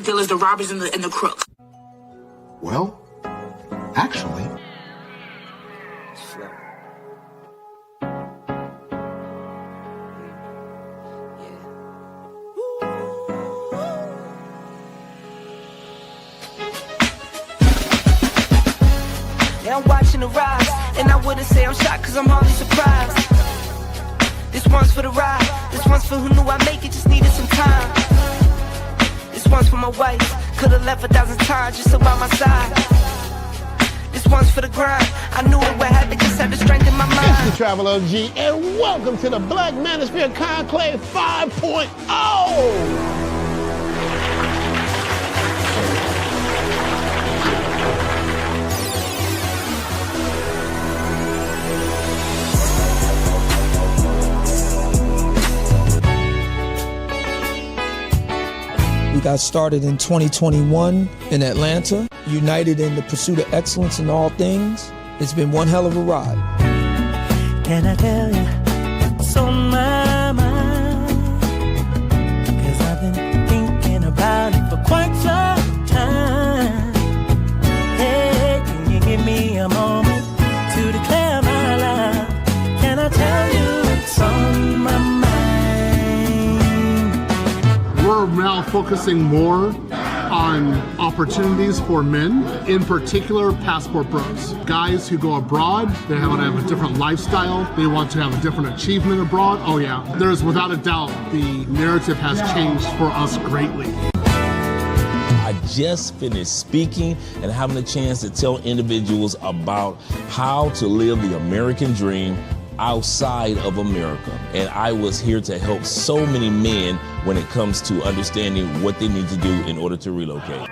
dealers, the robbers, and the crooks. Well, actually... Yeah, I'm watching the rise, and I wouldn't say I'm shocked cause I'm hardly surprised. This one's for the ride, this one's for who knew I'd make it, just needed some time. This one's for my wife, could've left 1,000 times just so by my side. This one's for the grind, I knew it would happen, just had the strength in my mind. It's the Travel OG, and welcome to the Black Manosphere Conclave 5.0! We got started in 2021 in Atlanta, united in the pursuit of excellence in all things. It's been one hell of a ride. Can I tell you what's on my mind? Cause I've been thinking about it for quite some time. Hey, can you give me a moment to declare my love? Can I tell you what's on my mind? We're now focusing more on opportunities for men, in particular passport bros. Guys who go abroad, they want to have a different lifestyle, they want to have a different achievement abroad. Oh yeah, there's without a doubt the narrative has changed for us greatly. I just finished speaking and having a chance to tell individuals about how to live the American dream outside of America. And I was here to help so many men when it comes to understanding what they need to do in order to relocate.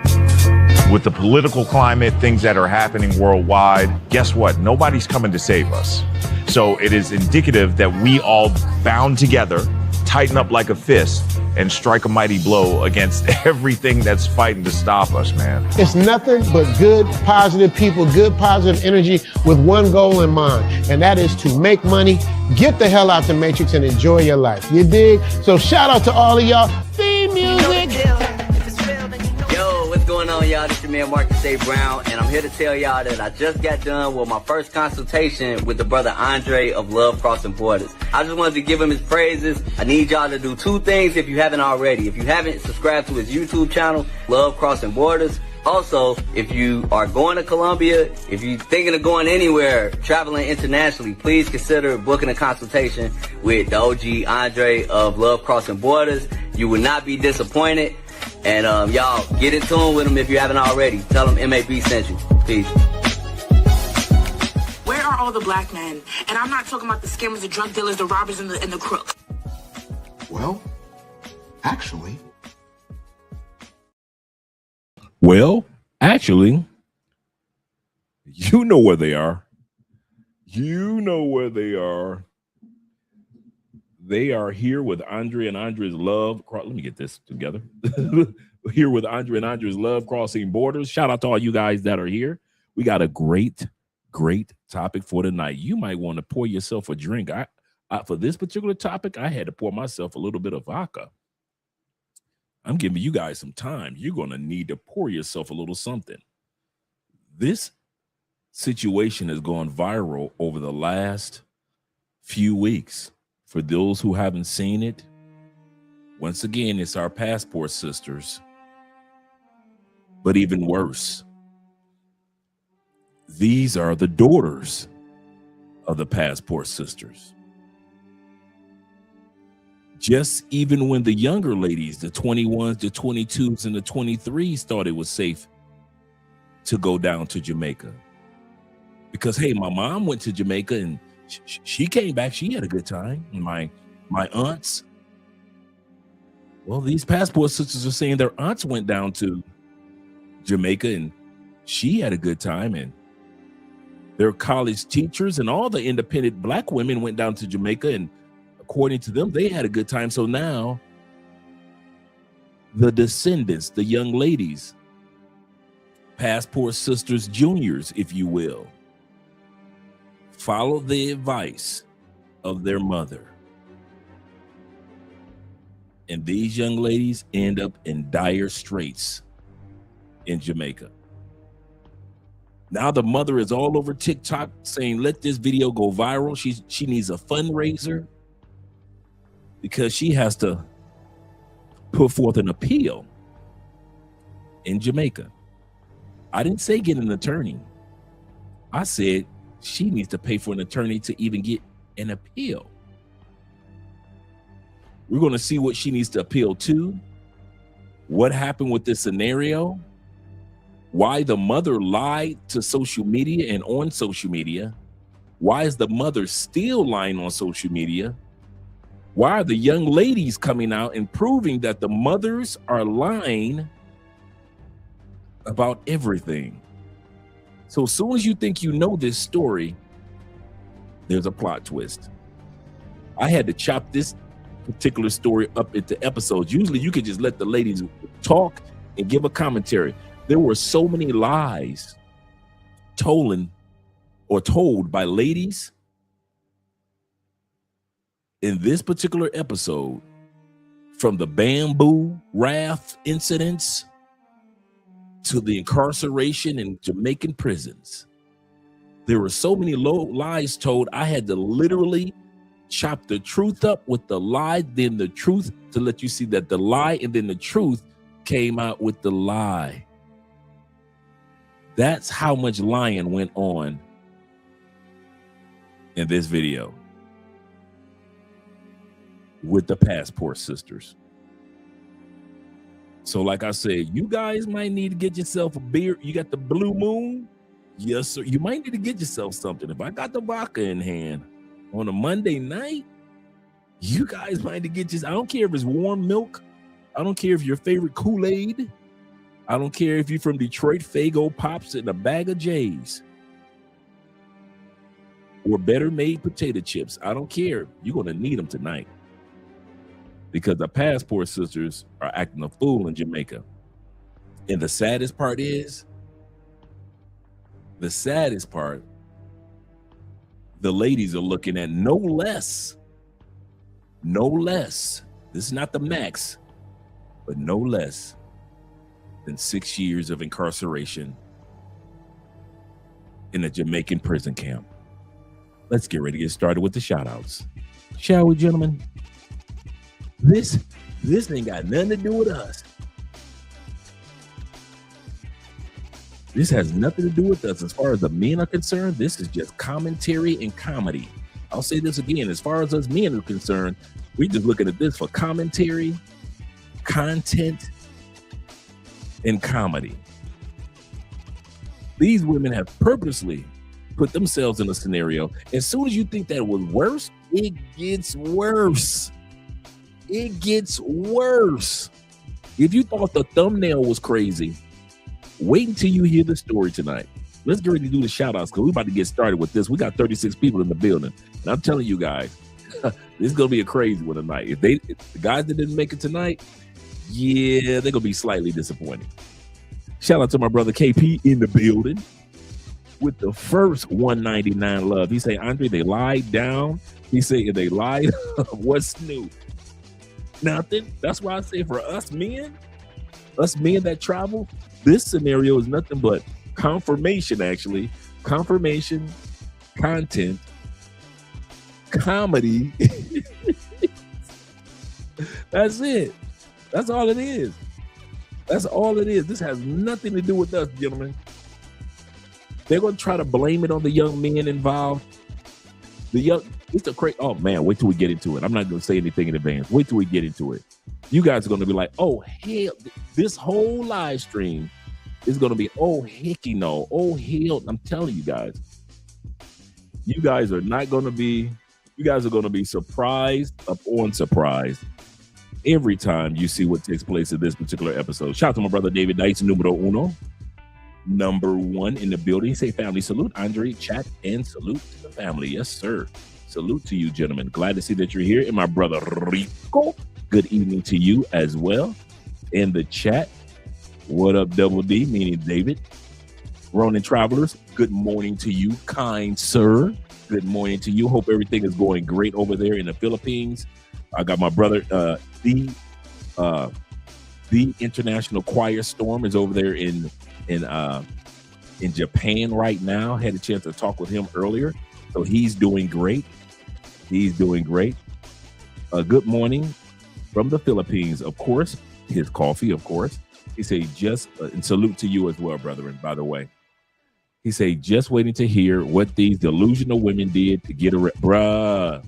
With the political climate, things that are happening worldwide, guess what? Nobody's coming to save us. So it is indicative that we all bound together, tighten up like a fist, and strike a mighty blow against everything that's fighting to stop us, man. It's nothing but good, positive people, good, positive energy with one goal in mind, and that is to make money, get the hell out the Matrix, and enjoy your life. You dig? So shout out to all of y'all. Theme music. Yo, what's going on, y'all? This is your man Marcus A. Brown, and I'm here to tell y'all that I just got done with my first consultation with the brother Andre of Love Crossing Borders. I just wanted to give him his praises. I need y'all to do two things if you haven't already. If you haven't, subscribe to his YouTube channel, Love Crossing Borders. Also, if you are going to Colombia, if you're thinking of going anywhere, traveling internationally, please consider booking a consultation with the OG Andre of Love Crossing Borders. You will not be disappointed. And y'all, get in tune with him if you haven't already. Tell him MAB sent you. Peace. Where are all the black men? And I'm not talking about the scammers, the drug dealers, the robbers, and the crooks. Well, actually... Well, actually, you know where they are. You know where they are. They are here with Andre and Andre's Love. Let me get this together. Here with Andre and Andre's Love Crossing Borders. Shout out to all you guys that are here. We got a great topic for tonight. You might want to pour yourself a drink. For this particular topic, I had to pour myself a little bit of vodka. I'm giving you guys some time. You're going to need to pour yourself a little something. This situation has gone viral over the last few weeks. For those who haven't seen it, once again, it's our passport sisters. But even worse, these are the daughters of the passport sisters. Just even when the younger ladies, the 21s, the 22s, and the 23s thought it was safe to go down to Jamaica. Because, hey, my mom went to Jamaica and she came back. She had a good time. And my aunts, well, these passport sisters are saying their aunts went down to Jamaica and she had a good time. And their college teachers and all the independent black women went down to Jamaica and according to them, they had a good time. So now the descendants, the young ladies, passport sisters, juniors, if you will, follow the advice of their mother. And these young ladies end up in dire straits in Jamaica. Now the mother is all over TikTok saying, let this video go viral. She needs a fundraiser because she has to put forth an appeal in Jamaica. I didn't say get an attorney. I said she needs to pay for an attorney to even get an appeal. We're going to see what she needs to appeal to, what happened with this scenario, why the mother lied to social media and on social media. Why is the mother still lying on social media? Why are the young ladies coming out and proving that the mothers are lying about everything? So as soon as you think you know this story, there's a plot twist. I had to chop this particular story up into episodes. Usually you could just let the ladies talk and give a commentary. There were so many lies told by ladies in this particular episode, from the bamboo raft incidents to the incarceration in Jamaican prisons. There were so many lies told, I had to literally chop the truth up with the lie, then the truth, to let you see that the lie and then the truth came out with the lie. That's how much lying went on in this video with the Passport Sisters. So like I said, you guys might need to get yourself a beer. You got the Blue Moon? Yes, sir. You might need to get yourself something. If I got the vodka in hand on a Monday night, you guys might need to get I don't care if it's warm milk. I don't care if your favorite Kool-Aid. I don't care if you're from Detroit, Faygo Pops and a bag of J's. Or better made potato chips. I don't care. You're going to need them tonight. Because the Passport Sisters are acting a fool in Jamaica. And the saddest part, the ladies are looking at no less. This is not the max, but no less than 6 years of incarceration in a Jamaican prison camp. Let's get ready to get started with the shout outs. Shall we, gentlemen? This ain't got nothing to do with us. This has nothing to do with us. As far as the men are concerned, this is just commentary and comedy. I'll say this again. As far as us men are concerned, we're just looking at this for commentary, content, and comedy. These women have purposely put themselves in a scenario. As soon as you think that it was worse, it gets worse. It gets worse. If you thought the thumbnail was crazy, wait until you hear the story tonight. Let's get ready to do the shout outs because we're about to get started with this. We got 36 people in the building. And I'm telling you guys, this is going to be a crazy one tonight. If the guys that didn't make it tonight, yeah, they're going to be slightly disappointed. Shout out to my brother KP in the building with the first 199 love. He say, Andre, they lied down. He say, if they lied, what's new? Nothing. That's why I say for us men that travel, this scenario is nothing but confirmation, actually. Confirmation, content, comedy. That's it. That's all it is. That's all it is. This has nothing to do with us, gentlemen. They're going to try to blame it on the young men involved. It's a crazy. Oh man, wait till we get into it. I'm not going to say anything in advance. Wait till we get into it. You guys are going to be like, oh hell, this whole live stream is going to be, oh hecky no, oh hell. I'm telling you guys, you guys are going to be surprised upon surprised every time you see what takes place in this particular episode. Shout out to my brother David Dice, numero uno. Number one in the building. Say family salute, Andre, chat, and salute to the family. Yes, sir. Salute to you, gentlemen. Glad to see that you're here. And my brother Rico, good evening to you as well. In the chat, what up, Double D, meaning David. Ronin Travelers, good morning to you, kind sir. Good morning to you. Hope everything is going great over there in the Philippines. I got my brother D The International Choir Storm is over there in Japan right now. Had a chance to talk with him earlier. So he's doing great. He's doing great. Good morning from the Philippines, of course. His coffee, of course. He said, and salute to you as well, brethren, by the way. He said, just waiting to hear what these delusional women did to get bruh.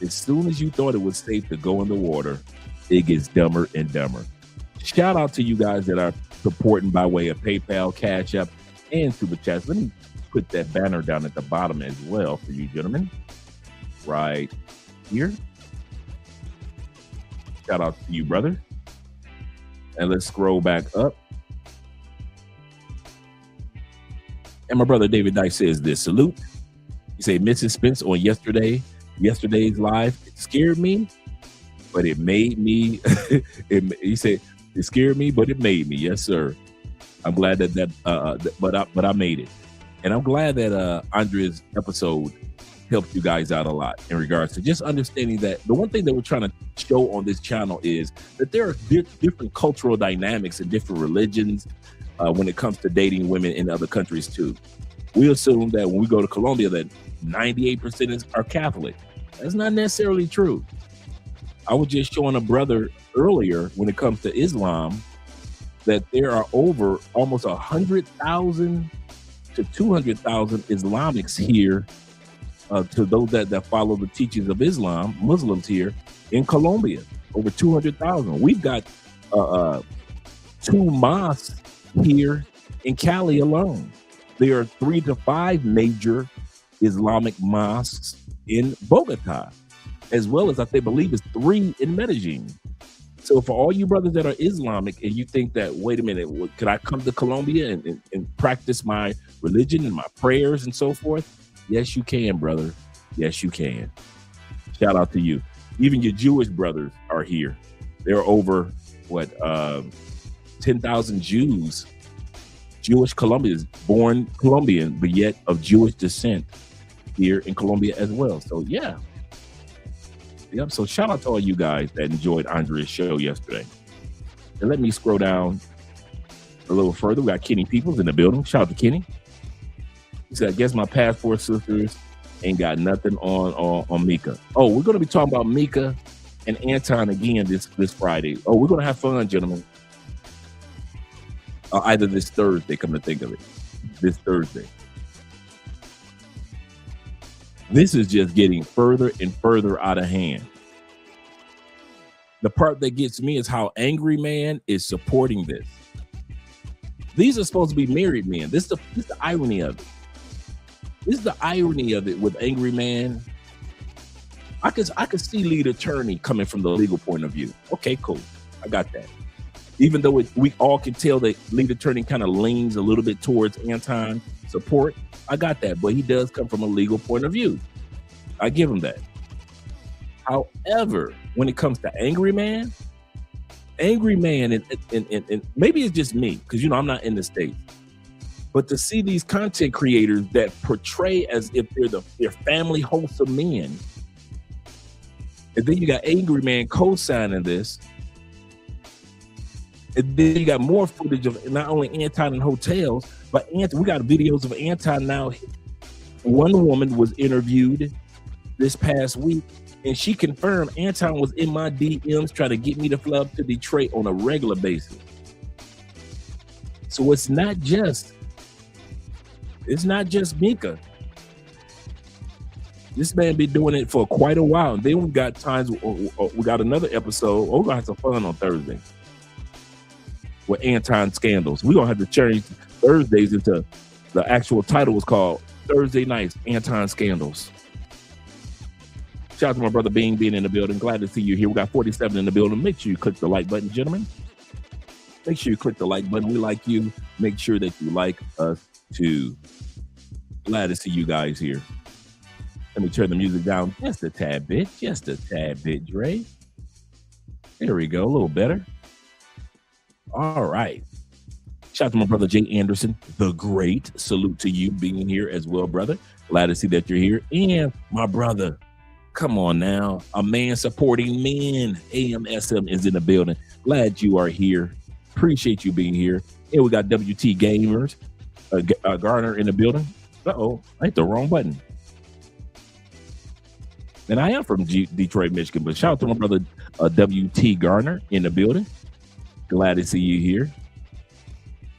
As soon as you thought it was safe to go in the water, it gets dumber and dumber. Shout out to you guys that are supporting by way of PayPal, Cash App, and Super Chats. Let me put that banner down at the bottom as well for you gentlemen. Right here. Shout out to you, brother. And let's scroll back up. And my brother David Dice says this, salute. He said, Mrs. Spence on yesterday's live, it scared me, but it made me. He said, it scared me, but it made me. Yes, sir. I'm glad but I made it. And I'm glad that Andrea's episode helped you guys out a lot in regards to just understanding that the one thing that we're trying to show on this channel is that there are different cultural dynamics and different religions when it comes to dating women in other countries too. We assume that when we go to Colombia that 98% are Catholic. That's not necessarily true. I was just showing a brother earlier when it comes to Islam that there are over almost 100,000 to 200,000 Islamics here, to those that follow the teachings of Islam, Muslims here in Colombia, over 200,000. We've got 2 mosques here in Cali alone. There are 3 to 5 major Islamic mosques in Bogota, as well as I believe it's 3 in Medellin. So for all you brothers that are Islamic and you think that, wait a minute, could I come to Colombia and practice my religion and my prayers and so forth? Yes, you can, brother. Yes, you can. Shout out to you. Even your Jewish brothers are here. There are over, 10,000 Jews, Jewish Colombians, born Colombian, but yet of Jewish descent here in Colombia as well. So, yeah. Yep. So shout out to all you guys that enjoyed Andrea's show yesterday. And let me scroll down a little further. We got Kenny Peoples in the building. Shout out to Kenny. He said, I guess my passport sisters ain't got nothing on Mika. Oh, we're going to be talking about Mika and Anton again this Friday. Oh, we're going to have fun, gentlemen. Either this Thursday, come to think of it. This Thursday. This is just getting further and further out of hand. The part that gets me is how Angry Man is supporting this. These are supposed to be married men. This is the irony of it. This is the irony of it with Angry Man. I could see lead attorney coming from the legal point of view. Okay, cool. I got that. Even though we all can tell that lead attorney kind of leans a little bit towards Anton support, I got that. But he does come from a legal point of view. I give him that. However, when it comes to Angry Man, and maybe it's just me, because, I'm not in the States. But to see these content creators that portray as if they're family wholesome men, and then you got Angry Man co-signing this, and then you got more footage of not only Anton in hotels, but we got videos of Anton now. One woman was interviewed this past week, and she confirmed Anton was in my DMs trying to get me to fly up to Detroit on a regular basis. So it's not just Mika. This man been doing it for quite a while. And then we got times, we got another episode. We're gonna have some fun on Thursday with Anton Scandals. We're gonna have to change Thursdays into the actual title was called Thursday Nights Anton Scandals. Shout out to my brother Bean being in the building. Glad to see you here. We got 47 in the building. Make sure you click the like button, gentlemen. Make sure you click the like button. We like you. Make sure that you like us too. Glad to see you guys here. Let me turn the music down just a tad bit, Dre. There we go, a little better. All right. Shout out to my brother Jay Anderson, the great. Salute to you being here as well, brother. Glad to see that you're here. And my brother Come on now. A man supporting men. AMSM is in the building. Glad you are here. Appreciate you being here. And we got WT Gamers, Garner in the building. Uh-oh, I hit the wrong button. And I am from Detroit, Michigan, but shout out to my brother WT Garner in the building. Glad to see you here.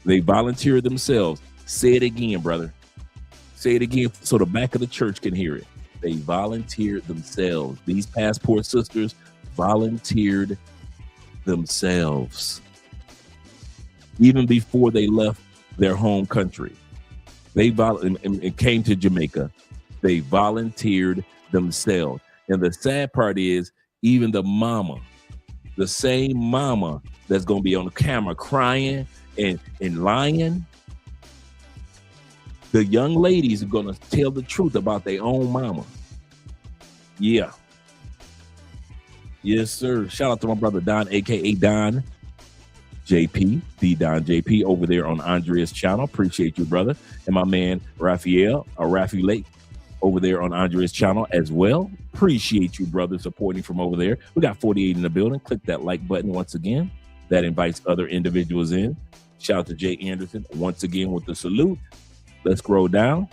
They volunteer themselves. Say it again, brother. Say it again so the back of the church can hear it. They volunteered themselves. These passport sisters volunteered themselves. Even before they left their home country. They and came to Jamaica. They volunteered themselves. And the sad part is, even the mama, the same mama that's going to be on the camera crying and lying, the young ladies are going to tell the truth about their own mama. Yeah. Yes, sir. Shout out to my brother Don, a.k.a. Don JP, the Don JP, over there on Andrea's channel. Appreciate you, brother. And my man, Raphael, or Rafi Lake, over there on Andrea's channel as well. Appreciate you, brother, supporting from over there. We got 48 in the building. Click that like button once again. That invites other individuals in. Shout out to Jay Anderson once again with the salute. Let's scroll down.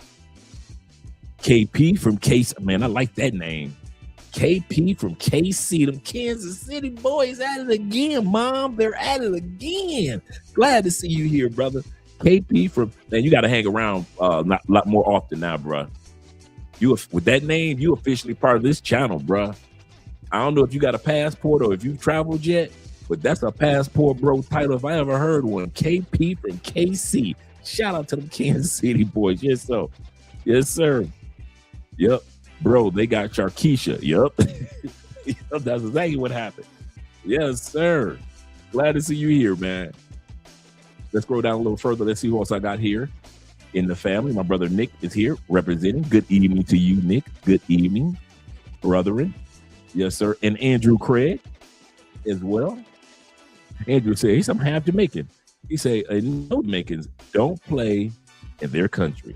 KP from KC. Man, I like that name. KP from KC. Them Kansas City boys at it again, Mom. They're at it again. Glad to see you here, brother. KP from, man, you got to hang around a lot more often now, bro. You, with that name, you officially part of this channel, bro. I don't know if you got a passport or if you've traveled yet, but that's a passport bro title if I ever heard one. KP from KC. Shout out to them Kansas City boys. Yes, sir. Yes, sir. Yep. Bro, they got Sharkeisha. Yep. That's exactly what happened. Yes, sir. Glad to see you here, man. Let's scroll down a little further. Let's see who else I got here in the family. My brother Nick is here representing. Good evening to you, Nick. Good evening, brethren. Yes, sir. And Andrew Craig as well. Andrew says, I'm half Jamaican. He say, no Jamaicans don't play in their country.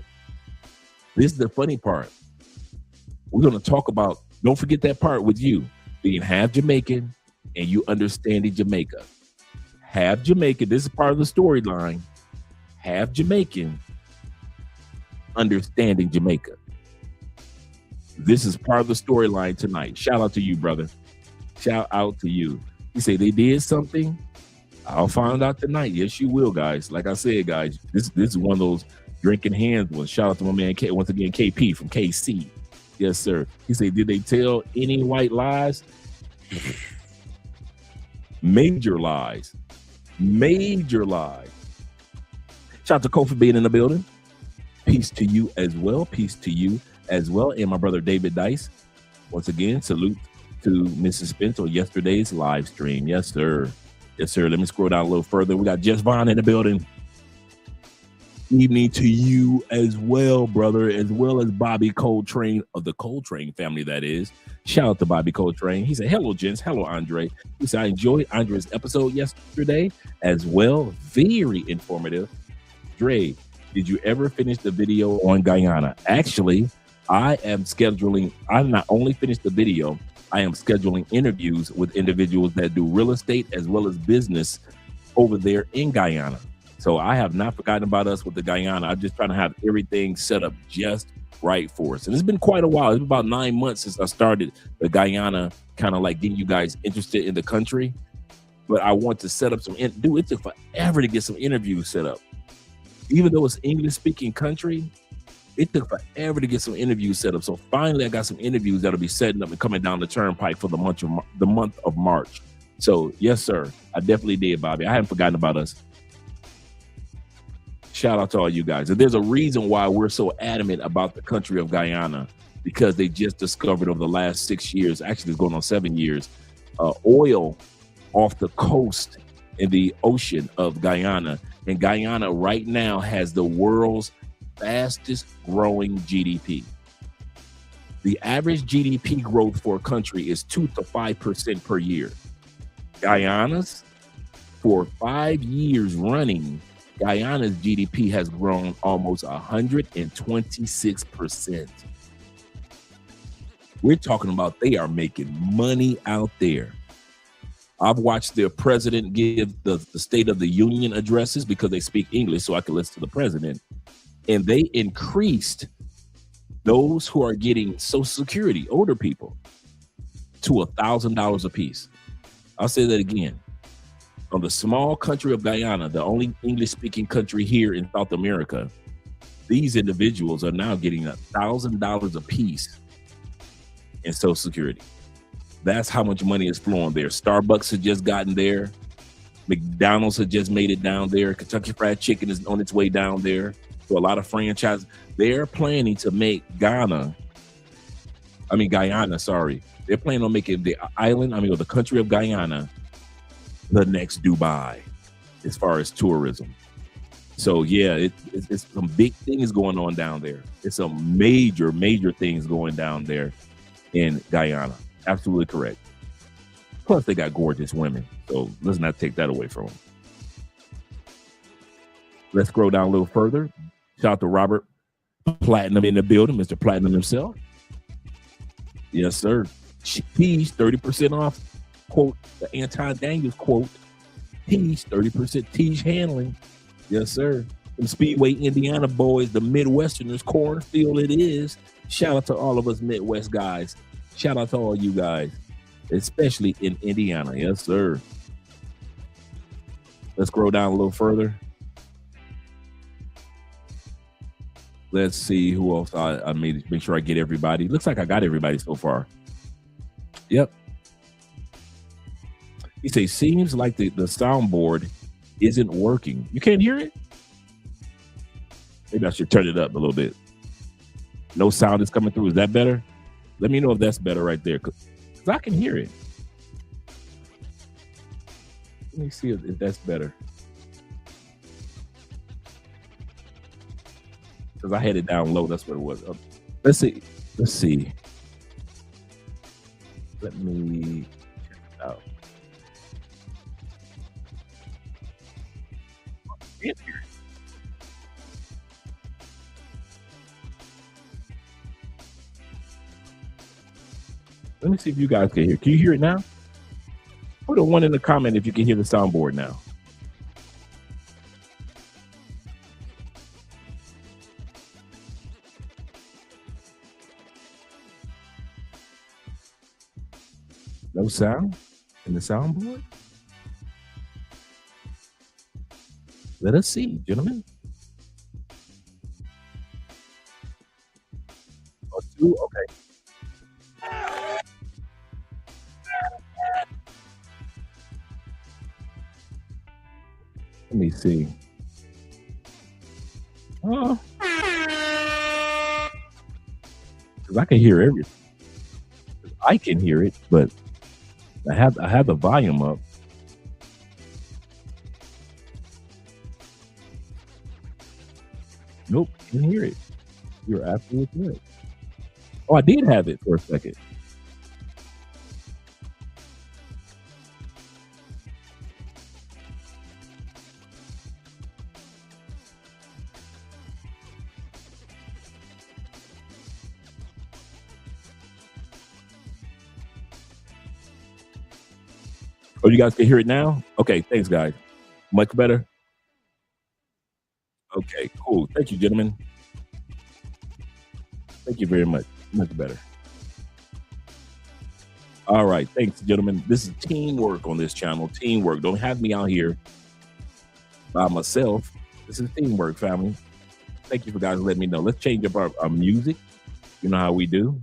This is the funny part. We're going to talk about, don't forget that part with you being half Jamaican and you understanding Jamaica. Half Jamaican, this is part of the storyline. Half Jamaican, understanding Jamaica. This is part of the storyline tonight. Shout out to you, brother. Shout out to you. You say they did something? I'll find out tonight. Yes, you will, guys. Like I said, guys, this is one of those drinking hands ones. Shout out to my man, once again, KP from KC. Yes, sir. He said, did they tell any white lies? Major lies. Major lies. Shout out to Kofi being in the building. Peace to you as well. Peace to you as well. And my brother David Dice. Once again, salute to Mrs. Spence on yesterday's live stream. Yes, sir. Yes, sir. Let me scroll down a little further. We got Jess Vaughn in the building. Evening to you as well, brother, as well as Bobby Coltrane of the Coltrane family, that is. Shout out to Bobby Coltrane. He said, hello, gents. Hello, Andre. He said, I enjoyed Andre's episode yesterday as well. Very informative. Dre, did you ever finish the video on Guyana? Actually, I not only finished the video, I am scheduling interviews with individuals that do real estate as well as business over there in Guyana. So I have not forgotten about us with the Guyana. I'm just trying to have everything set up just right for us. And it's been quite a while. It's been about 9 months since I started the Guyana, kind of like getting you guys interested in the country. But I want to set up some, it took forever to get some interviews set up. Even though it's English speaking country, it took forever to get some interviews set up. So finally I got some interviews that'll be setting up and coming down the turnpike for the month of March. So yes, sir, I definitely did, Bobby. I haven't forgotten about us. Shout out to all you guys. And there's a reason why we're so adamant about the country of Guyana, because they just discovered over the last 6 years, actually it's going on 7 years, oil off the coast in the ocean of Guyana. And Guyana right now has the world's fastest growing GDP. The average GDP growth for a country is 2 to 5% per year. Guyana's, for 5 years running, Guyana's GDP has grown almost 126%. We're talking about they are making money out there. I've watched their president give the State of the Union addresses because they speak English, so I can listen to the president. And they increased those who are getting Social Security, older people, to $1,000 a piece. I'll say that again. From the small country of Guyana, the only English-speaking country here in South America, these individuals are now getting $1,000 a piece in Social Security. That's how much money is flowing there. Starbucks has just gotten there. McDonald's has just made it down there. Kentucky Fried Chicken is on its way down there. So a lot of franchises. They're planning to make Guyana, sorry. They're planning on making the the country of Guyana the next Dubai as far as tourism. So yeah, it's some big things going on down there. It's some major things going down there in Guyana. Absolutely correct. Plus they got gorgeous women. So let's not take that away from them. Let's scroll down a little further. Shout out to Robert Platinum in the building, Mr. Platinum himself. Yes, sir. Tease 30% off. Quote, the Anton Daniels quote. Tease 30%. Tease handling. Yes, sir. Them Speedway, Indiana boys, the Midwesterners, cornfield it is. Shout out to all of us Midwest guys. Shout out to all you guys, especially in Indiana. Yes, sir. Let's scroll down a little further. Let's see who else I made. Make sure I get everybody. Looks like I got everybody so far. Yep. He says, seems like the soundboard isn't working. You can't hear it? Maybe I should turn it up a little bit. No sound is coming through. Is that better? Let me know if that's better right there. Because I can hear it. Let me see if that's better. Because I had it down low. That's what it was. Let's see. Let me check it out. I can't hear it. Let me see if you guys can hear. Can you hear it now? Put a 1 in the comment if you can hear the soundboard now. No sound in the soundboard? Let us see, gentlemen. Or 2, okay. Let me see. Because I can hear everything. I can hear it, but I have the volume up. Nope, didn't hear it. You're absolutely correct. Oh, I did have it for a second. Oh, you guys can hear it now? Okay, thanks, guys. Much better? Okay, cool. Thank you, gentlemen. Thank you very much. Much better. All right, thanks, gentlemen. This is teamwork on this channel. Teamwork. Don't have me out here by myself. This is teamwork, family. Thank you for guys letting me know. Let's change up our music. You know how we do.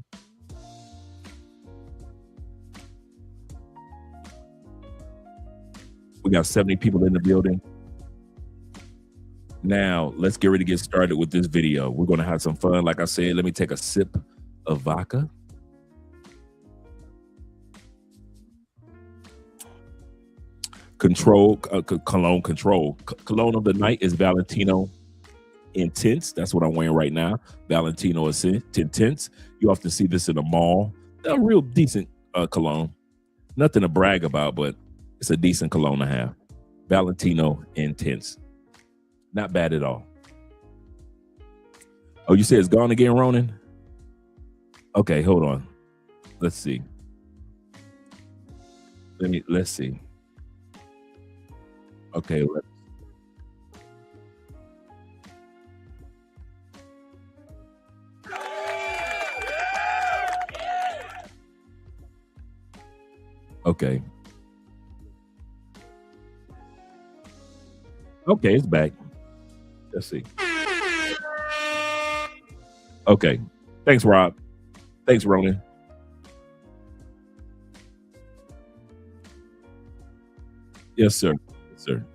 We got 70 people in the building. Now, let's get ready to get started with this video. We're going to have some fun. Like I said, let me take a sip of vodka. Cologne control. Cologne of the night is Valentino Intense. That's what I'm wearing right now. Valentino Intense. You often see this in a mall. A real decent cologne. Nothing to brag about, but it's a decent cologne to have. Valentino Intense. Not bad at all. Oh, you said it's gone again, Ronan? Okay, hold on. Let's see. Let's see. Okay. Okay. Okay, it's back. Let's see. Okay. Thanks, Rob. Thanks, Ronan. Yes, sir. Yes, sir.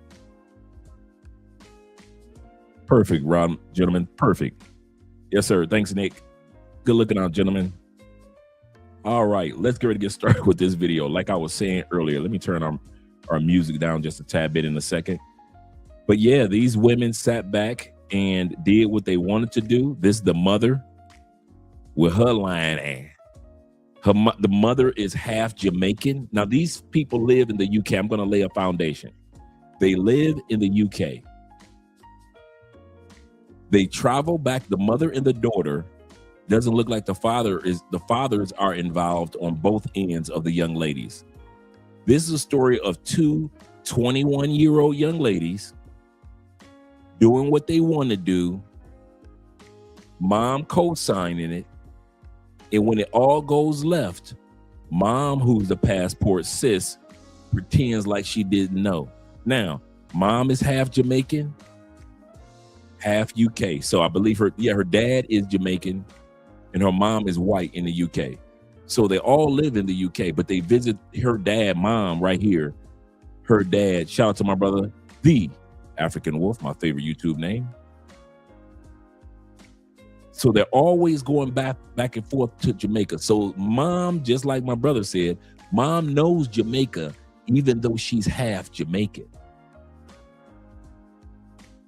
Perfect, Rob, gentlemen. Perfect. Yes, sir. Thanks, Nick. Good looking out, gentlemen. All right, let's get ready to get started with this video. Like I was saying earlier, let me turn our music down just a tad bit in a second. But yeah, these women sat back and did what they wanted to do. This is the mother with her lying ass. The mother is half Jamaican. Now, these people live in the UK. I'm going to lay a foundation. They live in the UK. They travel back. The mother and the daughter doesn't look like the fathers are involved on both ends of the young ladies. This is a story of two 21-year-old young ladies doing what they want to do, mom co-signing it, and when it all goes left, mom, who's the passport sis, pretends like she didn't know. Now, mom is half Jamaican, half UK. So I believe her dad is Jamaican and her mom is white in the UK. So they all live in the UK, but they visit her dad, mom, right here. Her dad, shout out to my brother, the African Wolf, my favorite YouTube name. So they're always going back and forth to Jamaica. So mom, just like my brother said, mom knows Jamaica, even though she's half Jamaican.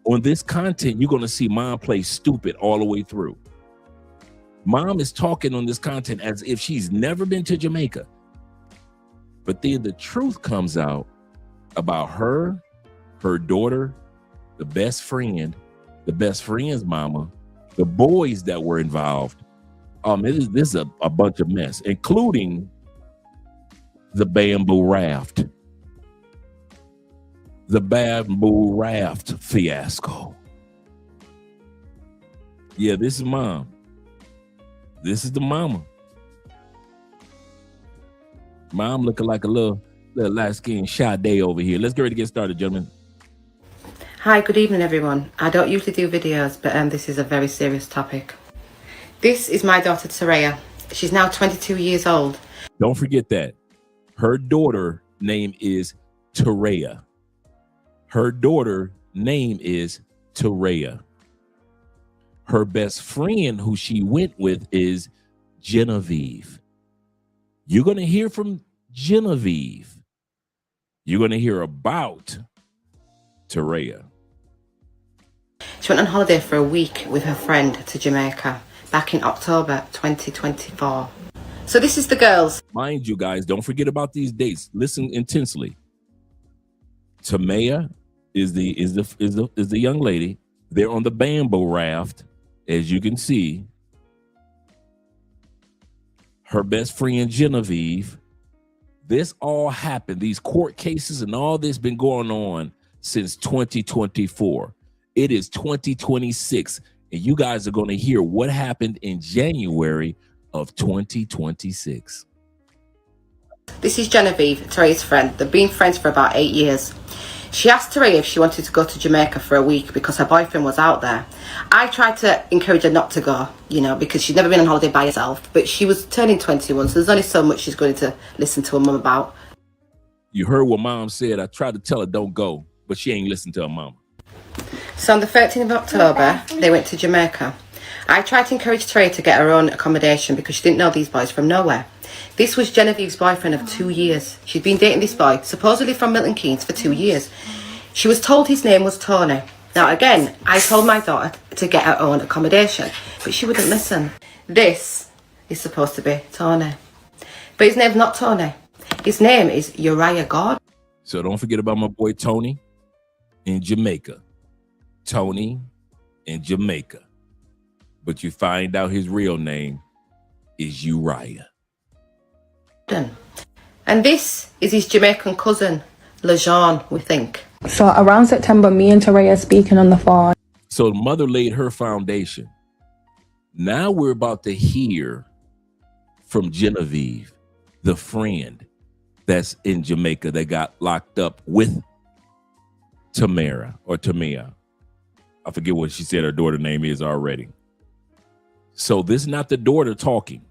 On this content, you're going to see mom play stupid all the way through. Mom is talking on this content as if she's never been to Jamaica. But then the truth comes out about her daughter, the best friend's mama, the boys that were involved. This is a bunch of mess, including the bamboo raft. The bamboo raft fiasco. Yeah, this is mom. This is the mama. Mom looking like a little light-skinned Sade over here. Let's get ready to get started, gentlemen. Hi, good evening, everyone. I don't usually do videos, but this is a very serious topic. This is my daughter, Saraya. She's now 22 years old. Don't forget that. Her daughter name is Taraya. Her daughter name is Taraya. Her best friend who she went with is Genevieve. You're going to hear from Genevieve. You're going to hear about Taraya. She went on holiday for a week with her friend to Jamaica back in October 2024. So this is the girls. Mind you, guys, don't forget about these dates. Listen intensely. Tamaya is the young lady. They're on the bamboo raft, as you can see. Her best friend Genevieve. This all happened. These court cases and all this been going on since 2024. It is 2026, and you guys are going to hear what happened in January of 2026. This is Genevieve, Taraya's friend. They've been friends for about 8 years. She asked Taraya if she wanted to go to Jamaica for a week because her boyfriend was out there. I tried to encourage her not to go, because she'd never been on holiday by herself, but she was turning 21, so there's only so much she's going to listen to her mum about. You heard what mom said. I tried to tell her don't go, but she ain't listened to her mama. So on the 13th of October, they went to Jamaica. I tried to encourage Taraya to get her own accommodation because she didn't know these boys from nowhere. This was Genevieve's boyfriend of 2 years. She'd been dating this boy, supposedly from Milton Keynes, for 2 years. She was told his name was Tony. Now again, I told my daughter to get her own accommodation, but she wouldn't listen. This is supposed to be Tony. But his name's not Tony. His name is Uriah God. So don't forget about my boy Tony in Jamaica. Tony in Jamaica. But you find out his real name is Uriah. And this is his Jamaican cousin, LeJean, we think. So around September, me and Terea speaking on the phone. So the mother laid her foundation. Now we're about to hear from Genevieve, the friend that's in Jamaica that got locked up with Tamia. I forget what she said her daughter's name is already. So this is not the daughter talking.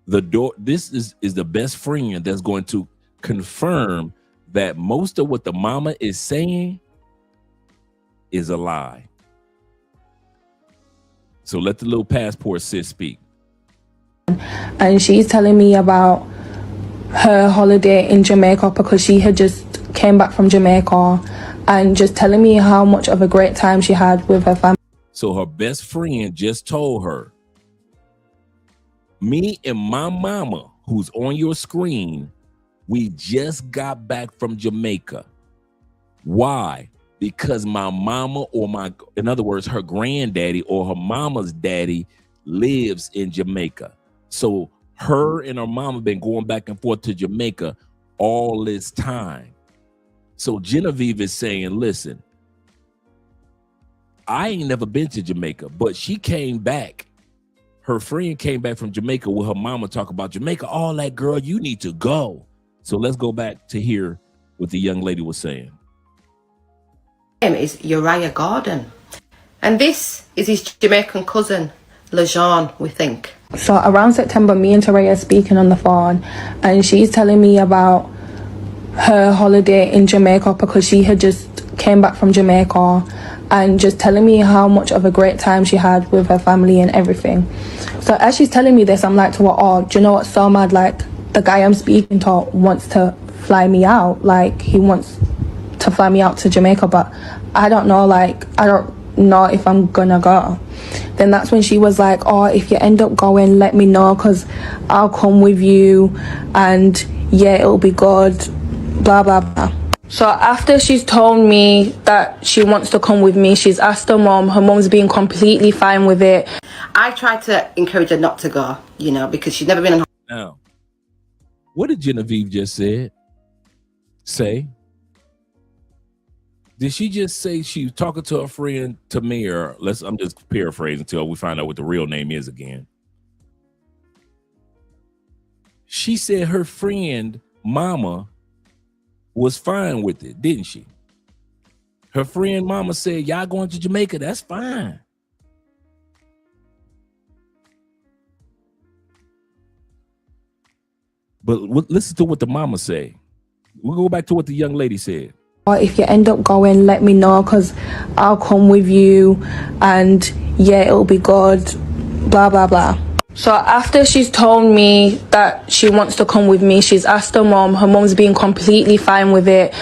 This is the best friend that's going to confirm that most of what the mama is saying is a lie. So let the little passport sis speak. And she's telling me about her holiday in Jamaica because she had just came back from Jamaica, and just telling me how much of a great time she had with her family. So her best friend just told her, me and my mama, who's on your screen, we just got back from Jamaica. Why? Because my mama, in other words, her granddaddy or her mama's daddy lives in Jamaica. So her and her mama been going back and forth to Jamaica all this time. So Genevieve is saying, listen, I ain't never been to Jamaica, but she came back. Her friend came back from Jamaica with her mama talk about Jamaica. All that, girl, you need to go. So let's go back to hear what the young lady was saying. His name is Uriah Gordon. And this is his Jamaican cousin, LeJean, we think. So around September, me and Terea speaking on the phone, and she's telling me about her holiday in Jamaica because she had just came back from Jamaica, and just telling me how much of a great time she had with her family and everything. So as she's telling me this, I'm like to her, oh, do you know what's so mad? Like, the guy I'm speaking to wants to fly me out. Like, he wants to fly me out to Jamaica, but I don't know, like, I don't know if I'm gonna go. Then that's when she was like, oh, if you end up going, let me know, because I'll come with you, and yeah, it'll be good, blah blah blah. So after she's told me that she wants to come with me, she's asked her mom's being completely fine with it. I tried to encourage her not to go, because she'd never been on. Now, what did Genevieve just say? Did she just say she was talking to her friend Tamir? I'm just paraphrasing until we find out what the real name is again. She said her friend mama was fine with it, didn't she? Her friend mama said, y'all going to Jamaica, that's fine. But listen to what the mama said. We'll go back to what the young lady said. If you end up going, let me know, because I'll come with you, and yeah, it'll be good, blah blah blah. So after she's told me that she wants to come with me, she's asked her mom's being completely fine with it.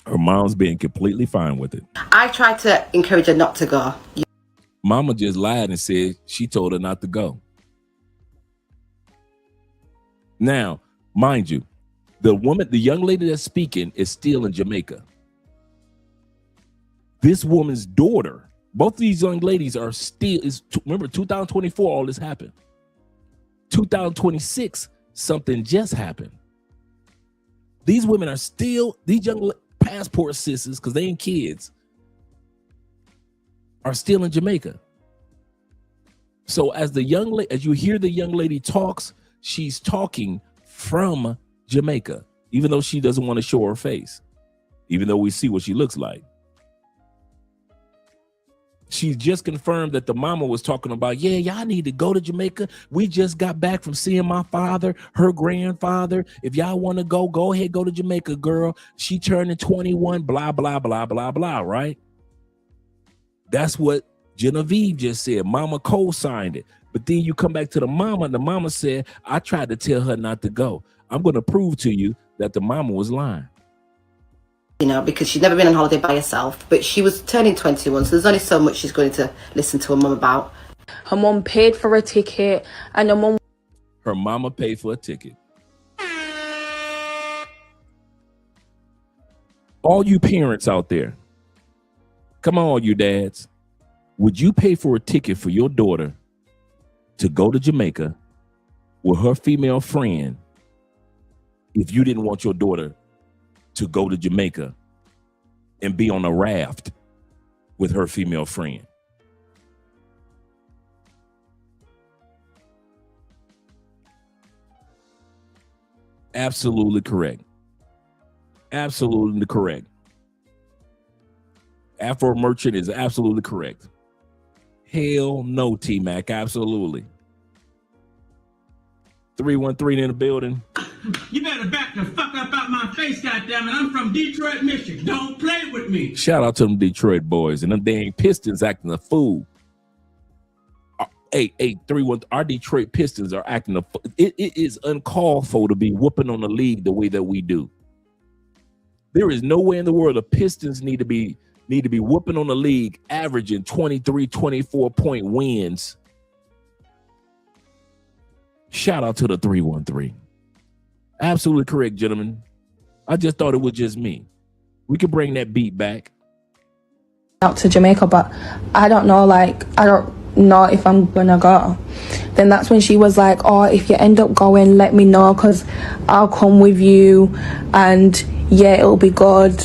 Her mom's being completely fine with it. I tried to encourage her not to go. Mama just lied and said she told her not to go. Now, mind you, the young lady that's speaking is still in Jamaica. This woman's daughter, both of these young ladies are still, remember 2024, all this happened. 2026, something just happened. These women are still, these young passport sisters, because they ain't kids, are still in Jamaica. So as you hear the young lady talks, she's talking from Jamaica, even though she doesn't want to show her face, even though we see what she looks like. She just confirmed that the mama was talking about, yeah, y'all need to go to Jamaica. We just got back from seeing my father, her grandfather. If y'all want to go ahead, go to Jamaica, girl. She turning 21, blah, blah, blah, blah, blah, right? That's what Genevieve just said. Mama co-signed it. But then you come back to the mama said, I tried to tell her not to go. I'm going to prove to you that the mama was lying. Because she'd never been on holiday by herself, but she was turning 21, so there's only so much she's going to listen to her mum about. Her mum paid for a ticket, and her mama paid for a ticket. All you parents out there, come on, you dads, would you pay for a ticket for your daughter to go to Jamaica with her female friend if you didn't want your daughter to go to Jamaica and be on a raft with her female friend? Absolutely correct. Absolutely correct. Afro Merchant is absolutely correct. Hell no, T-Mac. Absolutely. 313 in the building. You better back the fuck up out my face, goddammit. I'm from Detroit, Michigan. Don't play with me. Shout out to them Detroit boys and them dang Pistons acting a fool. Hey, 3-1. Our Detroit Pistons are acting a fool. It is uncalled for to be whooping on the league the way that we do. There is no way in the world the Pistons need to be whooping on the league, averaging 23, 24-point wins. Shout out to the 313. Absolutely correct, gentlemen. I just thought it was just me. We could bring that beat back. Out to Jamaica, but I don't know if I'm gonna go. Then that's when she was like, oh, if you end up going, let me know, because I'll come with you and yeah, it'll be good,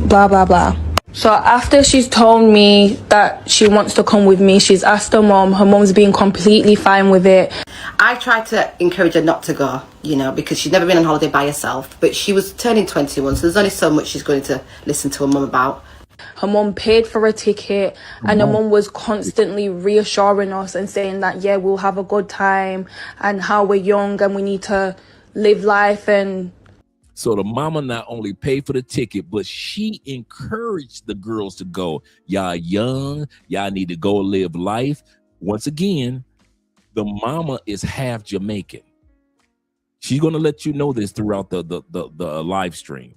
blah blah blah. So after she's told me that she wants to come with me, she's asked her mom's been completely fine with it. I tried to encourage her not to go, because she'd never been on holiday by herself, but she was turning 21, so there's only so much she's going to listen to her mum about. Her mum paid for a ticket, and her mum was constantly reassuring us and saying that, yeah, we'll have a good time and how we're young and we need to live life. And so the mama not only paid for the ticket, but she encouraged the girls to go. Y'all young, y'all need to go live life. Once again, the mama is half Jamaican. She's going to let you know this throughout the live stream.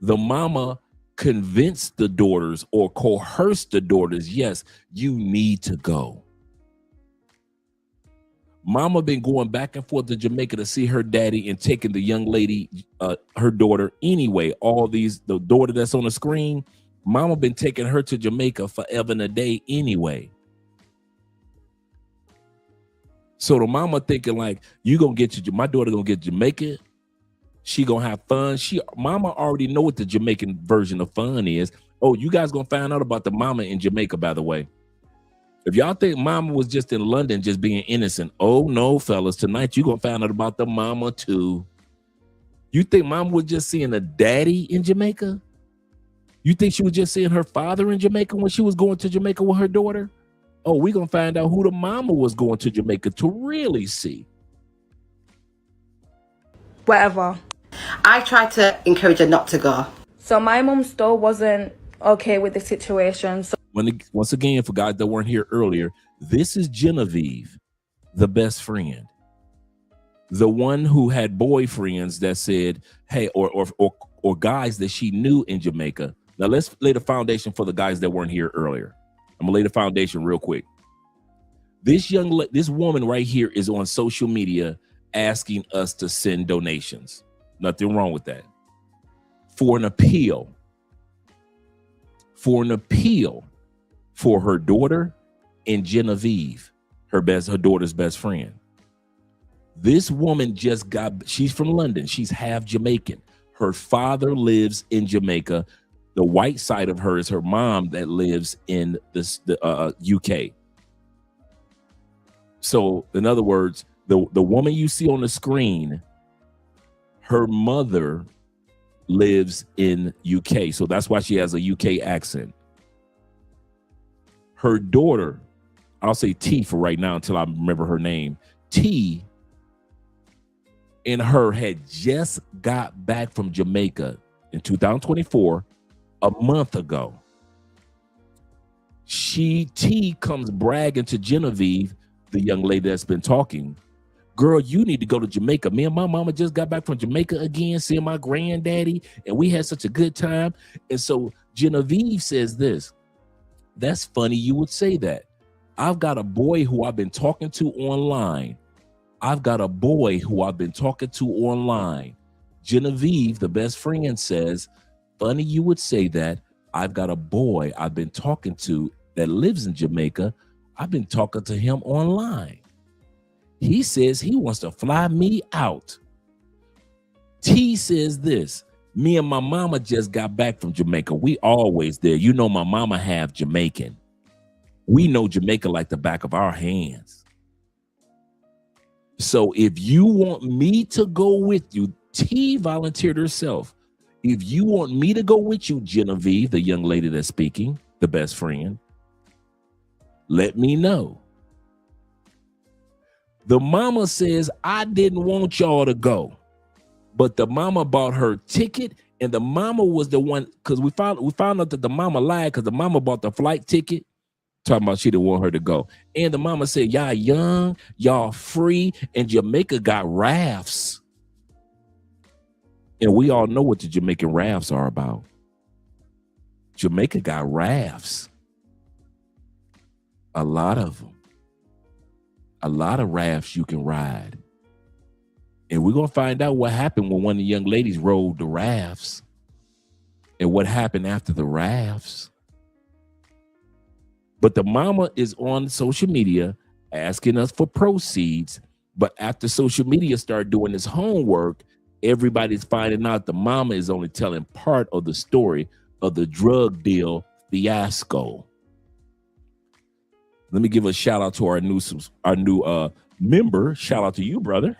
The mama convinced the daughters or coerced the daughters, yes, you need to go. Mama been going back and forth to Jamaica to see her daddy and taking the young lady, her daughter anyway. The daughter that's on the screen, mama been taking her to Jamaica forever and a day anyway. So the mama thinking like, my daughter gonna get Jamaica. She gonna have fun. Mama already know what the Jamaican version of fun is. Oh, you guys gonna find out about the mama in Jamaica, by the way. If y'all think mama was just in London just being innocent, oh no, fellas, tonight you gonna find out about the mama too. You think mama was just seeing a daddy in Jamaica? You think she was just seeing her father in Jamaica when she was going to Jamaica with her daughter? Oh, we gonna find out who the mama was going to Jamaica to really see. whatever. I tried to encourage her not to go. So my mum still wasn't okay with the situation. So once again, for guys that weren't here earlier, this is Genevieve, the best friend. The one who had boyfriends that said, hey, or guys that she knew in Jamaica. Now let's lay the foundation for the guys that weren't here earlier. I'm gonna lay the foundation real quick. This woman right here is on social media asking us to send donations. Nothing wrong with that. For an appeal for her daughter and Genevieve, her daughter's best friend. This woman she's from London. She's half Jamaican. Her father lives in Jamaica. The white side of her is her mom that lives in the UK. So in other words, the woman you see on the screen, her mother lives in UK. So that's why she has a UK accent. Her daughter, I'll say T for right now until I remember her name. T and her had just got back from Jamaica in 2024, a month ago. T comes bragging to Genevieve, the young lady that's been talking. Girl, you need to go to Jamaica. Me and my mama just got back from Jamaica again, seeing my granddaddy, and we had such a good time. And so Genevieve says this, that's funny you would say that. I've got a boy who I've been talking to online. Genevieve, the best friend, says, funny you would say that. I've got a boy I've been talking to that lives in Jamaica. I've been talking to him online. He says he wants to fly me out. T says this. Me and my mama just got back from Jamaica. We always there. You know my mama half Jamaican. We know Jamaica like the back of our hands. So if you want me to go with you, T volunteered herself. If you want me to go with you, Genevieve, the young lady that's speaking, the best friend, let me know. The mama says, I didn't want y'all to go. But the mama bought her ticket, and the mama was the one, because we found out that the mama lied because the mama bought the flight ticket, talking about she didn't want her to go. And the mama said, y'all young, y'all free, and Jamaica got rafts. And we all know what the Jamaican rafts are about. Jamaica got rafts. A lot of them. A lot of rafts you can ride. And we're going to find out what happened when one of the young ladies rode the rafts and what happened after the rafts. But the mama is on social media asking us for proceeds. But after social media started doing its homework, everybody's finding out the mama is only telling part of the story of the drug deal fiasco. Let me give a shout out to our new member. Shout out to you, brother.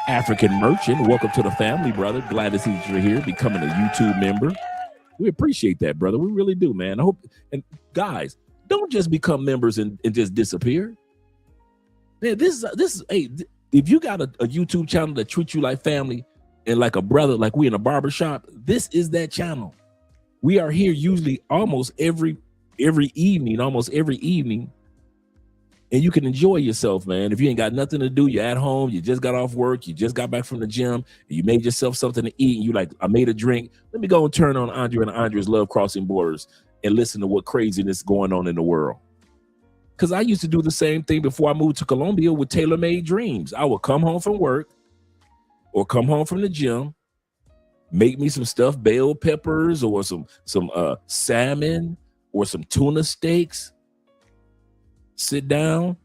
African Merchant, welcome to the family, brother. Glad to see that you're here, becoming a YouTube member. We appreciate that, brother. We really do, man. I hope, and guys, don't just become members and just disappear. Man, this is hey, if you got a YouTube channel that treats you like family and like a brother, like we in a barbershop, this is that channel. We are here usually almost every evening. And you can enjoy yourself, man. If you ain't got nothing to do, you're at home, you just got off work, you just got back from the gym, and you made yourself something to eat, and you like, I made a drink. Let me go and turn on Andre and Andre's Love Crossing Borders and listen to what craziness is going on in the world. Because I used to do the same thing before I moved to Colombia with Tailor-Made Dreams. I would come home from work or come home from the gym, make me some stuffed bell peppers or some salmon or some tuna steaks, sit down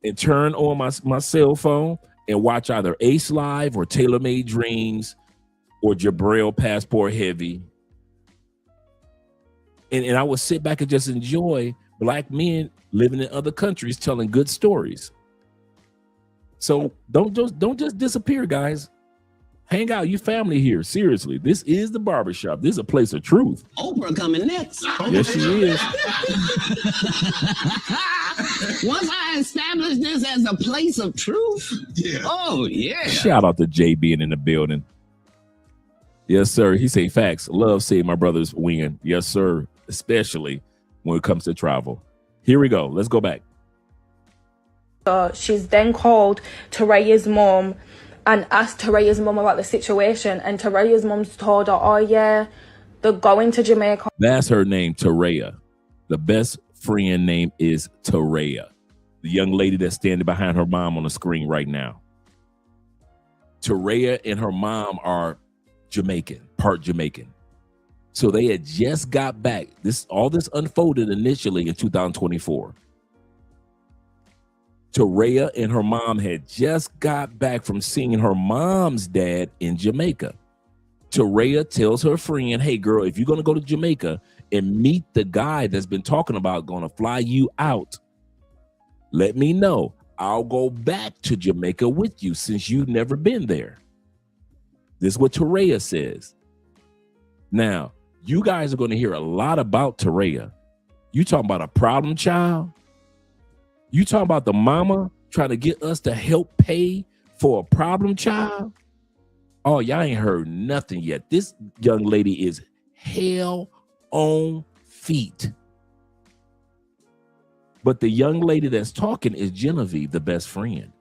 and turn on my cell phone and watch either Ace Live or Tailor-Made Dreams or Jabril Passport Heavy. And I would sit back and just enjoy Black men living in other countries telling good stories. So don't just disappear, guys. Hang out, you family here. Seriously, this is the barbershop. This is a place of truth. Oprah coming next. Yes, she is. Once I establish this as a place of truth, oh yeah. Shout out to Jay being in the building. Yes, sir. He say facts. Love seeing my brothers win. Yes, sir. Especially when it comes to travel. Here we go. Let's go back. She's then called Taraya's mom and asked Taraya's mom about the situation, and Taraya's mom's told her, oh yeah, they're going to Jamaica. That's her name, Taraya. The best friend name is Taraya, the young lady that's standing behind her mom on the screen right now. Taraya and her mom are Jamaican, part Jamaican. So they had just got back. All this unfolded initially in 2024. Taraya and her mom had just got back from seeing her mom's dad in Jamaica. Taraya tells her friend, hey girl, if you're going to go to Jamaica and meet the guy that's been talking about going to fly you out, let me know. I'll go back to Jamaica with you since you've never been there. This is what Taraya says. Now, you guys are going to hear a lot about Taraya. You talking about a problem child? You talking about the mama trying to get us to help pay for a problem child? Oh, y'all ain't heard nothing yet. This young lady is hell on feet. But the young lady that's talking is Genevieve, the best friend.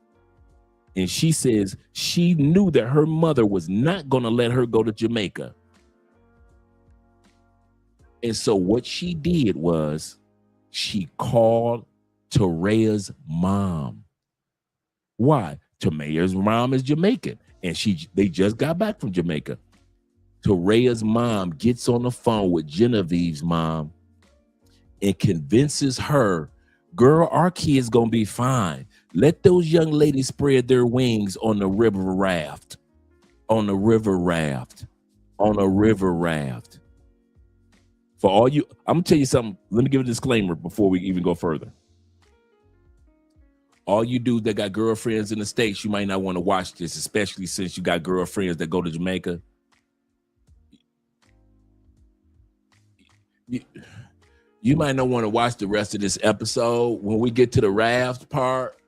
And she says she knew that her mother was not going to let her go to Jamaica. And so what she did was she called Taraya's mom. Why? Taraya's mom is Jamaican, and they just got back from Jamaica. Taraya's mom gets on the phone with Genevieve's mom and convinces her Girl, our kids gonna be fine. Let those young ladies spread their wings on the river raft. On the river raft. On a river raft. For all you, I'm gonna tell you something. Let me give a disclaimer before we even go further. All you dudes that got girlfriends in the States, you might not want to watch this, especially since you got girlfriends that go to Jamaica. You might not want to watch the rest of this episode. When we get to the raft part,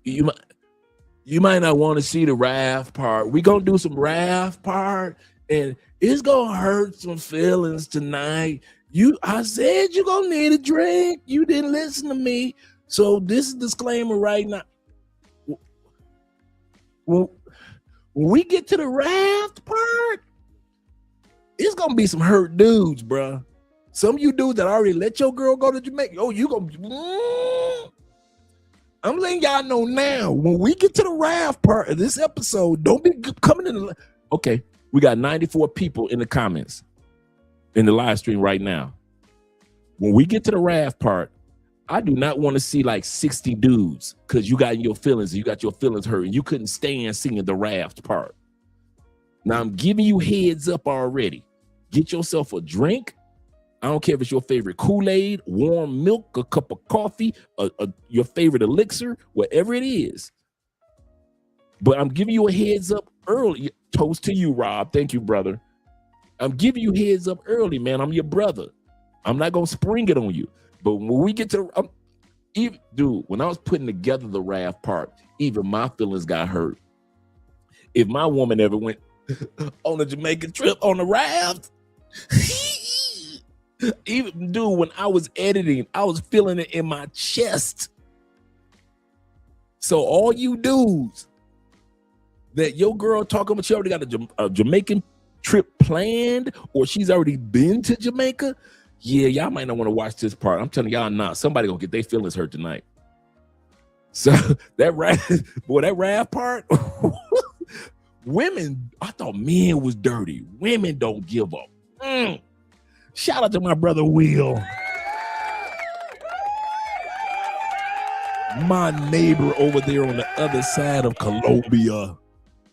you might not want to see the raft part. We gonna do some raft part, and it's gonna hurt some feelings tonight. I said you're gonna need a drink. You didn't listen to me. So this is disclaimer right now. When we get to the raft part, it's gonna be some hurt dudes, bro. Some of you dudes that already let your girl go to Jamaica. Oh, you gonna I'm letting y'all know now. When we get to the raft part of this episode, don't be coming in. Okay, we got 94 people in the comments in the live stream right now. When we get to the raft part, I do not want to see like 60 dudes because you got your feelings hurt and you couldn't stand seeing the raft part. Now I'm giving you heads up already. Get yourself a drink. I don't care if it's your favorite Kool-Aid, warm milk, a cup of coffee, your favorite elixir, whatever it is. But I'm giving you a heads up early. Toast to you, Rob. Thank you, brother. I'm giving you heads up early, man. I'm your brother. I'm not going to spring it on you. But when we get to, when I was putting together the raft part, even my feelings got hurt. If my woman ever went on a Jamaican trip on the raft, even when I was editing, I was feeling it in my chest. So all you dudes that your girl talking about, she already got a Jamaican trip planned, or she's already been to Jamaica, yeah, y'all might not want to watch this part. I'm telling y'all not. Somebody gonna get their feelings hurt tonight. So that raft part, women, I thought men was dirty. Women don't give up. Shout out to my brother Will. My neighbor over there on the other side of Colombia.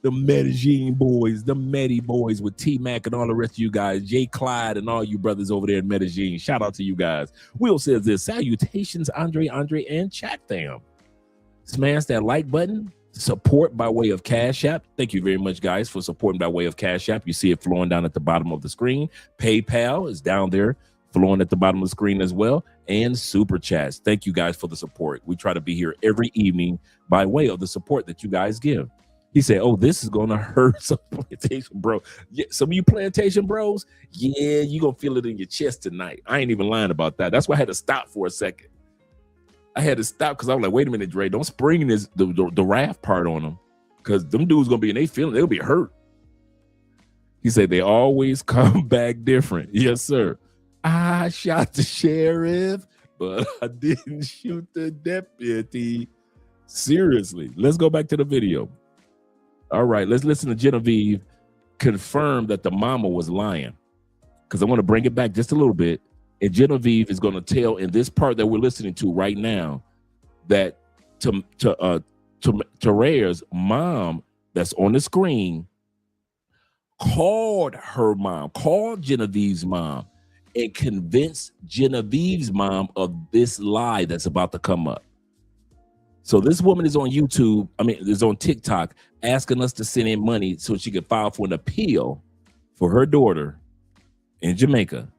The Medellin boys, the Medi boys with T-Mac and all the rest of you guys. Jay Clyde and all you brothers over there in Medellin. Shout out to you guys. Will says this. Salutations, Andre, and chat fam. Smash that like button. Support by way of Cash App. Thank you very much, guys, for supporting by way of Cash App. You see it flowing down at the bottom of the screen. PayPal is down there, flowing at the bottom of the screen as well. And Super Chats. Thank you guys for the support. We try to be here every evening by way of the support that you guys give. He said, oh, this is going to hurt some plantation bro. Yeah, some of you plantation bros, yeah, you're going to feel it in your chest tonight. I ain't even lying about that. That's why I had to stop for a second. I had to stop because I was like, wait a minute, Dre, don't spring the raft part on them because them dudes going to be in their feeling. They'll be hurt. He said, they always come back different. Yes, sir. I shot the sheriff, but I didn't shoot the deputy. Seriously, let's go back to the video. All right, let's listen to Genevieve confirm that the mama was lying because I want to bring it back just a little bit. And Genevieve is going to tell in this part that we're listening to right now that Taraya's mom that's on the screen called Genevieve's mom and convinced Genevieve's mom of this lie that's about to come up. So this woman is on YouTube, is on TikTok, asking us to send in money so she could file for an appeal for her daughter in Jamaica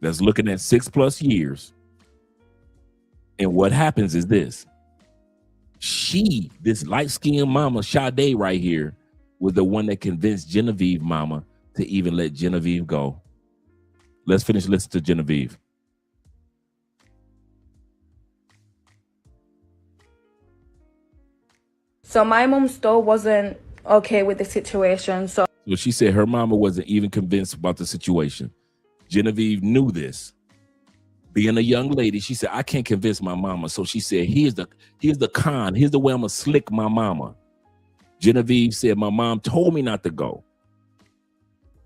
that's looking at 6+ years. And what happens is this light-skinned mama, Sade right here, was the one that convinced Genevieve mama to even let Genevieve go. Let's finish listening to Genevieve. So my mom still wasn't okay with the situation. So she said her mama wasn't even convinced about the situation. Genevieve knew this. Being a young lady, she said, I can't convince my mama. So she said, here's the con. Here's the way I'm going to slick my mama. Genevieve said, my mom told me not to go.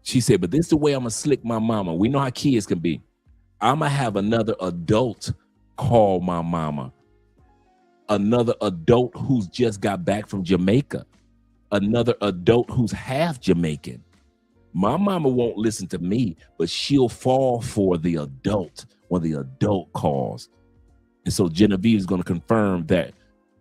She said, but this is the way I'm going to slick my mama. We know how kids can be. I'm going to have another adult call my mama. Another adult who's just got back from Jamaica. Another adult who's half Jamaican. My mama won't listen to me, but she'll fall for the adult when the adult calls. And so Genevieve is going to confirm that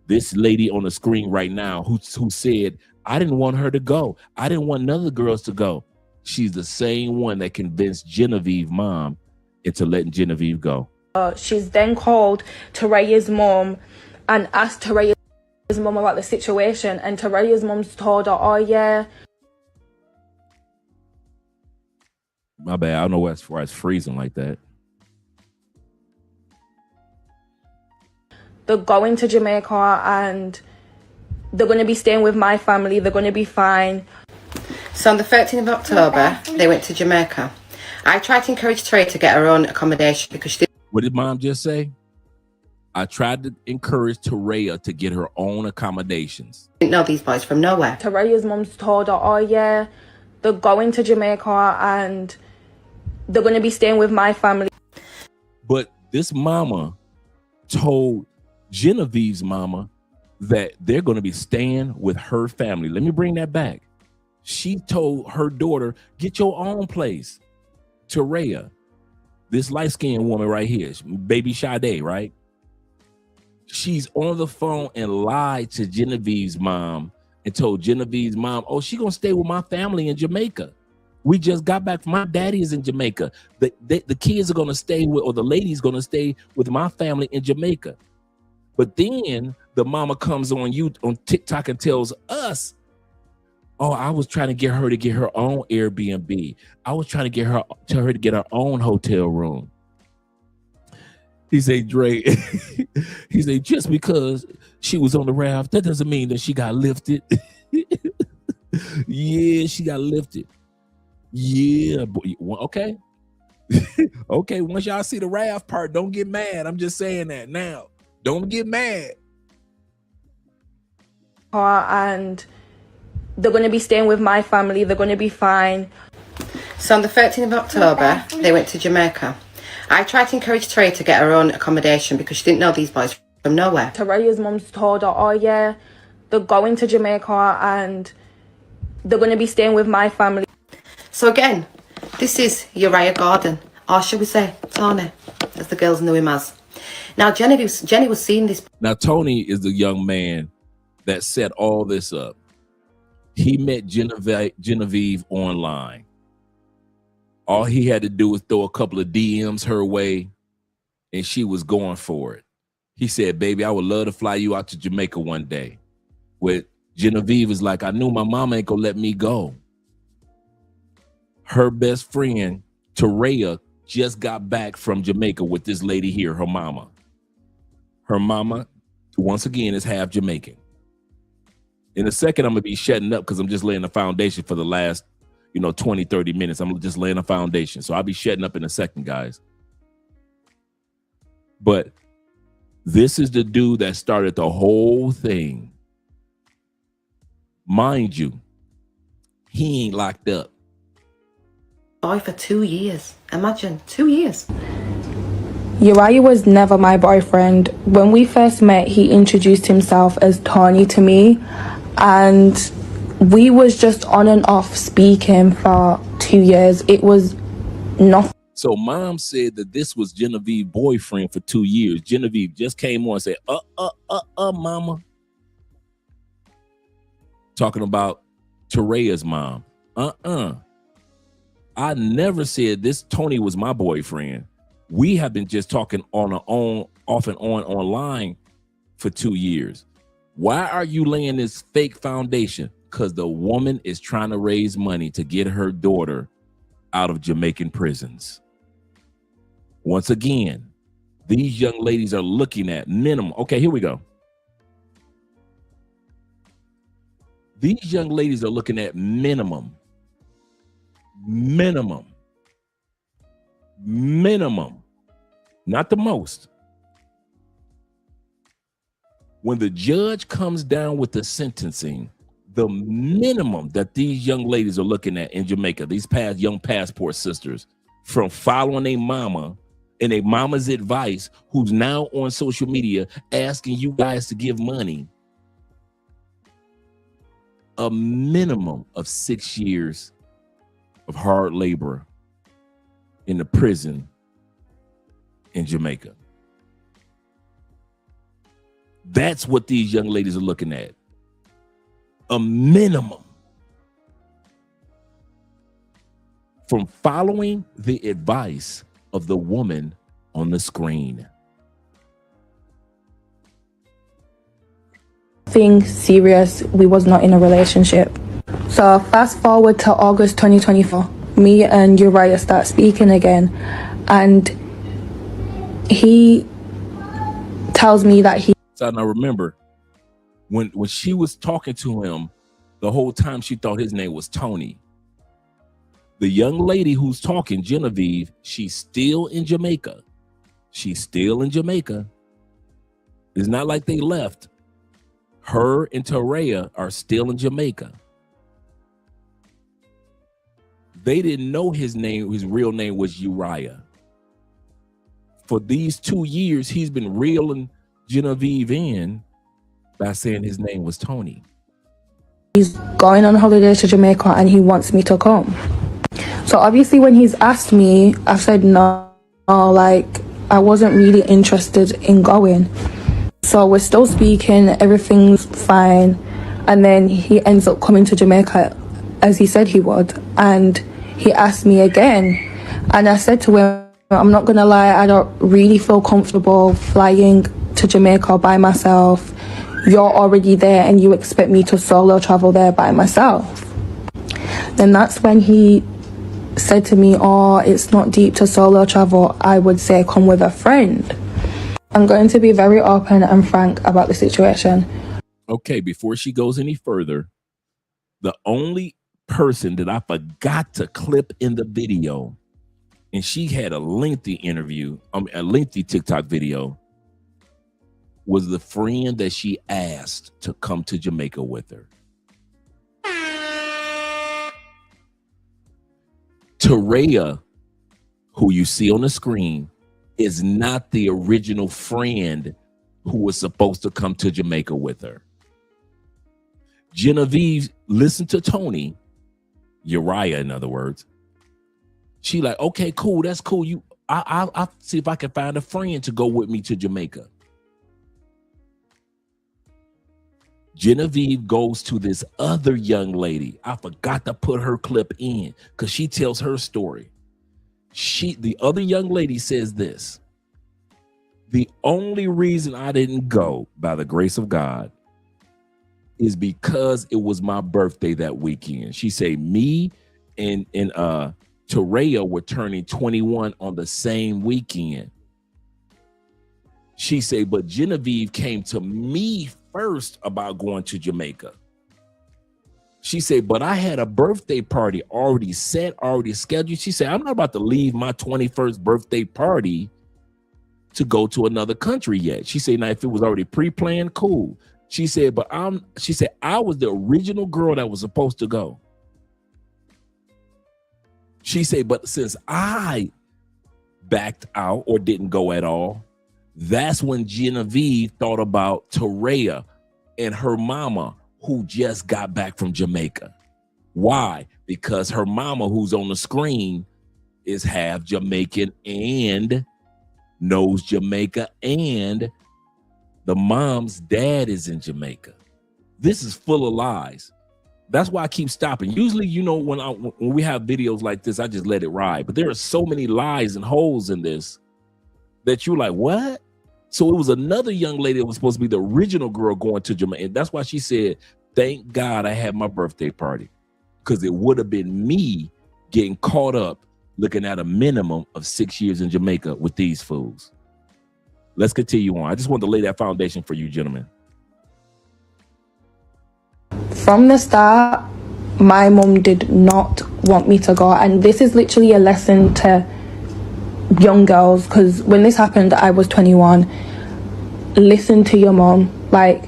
this lady on the screen right now who said, I didn't want her to go. I didn't want none of the girls to go. She's the same one that convinced Genevieve's mom into letting Genevieve go. She's then called Taraya's mom and asked Taraya's mom about the situation, and Taraya's mom's told her, oh yeah. My bad, I don't know why it's freezing like that. They're going to Jamaica and they're going to be staying with my family. They're going to be fine. So on the 13th of October, they went to Jamaica. I tried to encourage Trey to get her own accommodation because she didn't. What did mom just say? I tried to encourage Taraya to get her own accommodations. Didn't know these boys from nowhere. Taraya's mom's told her, oh yeah, they're going to Jamaica and they're going to be staying with my family. But this mama told Genevieve's mama that they're going to be staying with her family. Let me bring that back. She told her daughter, get your own place. Taraya, this light-skinned woman right here, baby Sade, right? She's on the phone and lied to Genevieve's mom and told Genevieve's mom, oh, she gonna stay with my family in Jamaica. We just got back. My daddy is in Jamaica. The kids are gonna stay with, or the lady's gonna stay with my family in Jamaica. But then the mama comes on TikTok and tells us, oh, I was trying to get her own Airbnb. I was trying to get her to get her own hotel room. He said, Dre, he said, just because she was on the raft, that doesn't mean that she got lifted. Yeah, she got lifted. Yeah, boy. Okay. Okay, once y'all see the raft part, don't get mad. I'm just saying that now. Don't get mad. And they're going to be staying with my family. They're going to be fine. So on the 13th of October, they went to Jamaica. I tried to encourage Trey to get her own accommodation because she didn't know these boys from nowhere. Taraya's mom's told her, oh yeah, they're going to Jamaica and they're going to be staying with my family. So again, this is Uriah Gordon, or should we say Tony, as the girls knew him as. Now Jenny was seeing this. Now Tony is the young man that set all this up. He met Genevieve online. All he had to do was throw a couple of DMs her way, and she was going for it. He said, baby, I would love to fly you out to Jamaica one day. With Genevieve is like, I knew my mama ain't gonna let me go. Her best friend, Taraya, just got back from Jamaica with this lady here, her mama. Her mama, once again, is half Jamaican. In a second, I'm gonna be shutting up because I'm just laying the foundation for the last 20, 30 minutes. I'm just laying a foundation. So I'll be shutting up in a second, guys. But this is the dude that started the whole thing. Mind you, he ain't locked up. Boy, for 2 years. Imagine, 2 years. Uriah was never my boyfriend. When we first met, he introduced himself as Tony to me, and we was just on and off speaking for 2 years. It was nothing. So mom said that this was Genevieve's boyfriend for 2 years. Genevieve just came on and said, mama. Talking about Taraya's mom. I never said this Tony was my boyfriend. We have been just talking on our own, off and on online for 2 years. Why are you laying this fake foundation? Because the woman is trying to raise money to get her daughter out of Jamaican prisons. Once again, these young ladies are looking at minimum. Okay, here we go. These young ladies are looking at minimum, not the most. When the judge comes down with the sentencing, the minimum that these young ladies are looking at in Jamaica, these young passport sisters, from following their mama and a mama's advice who's now on social media asking you guys to give money, a minimum of 6 years of hard labor in the prison in Jamaica. That's what these young ladies are looking at. A minimum. From following the advice of the woman on the screen. Thing serious, we was not in a relationship. So fast forward to August 2024, me and Uriah start speaking again, and he tells me that he... So now remember, when she was talking to him, the whole time she thought his name was Tony. The young lady who's talking, Genevieve, she's still in Jamaica. She's still in Jamaica. It's not like they left. Her and Torreya are still in Jamaica. They didn't know his name, his real name was Uriah. For these 2 years, he's been reeling Genevieve in by saying his name was Tony. He's going on holiday to Jamaica and he wants me to come. So obviously when he's asked me, I said no, like I wasn't really interested in going. So we're still speaking, everything's fine. And then he ends up coming to Jamaica as he said he would. And he asked me again. And I said to him, I'm not gonna lie, I don't really feel comfortable flying to Jamaica by myself. You're already there and you expect me to solo travel there by myself. Then that's when he said to me, oh, it's not deep to solo travel. I would say come with a friend. I'm going to be very open and frank about the situation. Okay, before she goes any further, the only person that I forgot to clip in the video, and she had a lengthy interview, a lengthy TikTok video, was the friend that she asked to come to Jamaica with her. Torreya, who you see on the screen, is not the original friend who was supposed to come to Jamaica with her. Genevieve listened to Tony, Uriah, in other words. She like, okay, cool, that's cool. I'll see if I can find a friend to go with me to Jamaica. Genevieve goes to this other young lady. I forgot to put her clip in because she tells her story. The other young lady says this: the only reason I didn't go, by the grace of God, is because it was my birthday that weekend. She said me and Torreya were turning 21 on the same weekend. She said, but Genevieve came to me first about going to Jamaica. She said, but I had a birthday party already set, already scheduled. She said, I'm not about to leave my 21st birthday party to go to another country yet. She said, now if it was already pre-planned, cool. She said, but she said, I was the original girl that was supposed to go. She said, but since I backed out or didn't go at all, that's when Genevieve thought about Torreya and her mama, who just got back from Jamaica. Why? Because her mama, who's on the screen, is half Jamaican and knows Jamaica, and the mom's dad is in Jamaica. This is full of lies. That's why I keep stopping. Usually, you know, when we have videos like this, I just let it ride. But there are so many lies and holes in this that you're like, what? So it was another young lady that was supposed to be the original girl going to Jamaica. And that's why she said, thank God I had my birthday party, because it would have been me getting caught up looking at a minimum of 6 years in Jamaica with these fools. Let's continue on. I just wanted to lay that foundation for you, gentlemen. From the start, my mum did not want me to go. And this is literally a lesson to young girls, because when this happened, I was 21. Listen to your mom. Like,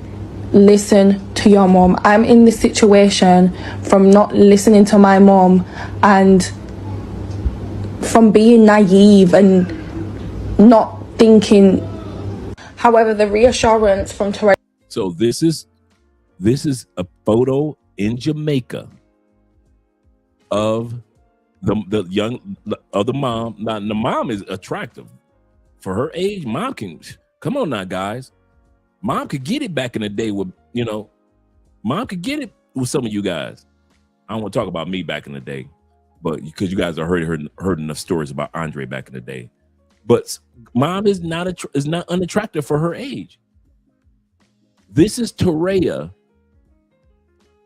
listen to your mom. I'm in this situation from not listening to my mom and from being naive and not thinking. However, the reassurance from Teresa. So this is a photo in Jamaica of the mom. Now the mom is attractive for her age. Mom can, come on now, guys. Mom could get it back in the day with, mom could get it with some of you guys. I don't want to talk about me back in the day, but because you guys are heard enough stories about Andre back in the day. But mom is not unattractive for her age. This is Toraya,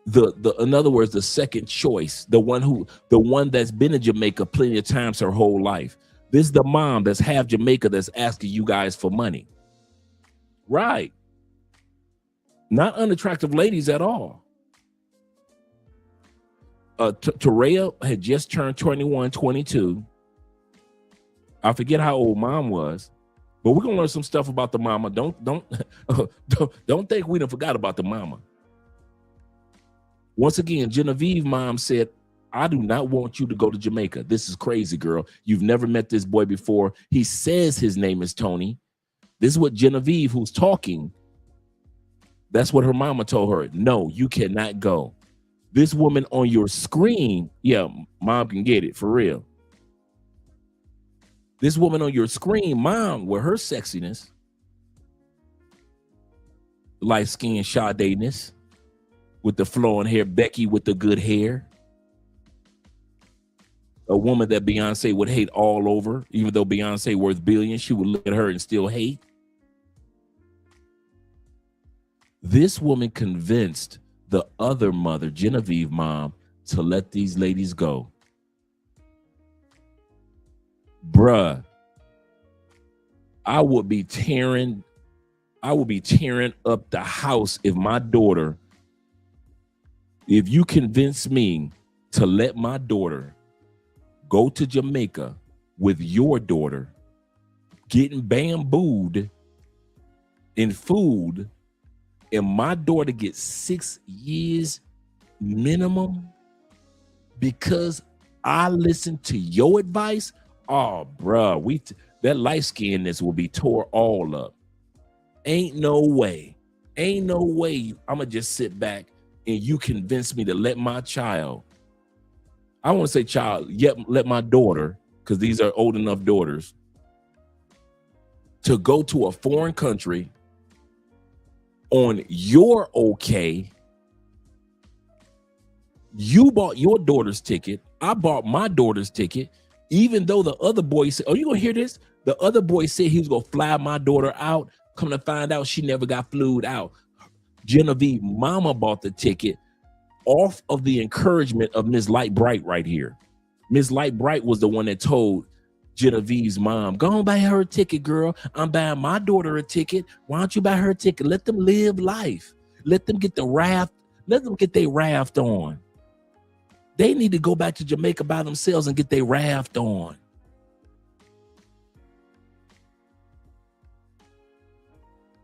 in other words, the second choice, the one that's been in Jamaica plenty of times her whole life. This is the mom that's half Jamaica that's asking you guys for money. Right. Not unattractive ladies at all. Toraya had just turned 21, 22. I forget how old mom was, but we're gonna learn some stuff about the mama. Don't think we done forgot about the mama. Once again, Genevieve mom said, I do not want you to go to Jamaica. This is crazy, girl. You've never met this boy before. He says his name is Tony. This is what Genevieve, who's talking, that's what her mama told her. No, you cannot go. This woman on your screen, yeah, mom can get it, for real. This woman on your screen, mom, with her sexiness, light skin Sade-ness, with the flowing hair, Becky with the good hair. A woman that Beyonce would hate all over, even though Beyonce worth billions, she would look at her and still hate. This woman convinced the other mother, Genevieve mom, to let these ladies go. Bruh, I would be tearing up the house if you convince me to let my daughter go to Jamaica with your daughter, getting bambooed in food, and my daughter gets 6 years minimum because I listened to your advice. Oh, bruh, that light skinness will be tore all up. Ain't no way I'm gonna just sit back and you convince me to let my child, I want to say child, yep, let my daughter, because these are old enough daughters, to go to a foreign country on your okay. You bought your daughter's ticket. I bought my daughter's ticket. Even though the other boy said, oh, you gonna hear this? The other boy said he was gonna fly my daughter out. Come to find out, she never got flued out. Genevieve mama bought the ticket off of the encouragement of Ms. Light Bright right here. Ms. Light Bright was the one that told Genevieve's mom, go on buy her a ticket, girl. I'm buying my daughter a ticket. Why don't you buy her a ticket? Let them live life. Let them get the raft. Let them get their raft on. They need to go back to Jamaica by themselves and get their raft on.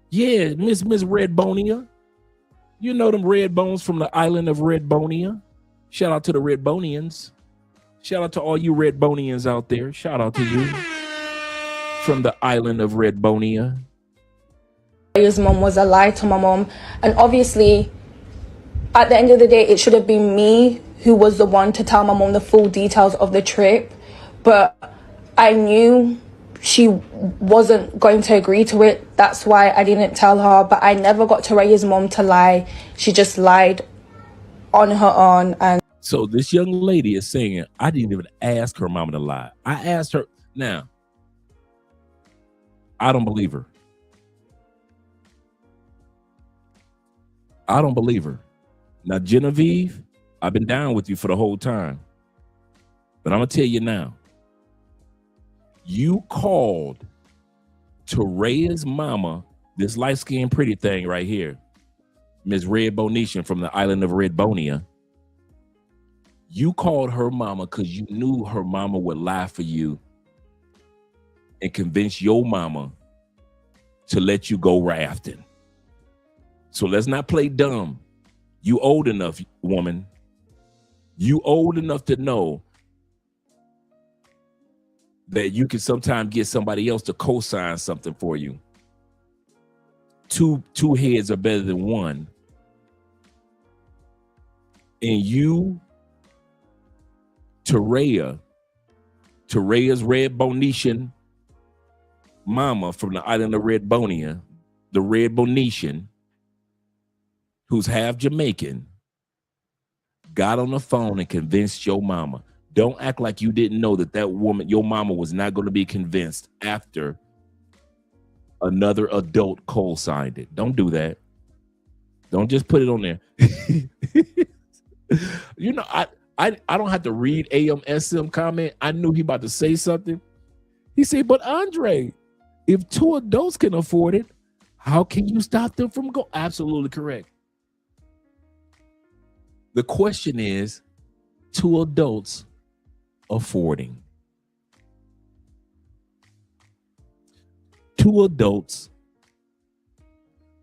Yeah, Miss Red Bonia. You know them red bones from the island of Red Bonia. Shout out to the Red Bonians. Shout out to all you Red Bonians out there. Shout out to you from the island of Red Bonia. His mom was a lie to my mom, and obviously at the end of the day it should have been me who was the one to tell my mom the full details of the trip, but I knew she wasn't going to agree to it. That's why I didn't tell her, but I never got Toraya's mom to lie. She just lied on her own. And so this young lady is saying, I didn't even ask her mama to lie. I asked her. Now, I don't believe her. I don't believe her. Now, Genevieve, I've been down with you for the whole time, but I'm going to tell you now. You called Toraya's mama, this light-skinned pretty thing right here, Miss Red Bonetian from the island of Red Bonia. You called her mama because you knew her mama would lie for you and convince your mama to let you go rafting. So let's not play dumb. You old enough, woman. You old enough to know that you can sometimes get somebody else to co-sign something for you. Two heads are better than one. And you, Tarea's Red Bonetian mama from the island of Red Bonia, the Red Bonetian, who's half Jamaican, got on the phone and convinced your mama. Don't act like you didn't know that woman, your mama, was not going to be convinced after another adult co-signed it. Don't do that. Don't just put it on there. You know, I don't have to read AMSM comment. I knew he about to say something. He said, but Andre, if two adults can afford it, how can you stop them from going? Absolutely correct. The question is, two adults affording. Two adults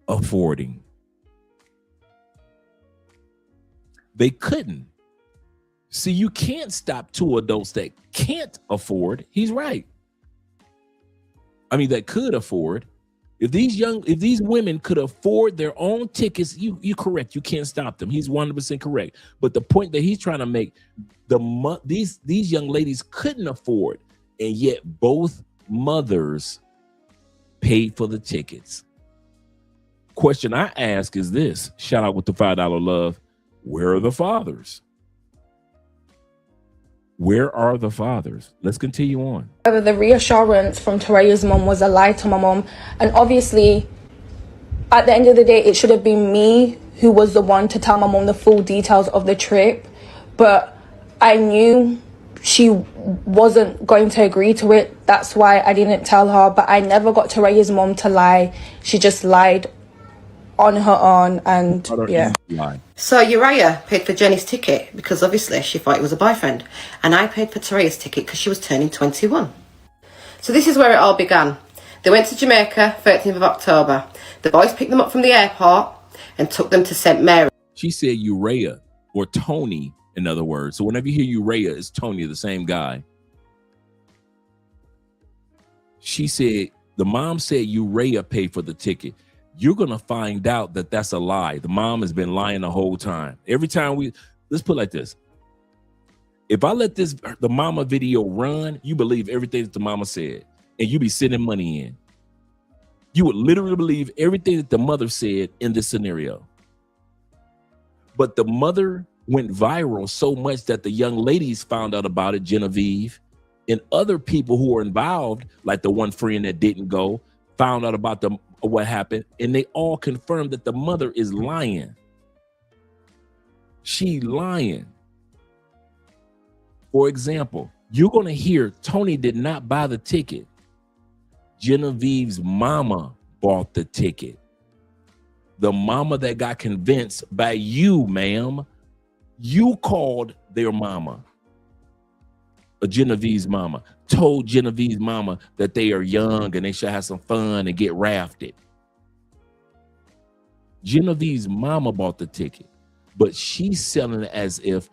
affording. They couldn't. See, you can't stop two adults that can't afford. He's right. I mean, that could afford. If these women could afford their own tickets, you're correct. You can't stop them. He's 100% correct. But the point that he's trying to make, these young ladies couldn't afford, and yet both mothers paid for the tickets. Question I ask is this. Shout out with the $5 love. Where are the fathers? Where are the fathers? Let's continue on. The reassurance from Tarea's mom was a lie to my mom. And obviously, at the end of the day, it should have been me who was the one to tell my mom the full details of the trip. But I knew she wasn't going to agree to it. That's why I didn't tell her. But I never got Tarea's mom to lie. She just lied on her own, and yeah. So Uriah paid for Jenny's ticket because obviously she thought it was a boyfriend, and I paid for Tarea's ticket because she was turning 21. So this is where it all began. They went to Jamaica 13th of October. The boys picked them up from the airport and took them to St. Mary. She said Uriah, or Tony, in other words. So whenever you hear Uriah, it's Tony, the same guy. She said, the mom said Uriah paid for the ticket. You're going to find out that that's a lie. The mom has been lying the whole time. Every time let's put it like this. If I let the mama video run, you believe everything that the mama said, and you be sending money in. You would literally believe everything that the mother said in this scenario. But the mother went viral so much that the young ladies found out about it, Genevieve, and other people who were involved, like the one friend that didn't go, found out about what happened, and they all confirmed that the mother is lying. She lying. For example, you're going to hear Tony did not buy the ticket. Genevieve's mama bought the ticket. The mama that got convinced by you, ma'am. You called their mama. Genevieve's mama told Genevieve's mama that they are young and they should have some fun and get rafted. Genevieve's mama bought the ticket, but she's selling it as if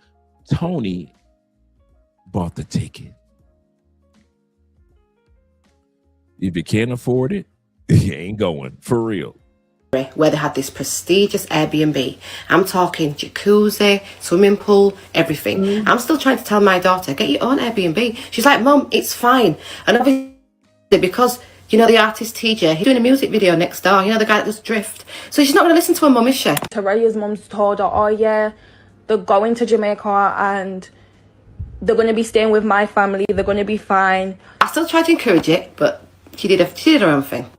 Tony bought the ticket. If you can't afford it, you ain't going, for real. Where they had this prestigious Airbnb. I'm talking jacuzzi, swimming pool, everything. I'm still trying to tell my daughter, get your own Airbnb. She's like, Mum, it's fine. And obviously, because, you know, the artist TJ, he's doing a music video next door, you know, the guy that does Drift. So she's not going to listen to her mum, is she? Tarea's mum's told her, oh yeah, they're going to Jamaica and they're going to be staying with my family. They're going to be fine. I still tried to encourage it, but she did her own thing.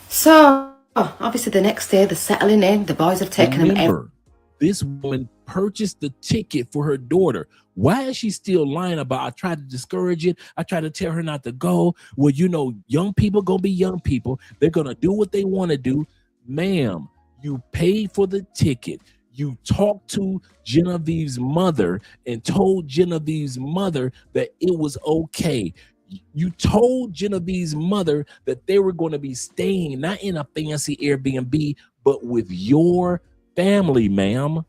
So, obviously the next day they're settling in. The boys have taken them. This woman purchased the ticket for her daughter. Why is she still lying about, I tried to discourage it. I tried to tell her not to go. Well, you know, young people gonna be young people. They're gonna do what they want to do. Ma'am, you paid for the ticket. You talked to Genevieve's mother and told Genevieve's mother that it was okay. You told Genevieve's mother that they were going to be staying not in a fancy Airbnb, but with your family, ma'am.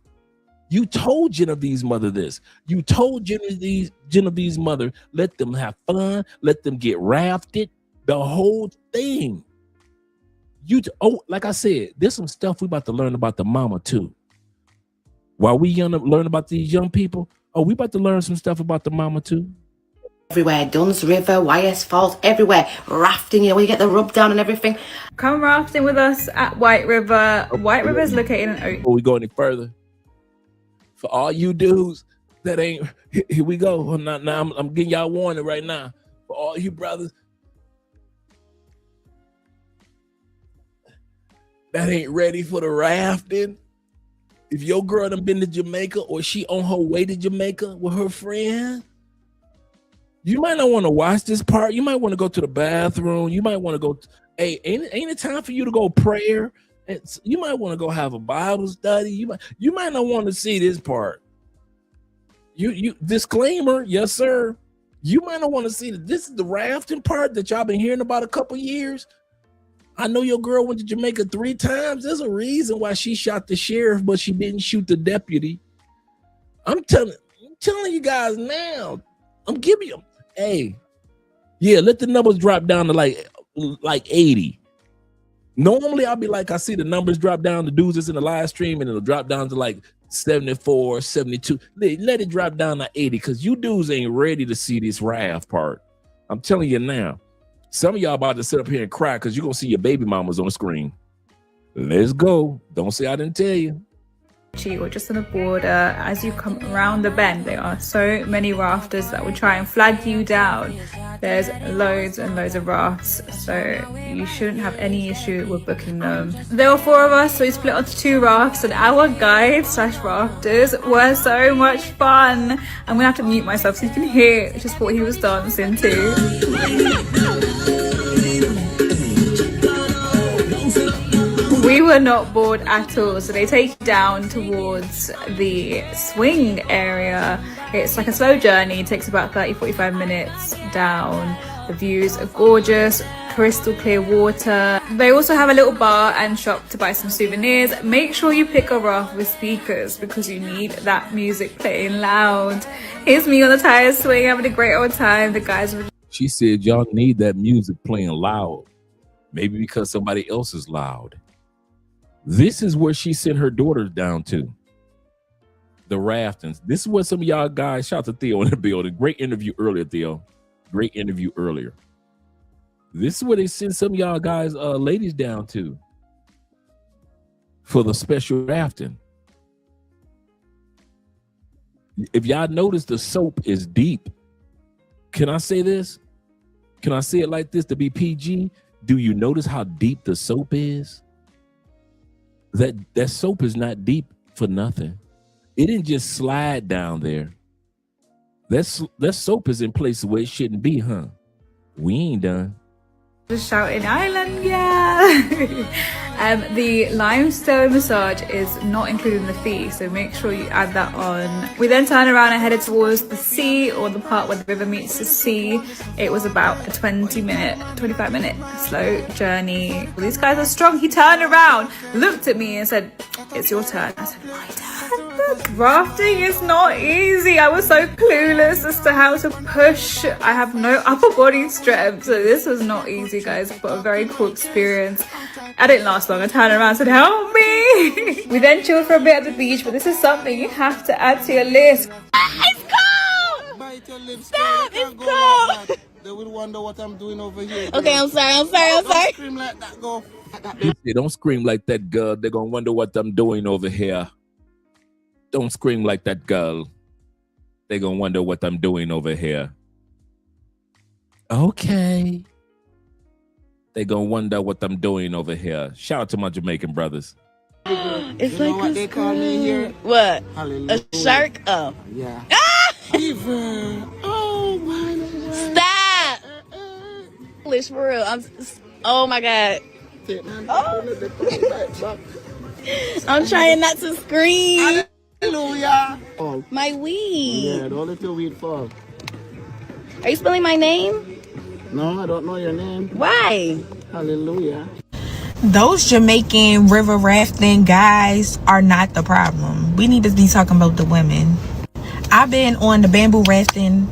You told Genevieve's mother this. You told Genevieve's mother, let them have fun, let them get rafted, the whole thing. Like I said, there's some stuff we about to learn about the mama too. While we learn about these young people, we about to learn some stuff about the mama too. Everywhere, Duns River, YS Falls, everywhere. Rafting, you know, you get the rub down and everything. Come rafting with us at White River. White River is located in Oak. Before we go any further, for all you dudes that ain't, here we go. I'm getting y'all warning right now. For all you brothers that ain't ready for the rafting, if your girl done been to Jamaica or she on her way to Jamaica with her friend, you might not want to watch this part. You might want to go to the bathroom. You might want to go, hey, ain't it time for you to go prayer? You might want to go have a Bible study. You might not want to see this part. You disclaimer, yes, sir. You might not want to see that. This is the rafting part that y'all been hearing about a couple years. I know your girl went to Jamaica 3 times. There's a reason why she shot the sheriff, but she didn't shoot the deputy. I'm telling you guys now. I'm giving you, hey, yeah, let the numbers drop down to like 80. Normally I'll be like, I see the numbers drop down, the dudes that's in the live stream, and it'll drop down to like 74, 72. Let it drop down to 80 because you dudes ain't ready to see this raft part. I'm telling you now. Some of y'all about to sit up here and cry because you're going to see your baby mamas on the screen. Let's go. Don't say I didn't tell you. Or just on the border, as you come around the bend, there are so many rafters that will try and flag you down. There's loads and loads of rafts, so you shouldn't have any issue with booking them. There were 4 of us, so we split onto 2 rafts, and our guides / rafters were so much fun. I'm gonna have to mute myself so you can hear just what he was dancing to. We were not bored at all, so they take you down towards the swing area. It's like a slow journey, it takes about 30-45 minutes down. The views are gorgeous, crystal clear water. They also have a little bar and shop to buy some souvenirs. Make sure you pick a raft with speakers because you need that music playing loud. Here's me on the tire swing having a great old time. The guys were... She said y'all need that music playing loud. Maybe because somebody else is loud. This is where she sent her daughters down to. The raftings. This is what some of y'all guys, shout out to Theo in the building. Great interview earlier, Theo. Great interview earlier. This is where they send some of y'all guys, ladies down to. For the special rafting. If y'all notice, the soap is deep. Can I say this? Can I say it like this to be PG? Do you notice how deep the soap is? That soap is not deep for nothing. It didn't just slide down there. That soap is in places where it shouldn't be, huh? We ain't done. Just shouting island, yeah. The limestone massage is not included in the fee, so make sure you add that on. We then turned around and headed towards the sea, or the part where the river meets the sea. It was about a 25 minute slow journey. These guys are strong. He turned around, looked at me and said, "It's your turn." I said, "My turn?" Rafting is not easy. I was so clueless as to how to push. I have no upper body strength, so this was not easy, guys, but a very cool experience. I didn't last long. I turned around and said, "Help me." We then chilled for a bit at the beach, but this is something you have to add to your list. It's cold! Stop! It's cold! They will wonder what I'm doing over here. Okay, I'm sorry. Don't scream like that, go. Don't scream like that, girl. They're gonna wonder what I'm doing over here. Don't scream like that, girl. They're gonna wonder what I'm doing over here. Okay. They're gonna wonder what I'm doing over here. Shout out to my Jamaican brothers. It's like what they call me here? What? Hallelujah. A shark? Oh. Yeah. Ah! Even. Oh my God. Stop! English for real. Oh my God. Oh. I'm trying not to scream. Hallelujah. Oh. My weed. Yeah, don't let your weed fall. Are you spelling my name? No, I don't know your name. Why? Hallelujah. those Jamaican river rafting guys are not the problem. We need to be talking about the women. I've been on the bamboo rafting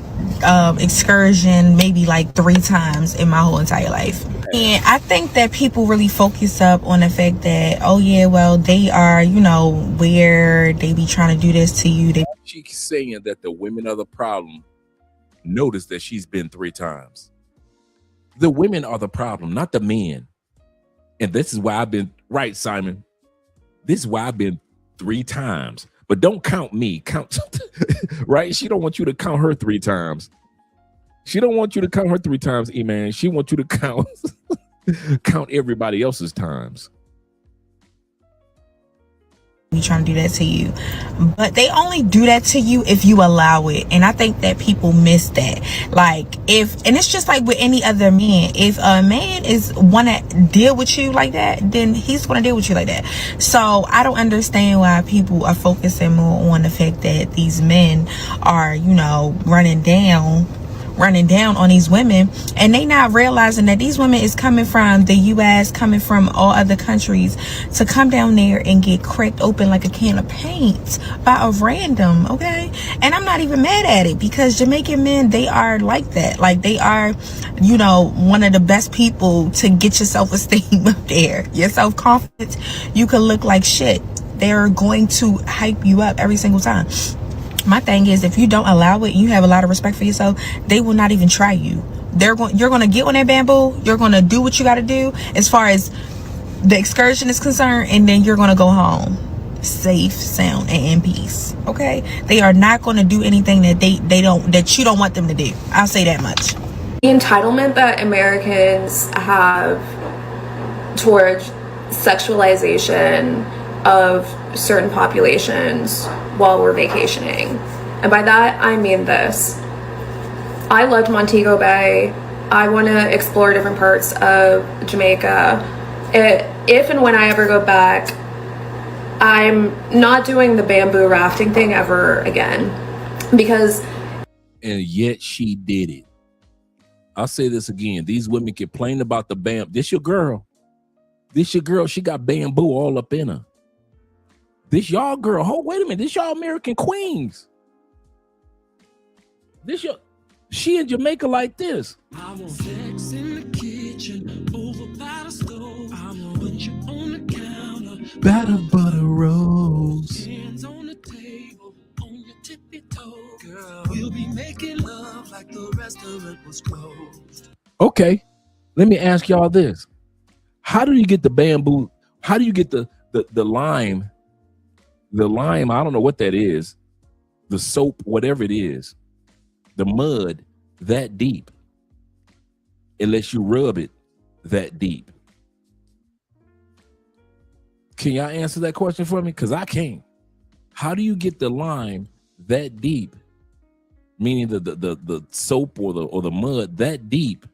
excursion maybe like 3 times in my whole entire life. And I think that people really focus up on the fact that, oh yeah, well, they are, you know, where they be trying to do this to you. She's saying that the women are the problem. Notice that she's been 3 times. The women are the problem, not the men. And this is why I've been, right, Simon? This is why I've been 3 times. But don't count me. Count, right? She don't want you to count her 3 times. She don't want you to count her 3 times, E-Man. She wants you to count count everybody else's times. Be trying to do that to you, but they only do that to you if you allow it. And I think that people miss that. Like, and it's just like with any other man, if a man is want to deal with you like that, then he's going to deal with you like that. So I don't understand why people are focusing more on the fact that these men are, you know, running down on these women, and they not realizing that these women is coming from the US, coming from all other countries to come down there and get cracked open like a can of paint by a random, okay? And I'm not even mad at it, because Jamaican men, they are like that. Like, they are, you know, one of the best people to get your self-esteem up there, your self-confidence. You can look like shit. They're going to hype you up every single time. My thing is, if you don't allow it and you have a lot of respect for yourself, they will not even try you. You're going to get on that bamboo. You're going to do what you got to do as far as the excursion is concerned, and then you're going to go home safe, sound, and in peace. Okay? They are not going to do anything that that you don't want them to do. I'll say that much. The entitlement that Americans have towards sexualization of certain populations while we're vacationing. And by that, I mean this. I loved Montego Bay. I want to explore different parts of Jamaica. If and when I ever go back, I'm not doing the bamboo rafting thing ever again. Because... And yet she did it. I'll say this again. These women complain about the bamboo. This your girl. She got bamboo all up in her. This y'all girl. Oh, wait a minute. This y'all American queens. She in Jamaica like this. I want sex in the kitchen, over by the stove. I want put you on the counter. Batter butter rolls. Hands on the table, on your tippy toe. Girl, we'll be making love like the restaurant was closed. Okay. Let me ask y'all this. How do you get the bamboo? How do you get the lime? The lime, I don't know what that is. The soap, whatever it is. The mud that deep. Unless you rub it that deep. Can y'all answer that question for me? Because I can't. How do you get the lime that deep? Meaning the soap or the mud that deep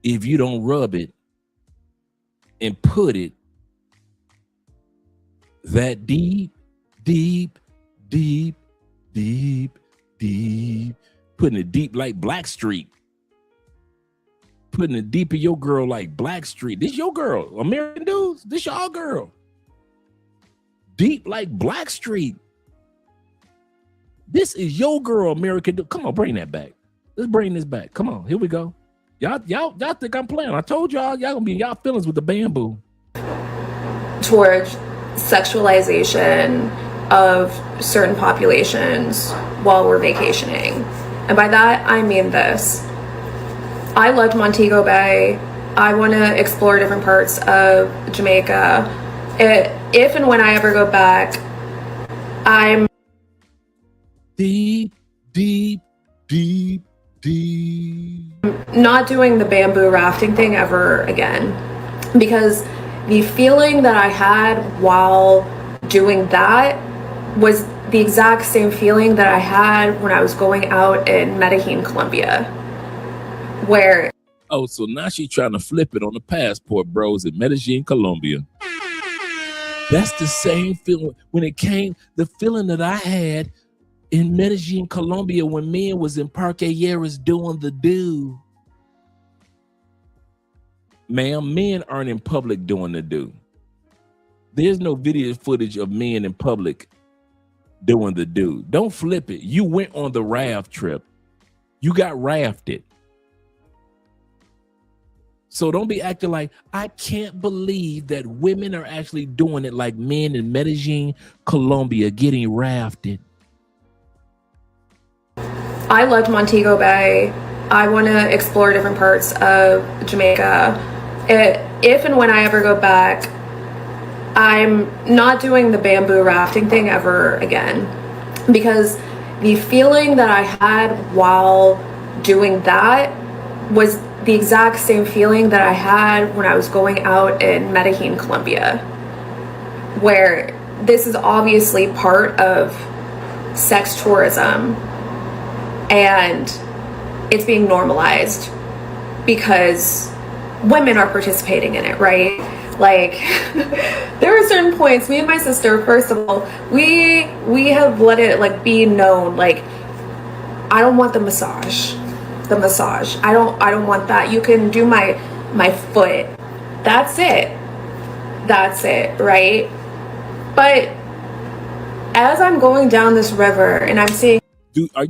if you don't rub it and put it that deep, putting it deep like Blackstreet. Putting it deep in your girl like Blackstreet. This your girl. American dudes, this y'all girl. Deep like Blackstreet. This is your girl, American dude. Come on, bring that back. Let's bring this back. Come on, here we go. Y'all think I'm playing. I told y'all gonna be in y'all feelings with the bamboo. Towards sexualization of certain populations while we're vacationing. And by that, I mean this. I loved Montego Bay. I want to explore different parts of Jamaica. If and when I ever go back, I'm deep. not doing the bamboo rafting thing ever again, because the feeling that I had while doing that was the exact same feeling that I had when I was going out in Medellin, Colombia, where... Oh, so now she's trying to flip it on the passport, bros, in Medellin, Colombia. That's the same feeling when it came, the feeling that I had in Medellin, Colombia, when men was in Parque Yeras doing the do. Ma'am, men aren't in public doing the do. There's no video footage of men in public doing the do. Don't flip it. You went on the raft trip. You got rafted. So don't be acting like, I can't believe that women are actually doing it like men in Medellin, Colombia, getting rafted. I loved Montego Bay. I want to explore different parts of Jamaica. If and when I ever go back, I'm not doing the bamboo rafting thing ever again, because the feeling that I had while doing that was the exact same feeling that I had when I was going out in Medellin, Colombia, where this is obviously part of sex tourism and it's being normalized because women are participating in it, right? Like, there are certain points, me and my sister, first of all, we have let it like be known, like, I don't want the massage. I don't want that. You can do my foot. That's it, right? But as I'm going down this river and I'm seeing, Dude, I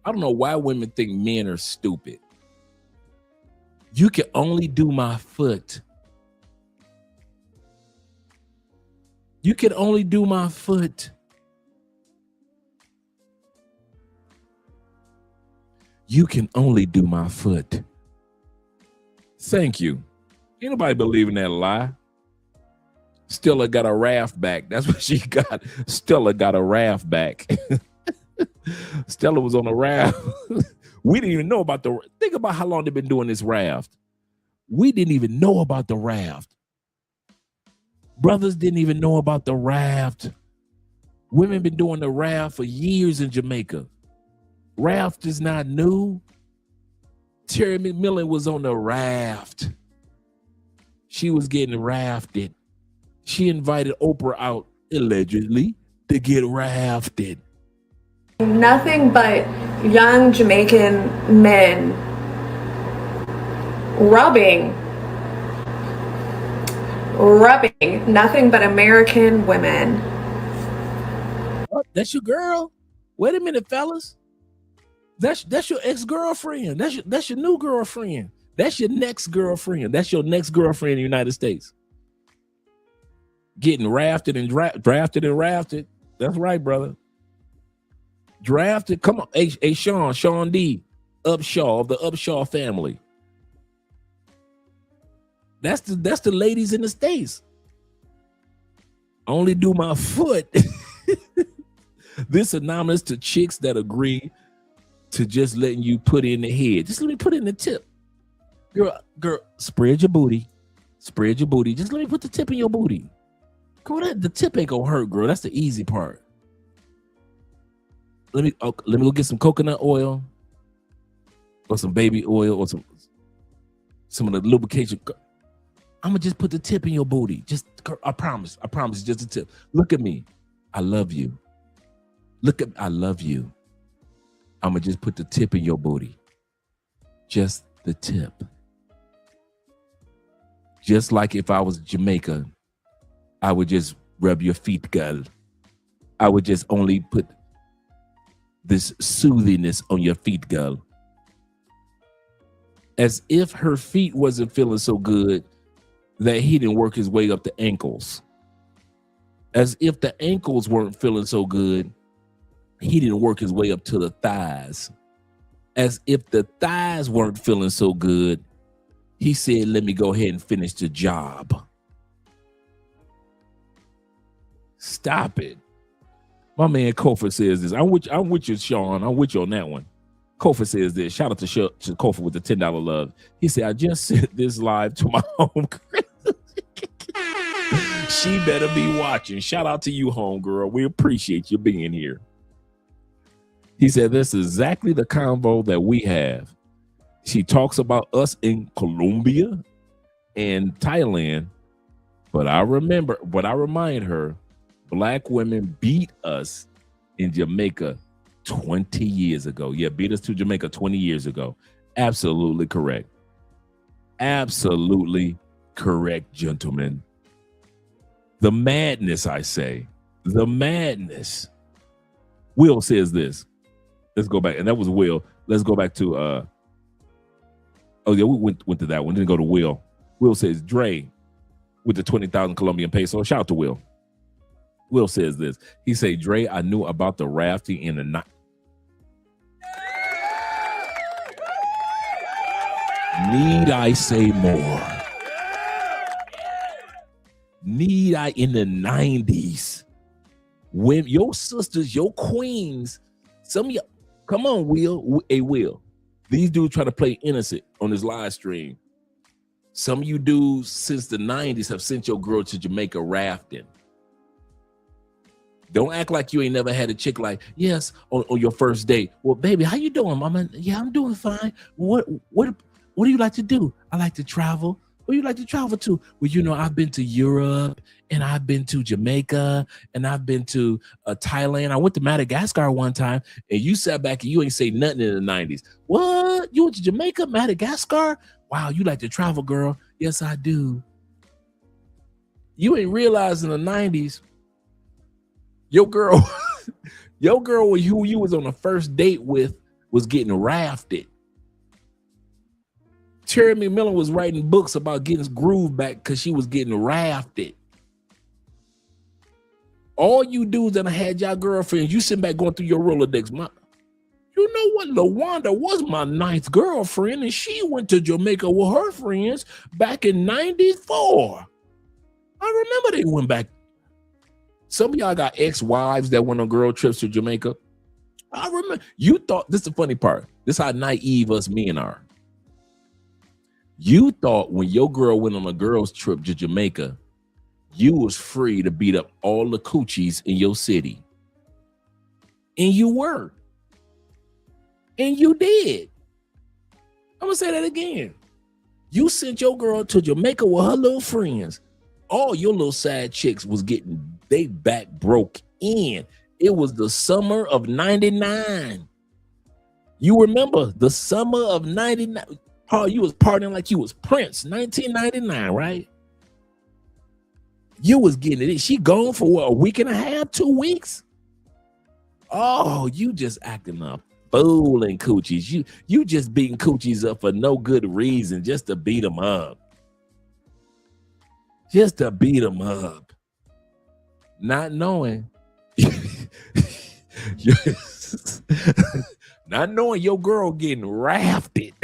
don't know why women think men are stupid. You can only do my foot. You can only do my foot. You can only do my foot. Thank you. Ain't nobody believing that lie. Stella got a raft back. That's what she got. Stella got a raft back. Stella was on a raft. We didn't even know about think about how long they've been doing this raft. We didn't even know about the raft. Brothers didn't even know about the raft. Women been doing the raft for years in Jamaica. Raft is not new. Terry McMillan was on the raft. She was getting rafted. She invited Oprah out, allegedly, to get rafted. nothing but young Jamaican men rubbing nothing but American women. Oh, that's your girl? Wait a minute, fellas. That's your ex-girlfriend. That's your new girlfriend. That's your next girlfriend. That's your next girlfriend in the United States. Getting rafted and drafted and rafted. That's right, brother. Drafted. Come on. Hey, Sean D. Upshaw of the Upshaw family. That's the ladies in the States. Only do my foot. This anonymous to chicks that agree to just letting you put in the head. Just let me put in the tip. Girl, spread your booty. Spread your booty. Just let me put the tip in your booty. Girl, the tip ain't gonna hurt, girl. That's the easy part. Let me go get some coconut oil or some baby oil or some of the lubrication. I'm gonna just put the tip in your booty. Just, I promise, just a tip. Look at me. I love you. I love you. I'm gonna just put the tip in your booty. Just the tip. Just like if I was Jamaica, I would just rub your feet, girl. I would just only put this soothingness on your feet, girl. As if her feet wasn't feeling so good that he didn't work his way up the ankles. As if the ankles weren't feeling so good, he didn't work his way up to the thighs. As if the thighs weren't feeling so good, he said, let me go ahead and finish the job. Stop it. My man Kofa says this. I'm with you, Sean. I'm with you on that one. Kofa says this. Shout out to Kofa with the $10 love. He said, I just sent this live to my home. She better be watching. Shout out to you, homegirl. We appreciate you being here. He said, this is exactly the convo that we have. She talks about us in Colombia and Thailand, but I remind her, Black women beat us in Jamaica 20 years ago. Yeah, beat us to Jamaica 20 years ago. Absolutely correct. absolutely correct, gentlemen. The madness, I say. The madness. Will says this. Let's go back. And that was Will. Let's go back to oh yeah, we went to that one. Didn't go to Will. Will says Dre with the 20,000 Colombian peso. Shout out to Will. Will says this. He say, Dre, I knew about the rafting in the night. Need I say more? Need I in the 90s? When your sisters, your queens, some of you, come on, Will. Hey, Will. These dudes try to play innocent on this live stream. Some of you dudes since the 90s have sent your girl to Jamaica rafting. Don't act like you ain't never had a chick like, yes, on your first date. Well, baby, how you doing, mama? Yeah, I'm doing fine. What do you like to do? I like to travel. Where you like to travel to? Well, you know, I've been to Europe and I've been to Jamaica and I've been to Thailand. I went to Madagascar one time and you sat back and you ain't say nothing in the 90s. What? You went to Jamaica, Madagascar? Wow, you like to travel, girl. Yes, I do. You ain't realize in the 90s, your girl who you was on the first date with was getting rafted. Terry McMillan was writing books about getting his groove back because she was getting rafted. All you dudes that had y'all girlfriends, you sitting back going through your Rolodex. You know what? LaWanda was my ninth girlfriend, and she went to Jamaica with her friends back in 94. I remember they went back. Some of y'all got ex-wives that went on girl trips to Jamaica. I remember. You thought, this is the funny part. This is how naive us men are. You thought when your girl went on a girl's trip to Jamaica, you was free to beat up all the coochies in your city. And you were. And you did. I'm going to say that again. You sent your girl to Jamaica with her little friends. All your little side chicks was getting they back broke in. It was the summer of 99. You remember the summer of 99. Oh, you was partying like you was Prince, 1999, right? You was getting it. She gone for what, a week and a half, 2 weeks? Oh, you just acting up, fooling coochies. You just beating coochies up for no good reason, just to beat them up. Just to beat them up. Not knowing. Not knowing your girl getting rafted.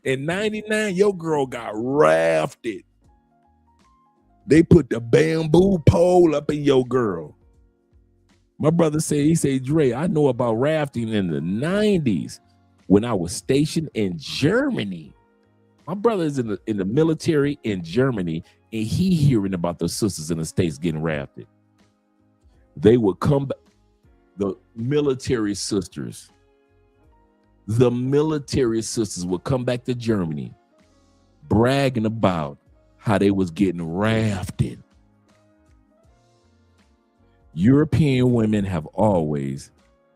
In 99, your girl got rafted. They put the bamboo pole up in your girl. My brother said, he said, Dre, I know about rafting in the 90s when I was stationed in Germany. My brother is in the military in Germany, and he hearing about the sisters in the States getting rafted. They would come back, the military sisters would come back to Germany bragging about how they was getting rafted. European women have always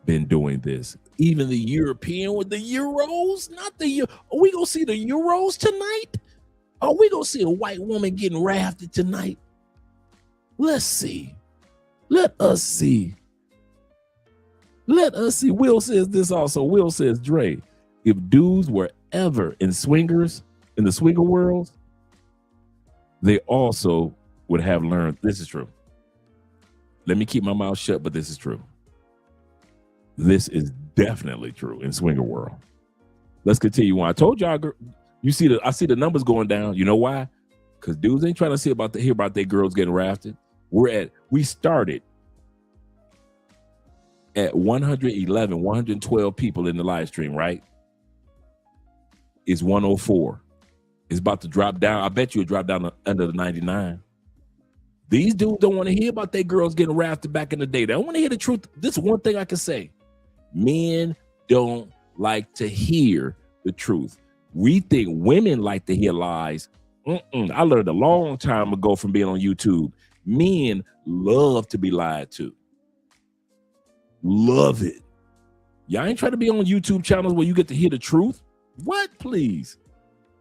been doing this. Even the European with the Euros, not the Euro. Are we gonna see the Euros tonight? Are we gonna see a white woman getting rafted tonight? Let's see. Let us see. Let us see. Will says this also. Will says, Dre, if dudes were ever in the swinger world, they also would have learned. This is true. Let me keep my mouth shut, but this is true. This is definitely true in swinger world. Let's continue on. I told y'all, I see the numbers going down. You know why? Because dudes ain't trying to hear about their girls getting rafted. We started at 112 people in the live stream, right? It's 104. It's about to drop down. I bet you it'll drop down under the 99. These dudes don't want to hear about their girls getting rafted back in the day. They don't want to hear the truth. This is one thing I can say. Men don't like to hear the truth. We think women like to hear lies. I learned a long time ago from being on YouTube. Men love to be lied to. Love it. Y'all ain't trying to be on YouTube channels where you get to hear the truth. What, please?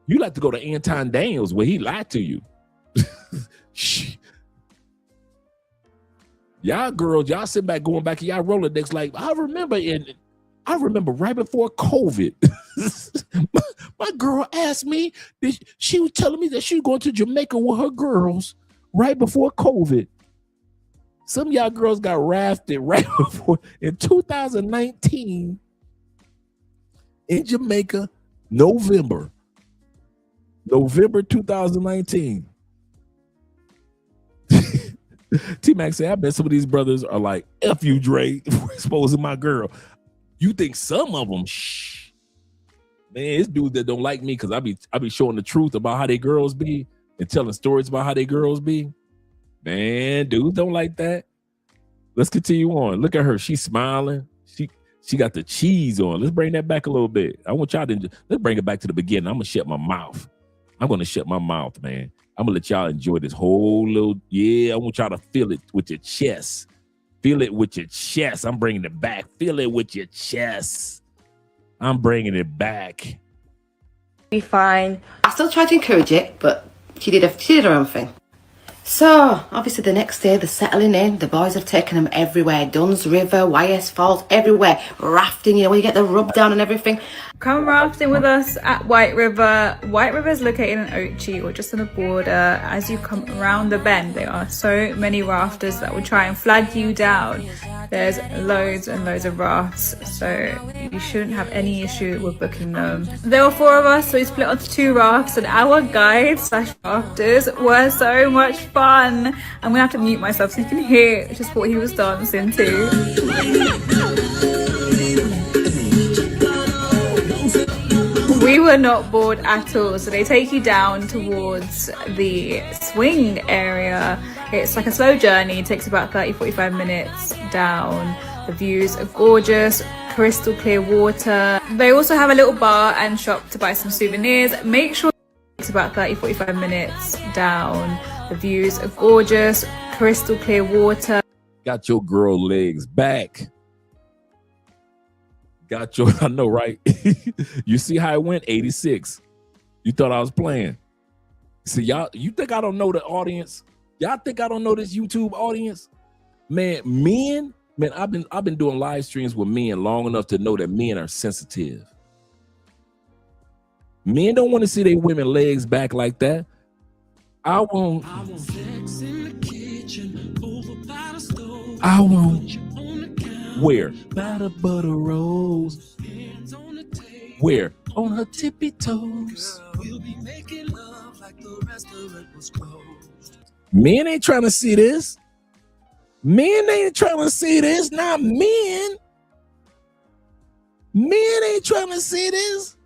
You like to go to Anton Daniels where he lied to you. Y'all girls, y'all sit back going back in y'all Rolodex like, I remember right before COVID, my girl asked me, she was telling me that she was going to Jamaica with her girls right before COVID. Some of y'all girls got rafted right before in 2019 in Jamaica, November 2019. T-Mac said, I bet some of these brothers are like, F you, Dre, for exposing my girl. You think some of them, man, it's dudes that don't like me because I be showing the truth about how they girls be and telling stories about how they girls be. Man, dudes don't like that. Let's continue on. Look at her. She's smiling. She got the cheese on. Let's bring that back a little bit. I want y'all to, let's bring it back to the beginning. I'm going to shut my mouth. I'm going to shut my mouth, man. I'm going to let y'all enjoy this whole little, I want y'all to feel it with your chest. Feel it with your chest. I'm bringing it back. Feel it with your chest. I'm bringing it back. Be fine. I still tried to encourage it, but she did her own thing. So, obviously the next day they're settling in. The boys have taken them everywhere. Duns River, YS Falls, everywhere. Rafting, you know, where you get the rub down and everything. Come rafting with us at White River. White River is located in Ochi, or just on the border. As you come around the bend, there are so many rafters that will try and flag you down. There's loads and loads of rafts, so you shouldn't have any issue with booking them. There were 4 of us, so we split onto 2 rafts, and our guides / rafters were so much fun. I'm gonna have to mute myself so you can hear just what he was dancing to. We were not bored at all, so they take you down towards the swing area. It's like a slow journey. It takes about 30-45 minutes down. The views are gorgeous, crystal clear water. They also have a little bar and shop to buy some souvenirs. Make sure it takes about 30-45 minutes down. The views are gorgeous, crystal clear water. Got your girl legs back. Got your, I know, right? You see how it went? 86. You thought I was playing. See, y'all, you think I don't know the audience? Y'all think I don't know this YouTube audience? Man, I've been doing live streams with men long enough to know that men are sensitive. Men don't want to see their women legs back like that. I won't where? By the butter rolls. Where? On her tippy toes. Men ain't trying to see this. Men ain't trying to see this. Not men. Men ain't trying to see this.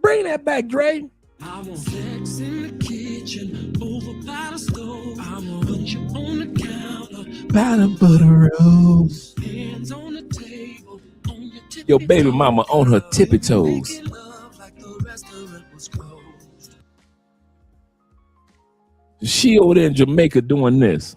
Bring that back, Dre. I want sex in the kitchen, over by the stove. I want put you on the counter, by the butter rolls. Hands on the table, on your tippy your baby mama on her tippy toes. She over there in Jamaica doing this.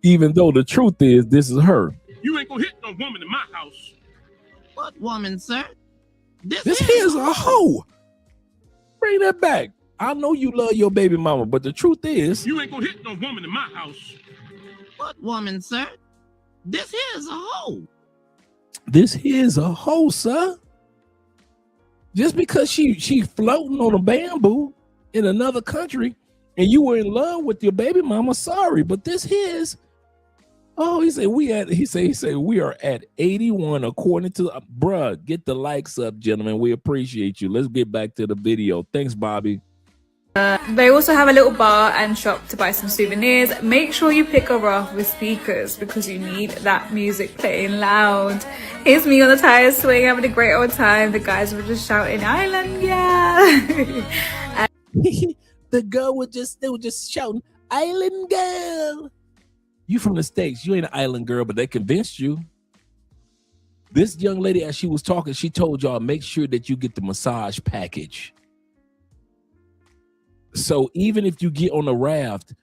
Even though the truth is, this is her. You ain't gonna hit no woman in my house. What woman, sir? This here's a hoe. Bring that back. I know you love your baby mama, but the truth is, you ain't gonna hit no woman in my house. What woman, sir? This here's a hoe. This here's a hoe, sir. Just because she floating on a bamboo in another country and you were in love with your baby mama, sorry, but this here's. Oh, he said we are at 81 according to bruh. Get the likes up, gentlemen. We appreciate you. Let's get back to the video. Thanks, Bobby. They also have a little bar and shop to buy some souvenirs. Make sure you pick her up with speakers because you need that music playing loud. Here's me on the tire swing having a great old time. The guys were just shouting, "Island, yeah!" The girl they were just shouting, "Island girl." You from the States, you ain't an island girl, but they convinced you. This young lady, as she was talking, she told y'all, make sure that you get the massage package. So even if you get on a raft,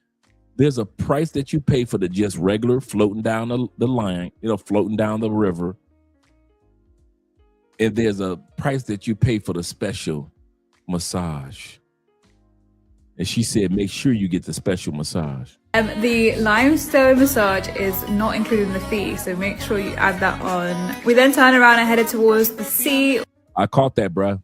There's a price that you pay for the just regular floating down the line, floating down the river. And there's a price that you pay for the special massage. And she said, make sure you get the special massage. The limestone massage is not included in the fee, so make sure you add that on. We then turn around and headed towards the sea. I caught that, bruh.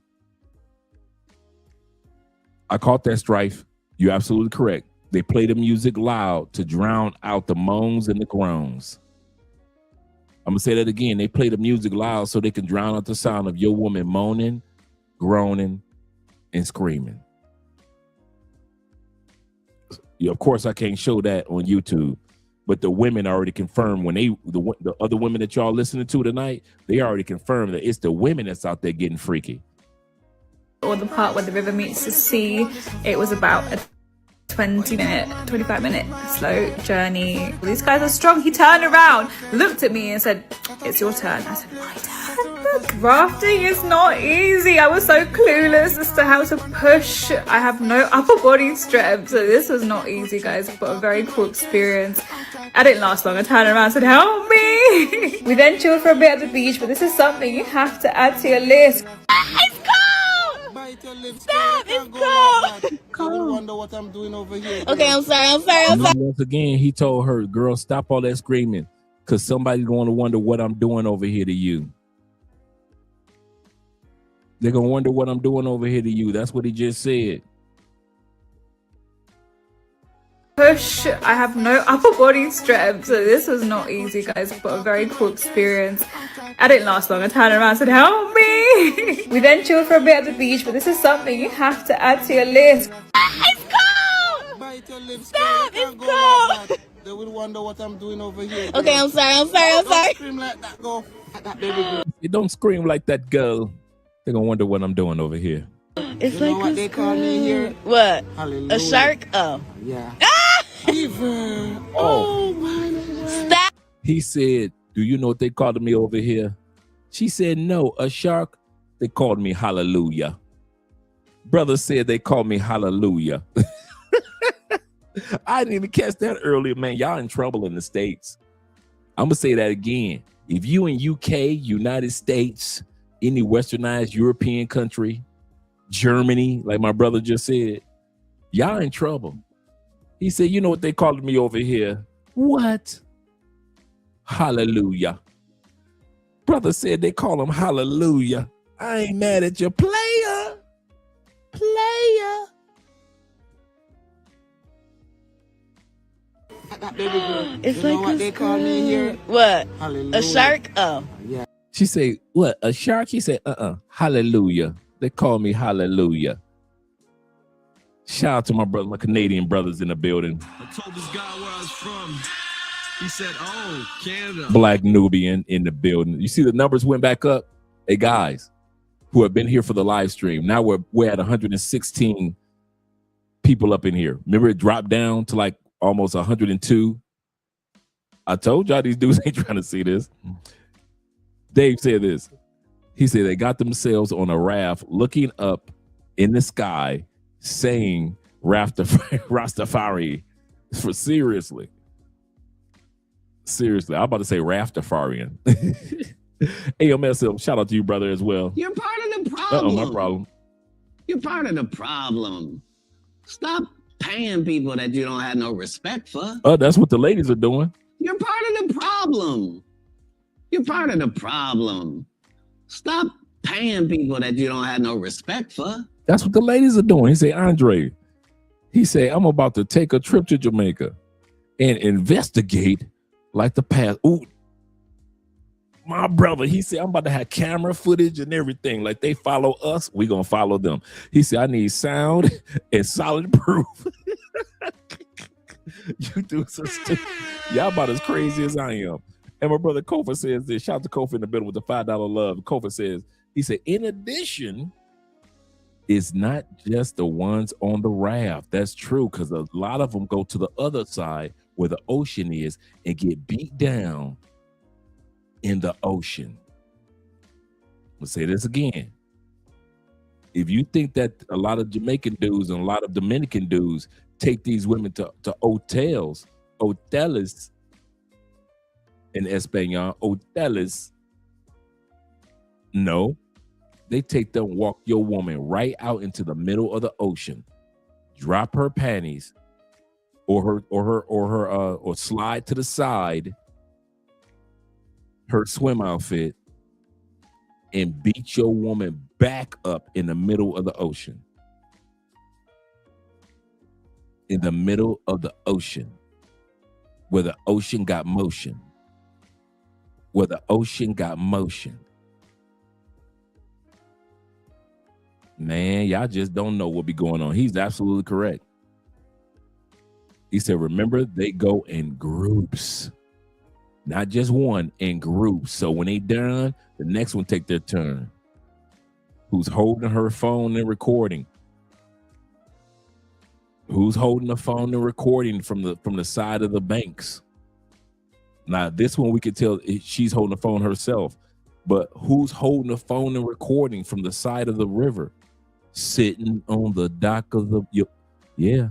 I caught that, Strife. You're absolutely correct. They play the music loud to drown out the moans and the groans. I'm going to say that again. They play the music loud so they can drown out the sound of your woman moaning, groaning, and screaming. Yeah, of course, I can't show that on YouTube, but the women already confirmed when the other women that y'all listening to tonight, they already confirmed that it's the women that's out there getting freaky. Or the part where the river meets the sea, it was about a 25-minute slow journey. These guys are strong. He turned around, looked at me and said, it's your turn. I said, my turn? Rafting is not easy. I was so clueless as to how to push. I have no upper body strength, so this was not easy, guys, but a very cool experience. I didn't last long. I turned around and said, help me. We then chilled for a bit at the beach, but this is something you have to add to your list. It's cold! Stop, it's cold! I wonder what I'm doing over here. Okay, I'm sorry. Once again, he told her, girl, stop all that screaming, because somebody's going to wonder what I'm doing over here to you. They're going to wonder what I'm doing over here to you. That's what he just said. Push. I have no upper body strength, so this was not easy, guys, but a very cool experience. I didn't last long. I turned around and said, help me. We then chilled for a bit at the beach, but this is something you have to add to your list. It's cold! Stop, it's cold! They will wonder what I'm doing over here. Okay, I'm sorry. Don't scream like that, go. Like that, baby girl. You don't scream like that, girl. They're going to wonder what I'm doing over here. It's you know what they call me here? What? Hallelujah. A shark? Oh. Yeah. Even. Oh my God. Stop. He said, do you know what they called me over here? She said, no, a shark. They called me Hallelujah. Brother said they called me Hallelujah. I didn't even catch that earlier, man. Y'all in trouble in the States. I'm going to say that again. If you in UK, United States, any westernized European country, Germany, like my brother just said, y'all in trouble. He said, you know what they called me over here? What? Hallelujah. Brother said they call him Hallelujah. I ain't mad at you, player. It's you know what they call me here? What? Hallelujah. A shark? Oh. Yeah. She said, what, a shark? He said, Hallelujah. They call me Hallelujah. Shout out to my brother, my Canadian brothers in the building. I told this guy where I was from. He said, oh, Canada. Black Nubian in the building. You see the numbers went back up? Hey, guys who have been here for the live stream. Now we're at 116 people up in here. Remember it dropped down to like almost 102. I told y'all these dudes ain't trying to see this. Dave said this. He said they got themselves on a raft looking up in the sky saying Rastafari. For seriously. Seriously. I'm about to say Rastafarian. AMSL, shout out to you, brother, as well. You're part of the problem. My problem. You're part of the problem. Stop paying people that you don't have no respect for. Oh, that's what the ladies are doing. You're part of the problem. You're part of the problem. Stop paying people that you don't have no respect for. That's what the ladies are doing. He said, Andre, he said, I'm about to take a trip to Jamaica and investigate like the past. Ooh, my brother, he said, I'm about to have camera footage and everything. Like they follow us, we gonna follow them. He said, I need sound and solid proof. You do so stupid. Y'all about as crazy as I am. And my brother Kofa says this. Shout out to Kofa in the middle with the $5 love. Kofa says, he said, in addition, it's not just the ones on the raft. That's true, because a lot of them go to the other side where the ocean is and get beat down in the ocean. Let's say this again. If you think that a lot of Jamaican dudes and a lot of Dominican dudes take these women to hotels, hoteles in Espanol, hoteles. No, they take them, walk your woman right out into the middle of the ocean, drop her panties or slide to the side her swim outfit and beat your woman back up in the middle of the ocean. In the middle of the ocean, where the ocean got motion. Where the ocean got motion. Man, y'all just don't know what be going on. He's absolutely correct. He said, remember, they go in groups. Not just one, in groups. So when they done, the next one take their turn. Who's holding her phone and recording? Who's holding the phone and recording from the side of the banks? Now, this one we could tell she's holding the phone herself. But who's holding the phone and recording from the side of the river? Sitting on the dock of the... Yeah.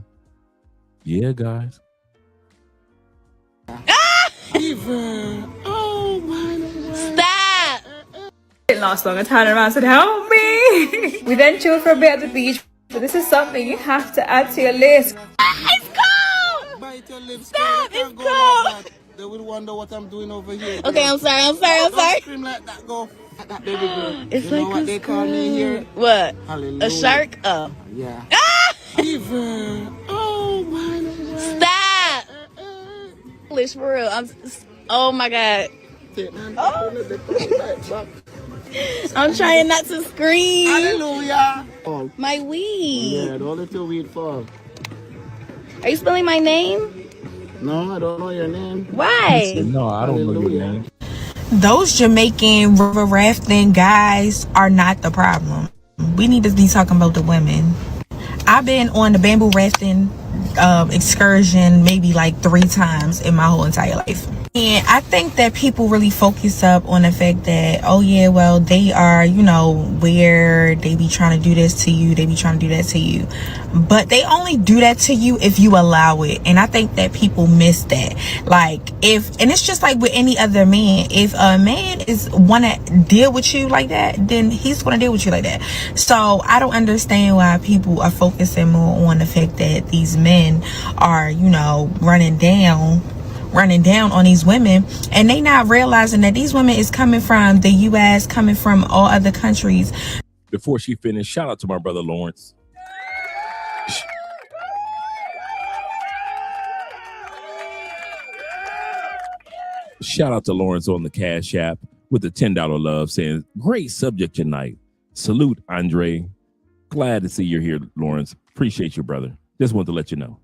Yeah, guys. Oh my. Stop! Didn't last long. I turned around and said, help me. We then chilled for a bit at the beach. But this is something you have to add to your list. It's cold! Bite your lips. Stop! It's cold! They will wonder what I'm doing over here. Okay, I'm sorry. Don't scream like that, go. That baby girl. It's you like know what they call me here? What? Hallelujah. A shark? Oh. Yeah. Fever. Oh my. Stop! English for real. Oh my god. Oh. I'm trying not to scream. Hallelujah. Oh. My weed. Yeah, don't let your weed fall. Are you spelling my name? No, I don't know your name. Why? No, I don't know your name. Those Jamaican river rafting guys are not the problem. We need to be talking about the women. I've been on the bamboo rafting excursion maybe like 3 times in my whole entire life. And I think that people really focus up on the fact that, oh yeah, well, they are, you know, where they be trying to do this to you, they be trying to do that to you. But they only do that to you if you allow it. And I think that people miss that. Like, and it's just like with any other man, if a man wanna deal with you like that, then he's gonna deal with you like that. So I don't understand why people are focusing more on the fact that these men are, you know, running down on these women, and they not realizing that these women is coming from the US, coming from all other countries. Before she finished, shout out to my brother Lawrence. Shout out to Lawrence on the Cash App with the $10 love, saying, great subject tonight. Salute, Andre. Glad to see you're here, Lawrence. Appreciate you, brother. Just wanted to let you know.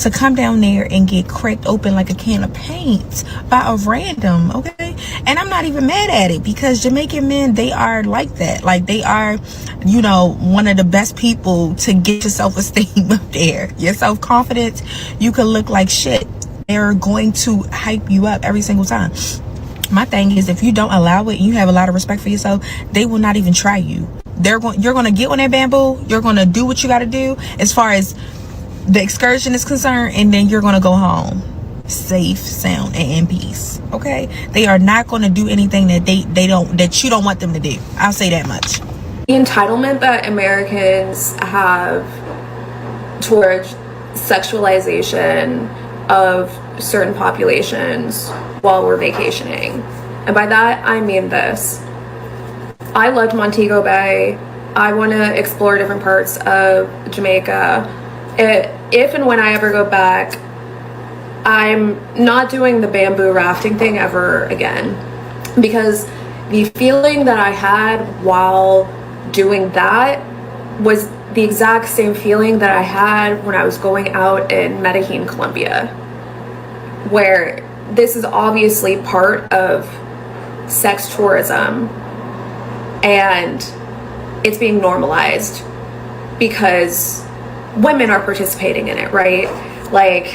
To come down there and get cracked open like a can of paint by a random, okay? And I'm not even mad at it, because Jamaican men, they are like that. Like, they are, you know, one of the best people to get your self-esteem up there. Your self-confidence, you can look like shit. They're going to hype you up every single time. My thing is, if you don't allow it, you have a lot of respect for yourself, they will not even try you. You're going to get on that bamboo, you're going to do what you got to do as far as the excursion is concerned, and then you're going to go home safe, sound, and in peace. Okay? They are not going to do anything that that you don't want them to do. I'll say that much. The entitlement that Americans have towards sexualization of certain populations while we're vacationing. And by that, I mean this. I loved Montego Bay. I want to explore different parts of Jamaica. If and when I ever go back, I'm not doing the bamboo rafting thing ever again, because the feeling that I had while doing that was the exact same feeling that I had when I was going out in Medellin, Colombia, where this is obviously part of sex tourism and it's being normalized because women are participating in it, right? Like,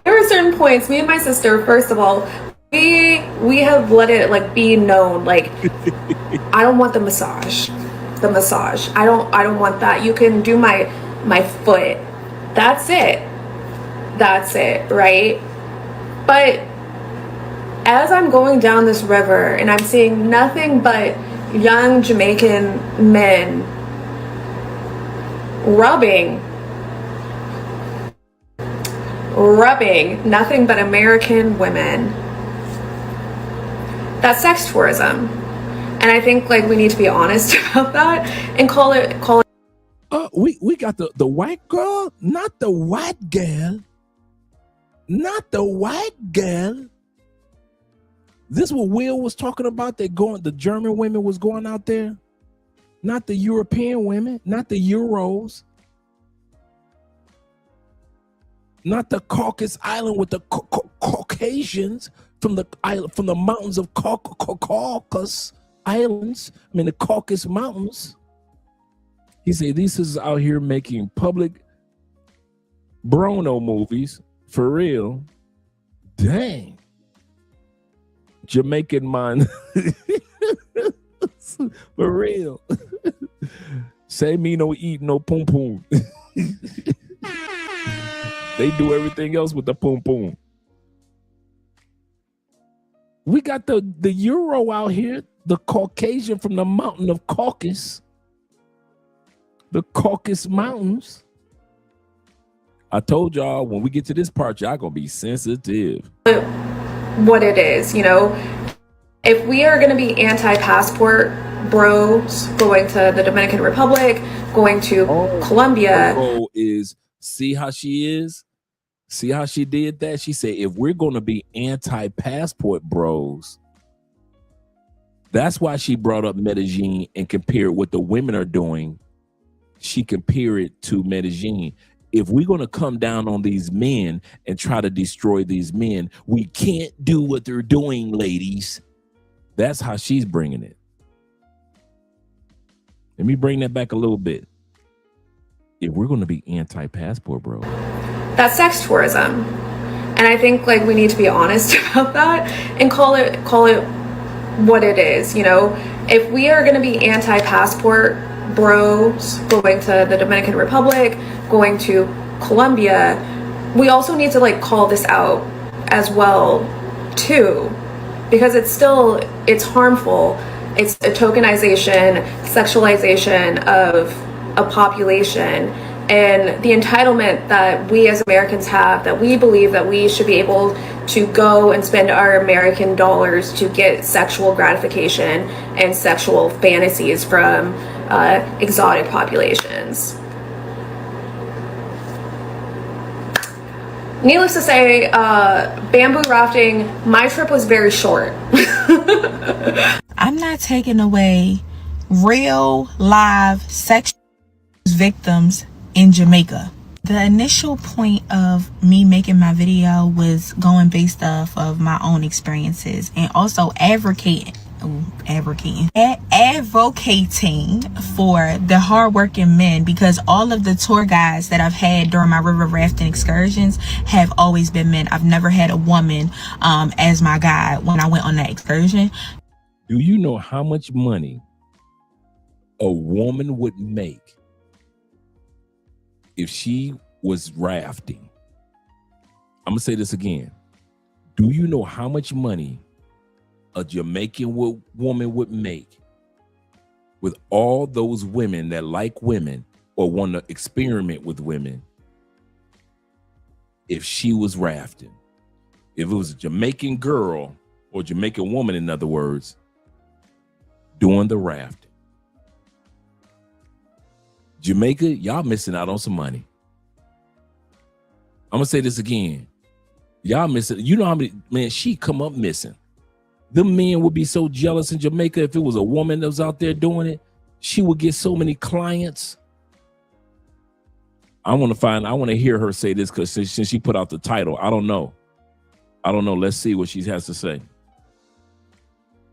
there are certain points, me and my sister, first of all, we have let it like be known, like, I don't want the massage. I don't want that. You can do my foot, That's it. That's it, right? But as I'm going down this river and I'm seeing nothing but young Jamaican men rubbing nothing but American women, that's sex tourism. And I think like we need to be honest about that and call it. We got the white girl, not the white girl. Not the white girl. This what Will was talking about. The German women was going out there. Not the European women, not the Euros. Not the Caucasus Island with the Caucasians from the mountains of Caucasus Islands. I mean the Caucasus Mountains. He said these is out here making public Bruno movies for real. Dang. Jamaican mind. For real. Say me no eat no pum pum. They do everything else with the pum pum. We got the Euro out here, the Caucasian from the mountain of Caucasus. The Caucasus Mountains. I told y'all when we get to this part, y'all gonna be sensitive. What it is, you know, if we are going to be anti-passport bros going to the Dominican Republic, going to Colombia. Is see how she is? See how she did that? She said, if we're going to be anti-passport bros, that's why she brought up Medellin and compared what the women are doing. She compared it to Medellin. If we're going to come down on these men and try to destroy these men, we can't do what they're doing, ladies. That's how she's bringing it. Let me bring that back a little bit. If we're going to be anti-passport, bro. That's sex tourism. And I think like we need to be honest about that and call it what it is, you know. If we are going to be anti-passport bros going to the Dominican Republic, going to Colombia, we also need to like call this out as well too, because it's harmful. It's a tokenization, sexualization of a population, and the entitlement that we as Americans have, that we believe that we should be able to go and spend our American dollars to get sexual gratification and sexual fantasies from exotic populations. Needless to say, bamboo rafting, my trip was very short. I'm not taking away real live sex victims in Jamaica. The initial point of me making my video was going based off of my own experiences and also advocating for the hardworking men, because all of the tour guides that I've had during my river rafting excursions have always been men. I've never had a woman as my guide when I went on that excursion. Do you know how much money a woman would make if she was rafting? I'm gonna say this again. Do you know how much money a Jamaican woman would make with all those women that like women or want to experiment with women if she was rafting? If it was a Jamaican girl or Jamaican woman, in other words, doing the rafting. Jamaica, y'all missing out on some money. I'm gonna say this again. Y'all missing, you know how many, man, she come up missing. The men would be so jealous in Jamaica if it was a woman that was out there doing it. She would get so many clients. I want to hear her say this, because since she put out the title, I don't know. Let's see what she has to say.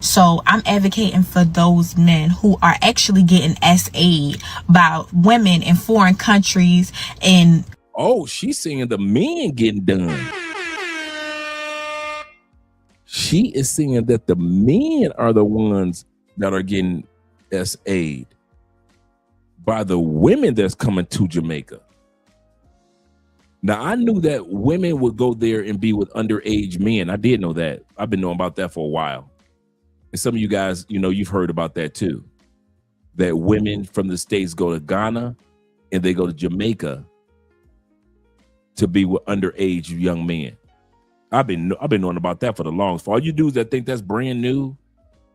So I'm advocating for those men who are actually getting SA'd by women in foreign countries. And she's saying the men getting done. She is saying that the men are the ones that are getting SA'd by the women that's coming to Jamaica. Now, I knew that women would go there and be with underage men. I did know that. I've been knowing about that for a while. And some of you guys, you know, you've heard about that too. That women from the States go to Ghana and they go to Jamaica to be with underage young men. I've been knowing about that for the longest. For all you dudes that think that's brand new,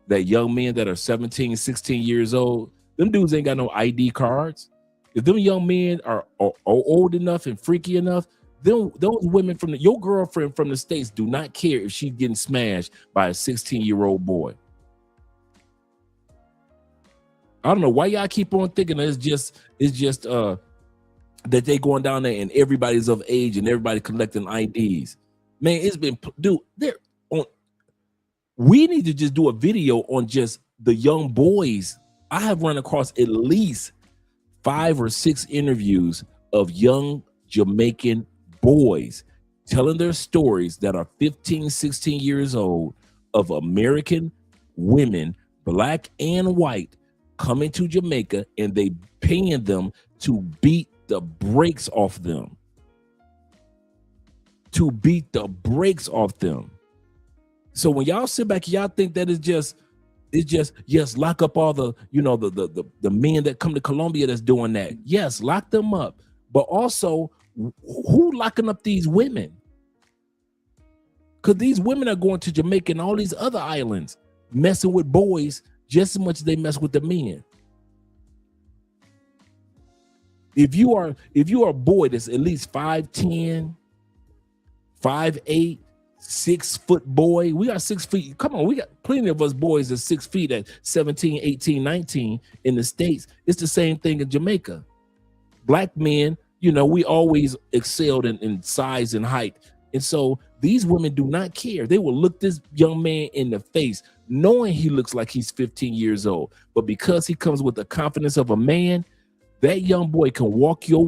that young men that are 17, 16 years old, them dudes ain't got no ID cards. If them young men are old enough and freaky enough, those women from your girlfriend from the States do not care if she's getting smashed by a 16-year-old boy. I don't know why y'all keep on thinking that it's just that they going down there and everybody's of age and everybody collecting IDs. Man, it's been, dude, we need to just do a video on just the young boys. I have run across at least 5 or 6 interviews of young Jamaican boys telling their stories that are 15, 16 years old of American women, black and white, coming to Jamaica and they paying them to beat the brakes off them. To beat the brakes off them. So when y'all sit back, y'all think that it's just yes, lock up all the, you know, the men that come to Colombia that's doing that. Yes, lock them up. But also, who locking up these women? Because these women are going to Jamaica and all these other islands, messing with boys just as much as they mess with the men. If you are a boy that's at least 5'10", 5'8", 6 foot boy, we got 6 feet. Come on, we got plenty of us boys at 6 feet at 17, 18, 19 in the States. It's the same thing in Jamaica. Black men, you know, we always excelled in size and height. And so these women do not care. They will look this young man in the face, knowing he looks like he's 15 years old. But because he comes with the confidence of a man, that young boy can walk your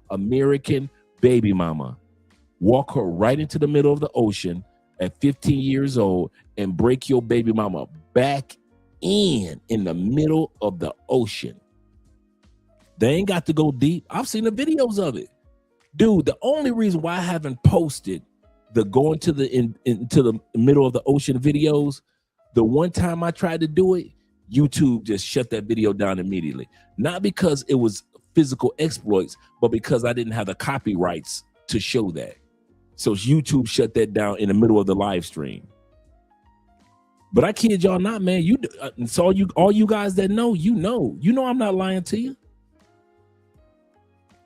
American baby mama, walk her right into the middle of the ocean at 15 years old and break your baby mama back in the middle of the ocean. They ain't got to go deep. I've seen the videos of it. Dude, the only reason why I haven't posted the going to into the middle of the ocean videos, the one time I tried to do it, YouTube just shut that video down immediately. Not because it was physical exploits, but because I didn't have the copyrights to show that. So YouTube shut that down in the middle of the live stream. But I kid y'all not, man. So all you guys that know, you know I'm not lying to you.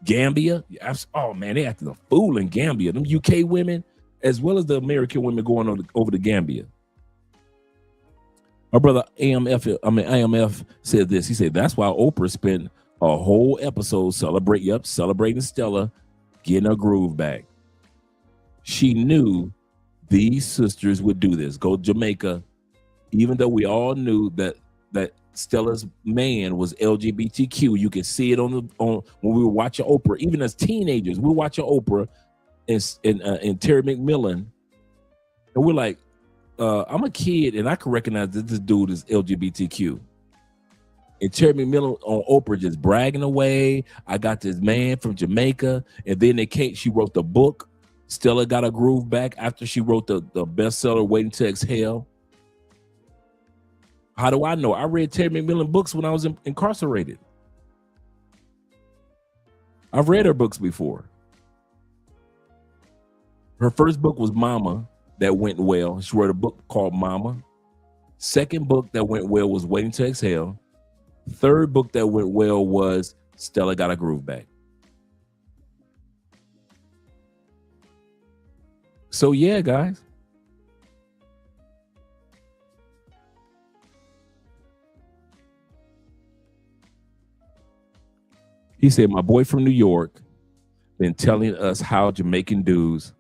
Gambia, oh man, they acting a fool in Gambia. Them UK women, as well as the American women going over to Gambia. My brother AMF said this. He said that's why Oprah spent a whole episode celebrating Stella getting her groove back. She knew these sisters would do this. Go to Jamaica, even though we all knew that Stella's man was LGBTQ. You could see it on when we were watching Oprah. Even as teenagers, we were watching Oprah and Terry McMillan, and we're like, I'm a kid and I can recognize that this dude is LGBTQ. And Terry McMillan on Oprah just bragging away. I got this man from Jamaica, and then she wrote the book. Stella got her groove back after she wrote the bestseller Waiting to Exhale. How do I know? I read Terry McMillan books when I was incarcerated. I've read her books before. Her first book was Mama, that went well. She wrote a book called Mama. Second book that went well was Waiting to Exhale. Third book that went well was Stella Got a Groove Back. So yeah, guys. He said, my boy from New York been telling us how Jamaican dudes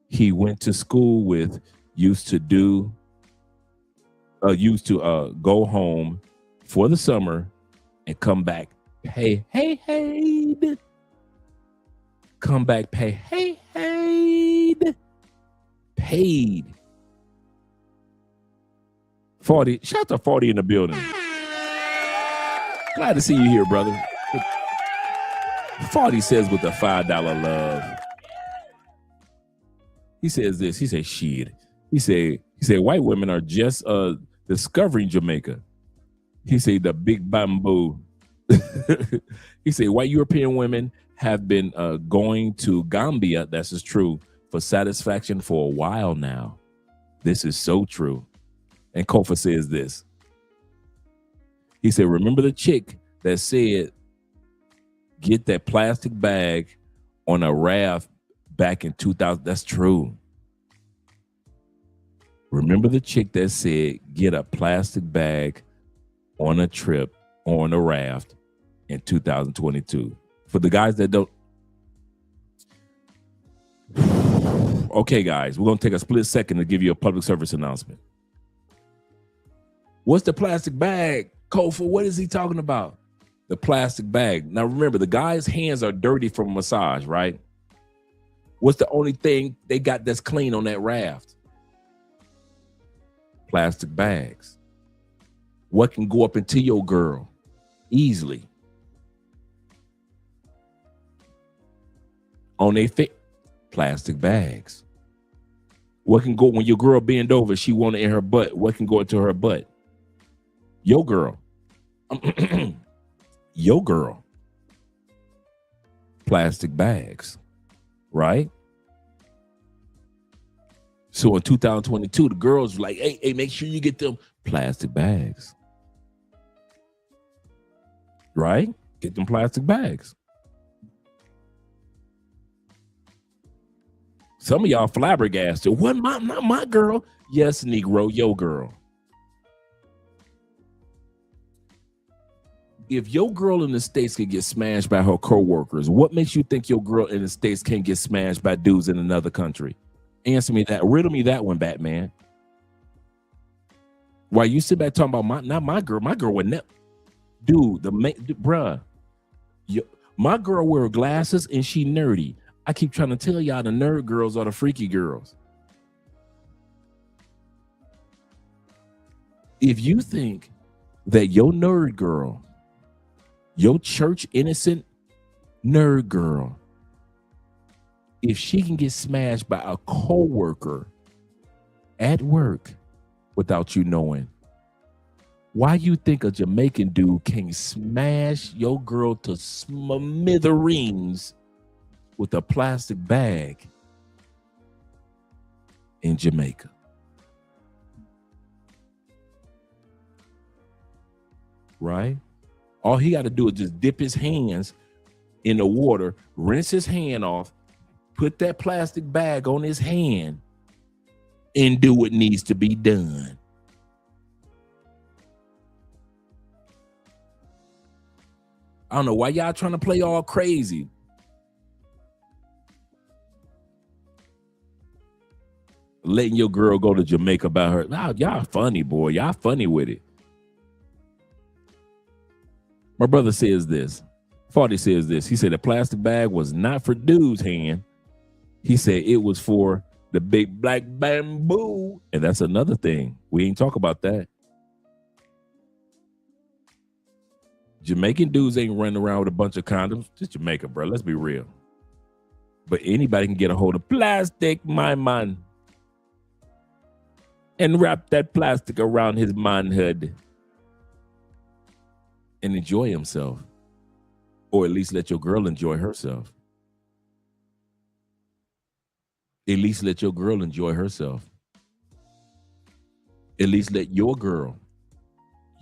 he went to school with used to go home for the summer and come back paid. Come back paid. 40. Shout out to 40 in the building. Glad to see you here, brother. Farty says with the $5 love. He says this. He says shit. He said white women are just discovering Jamaica. He said the big bamboo. He said white European women have been going to Gambia. This is true for satisfaction for a while now. This is so true. And Kofa says this. He said, remember the chick that said, get that plastic bag on a raft back in 2000. That's true. Remember the chick that said, get a plastic bag on a trip, on a raft in 2022. For the guys that don't. Okay, guys, we're going to take a split second to give you a public service announcement. What's the plastic bag, Kofa? What is he talking about? The plastic bag. Now, remember, the guy's hands are dirty from massage, right? What's the only thing they got that's clean on that raft? Plastic bags. What can go up into your girl easily? On their fit, plastic bags. What can go when your girl bend over, she want it in her butt? What can go into her butt? Your girl. Your girl. Plastic bags. Right? So in 2022, the girls were like, hey, make sure you get them plastic bags. Right? Get them plastic bags. Some of y'all flabbergasted. What? Not my girl. Yes, Negro, your girl. If your girl in the States can get smashed by her co-workers, what makes you think your girl in the States can't get smashed by dudes in another country? Answer me that. Riddle me that one, Batman. Why you sit back talking about not my girl would never. Dude, bruh. My girl wear glasses and she nerdy. I keep trying to tell y'all the nerd girls are the freaky girls. If you think that your nerd girl, your church innocent nerd girl, if she can get smashed by a co-worker at work without you knowing, why you think a Jamaican dude can smash your girl to smithereens with a plastic bag in Jamaica? Right? All he got to do is just dip his hands in the water, rinse his hand off, put that plastic bag on his hand, and do what needs to be done. I don't know why y'all trying to play all crazy. Letting your girl go to Jamaica by her. Wow, y'all funny, boy. Y'all funny with it. My brother says this. Farty says this. He said the plastic bag was not for dude's hand. He said it was for the big black bamboo. And that's another thing. We ain't talk about that. Jamaican dudes ain't running around with a bunch of condoms. Just Jamaica, bro. Let's be real. But anybody can get a hold of plastic, my man, and wrap that plastic around his manhood and enjoy himself. Or at least let your girl enjoy herself. At least let your girl enjoy herself. At least let your girl,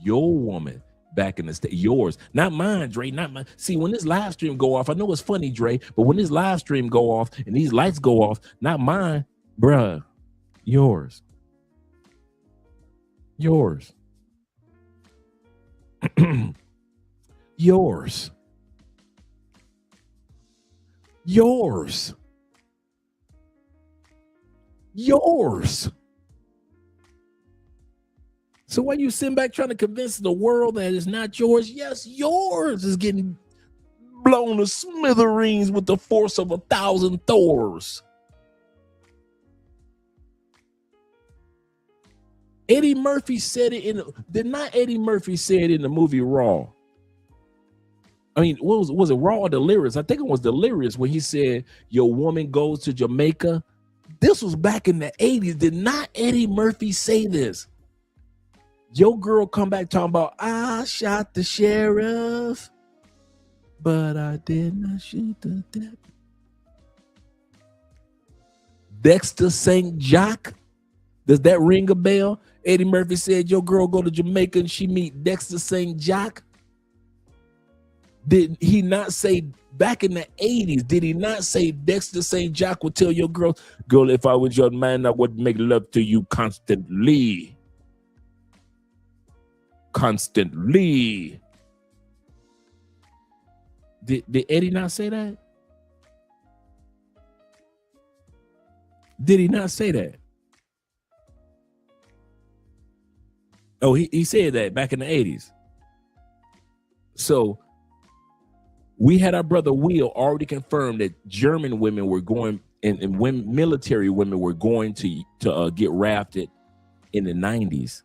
your woman, back in the state, yours, not mine, Dre, not mine. See, when this live stream go off, I know it's funny, Dre, but when this live stream go off and these lights go off, not mine, bruh, yours. Yours. Yours. Yours. Yours. So why you sitting back trying to convince the world that it's not yours? Yes, yours is getting blown to smithereens with the force of 1,000 Thors. Eddie Murphy said it did not Eddie Murphy say it in the movie Raw? I mean, what was it Raw or Delirious? I think it was Delirious when he said your woman goes to Jamaica. This was back in the 80s. Did not Eddie Murphy say this? Your girl come back talking about, I shot the sheriff, but I did not shoot the deputy. Dexter St. Jacques. Does that ring a bell? Eddie Murphy said your girl go to Jamaica and she meet Dexter St. Jacques. Did he not say back in the 80s, did he not say Dexter St. Jacques would tell your girl, if I was your man, I would make love to you constantly. Constantly. Did Eddie not say that? Did he not say that? Oh, he said that back in the 80s. So we had our brother Will already confirmed that German women were going and women, military women were going to get rafted in the 90s.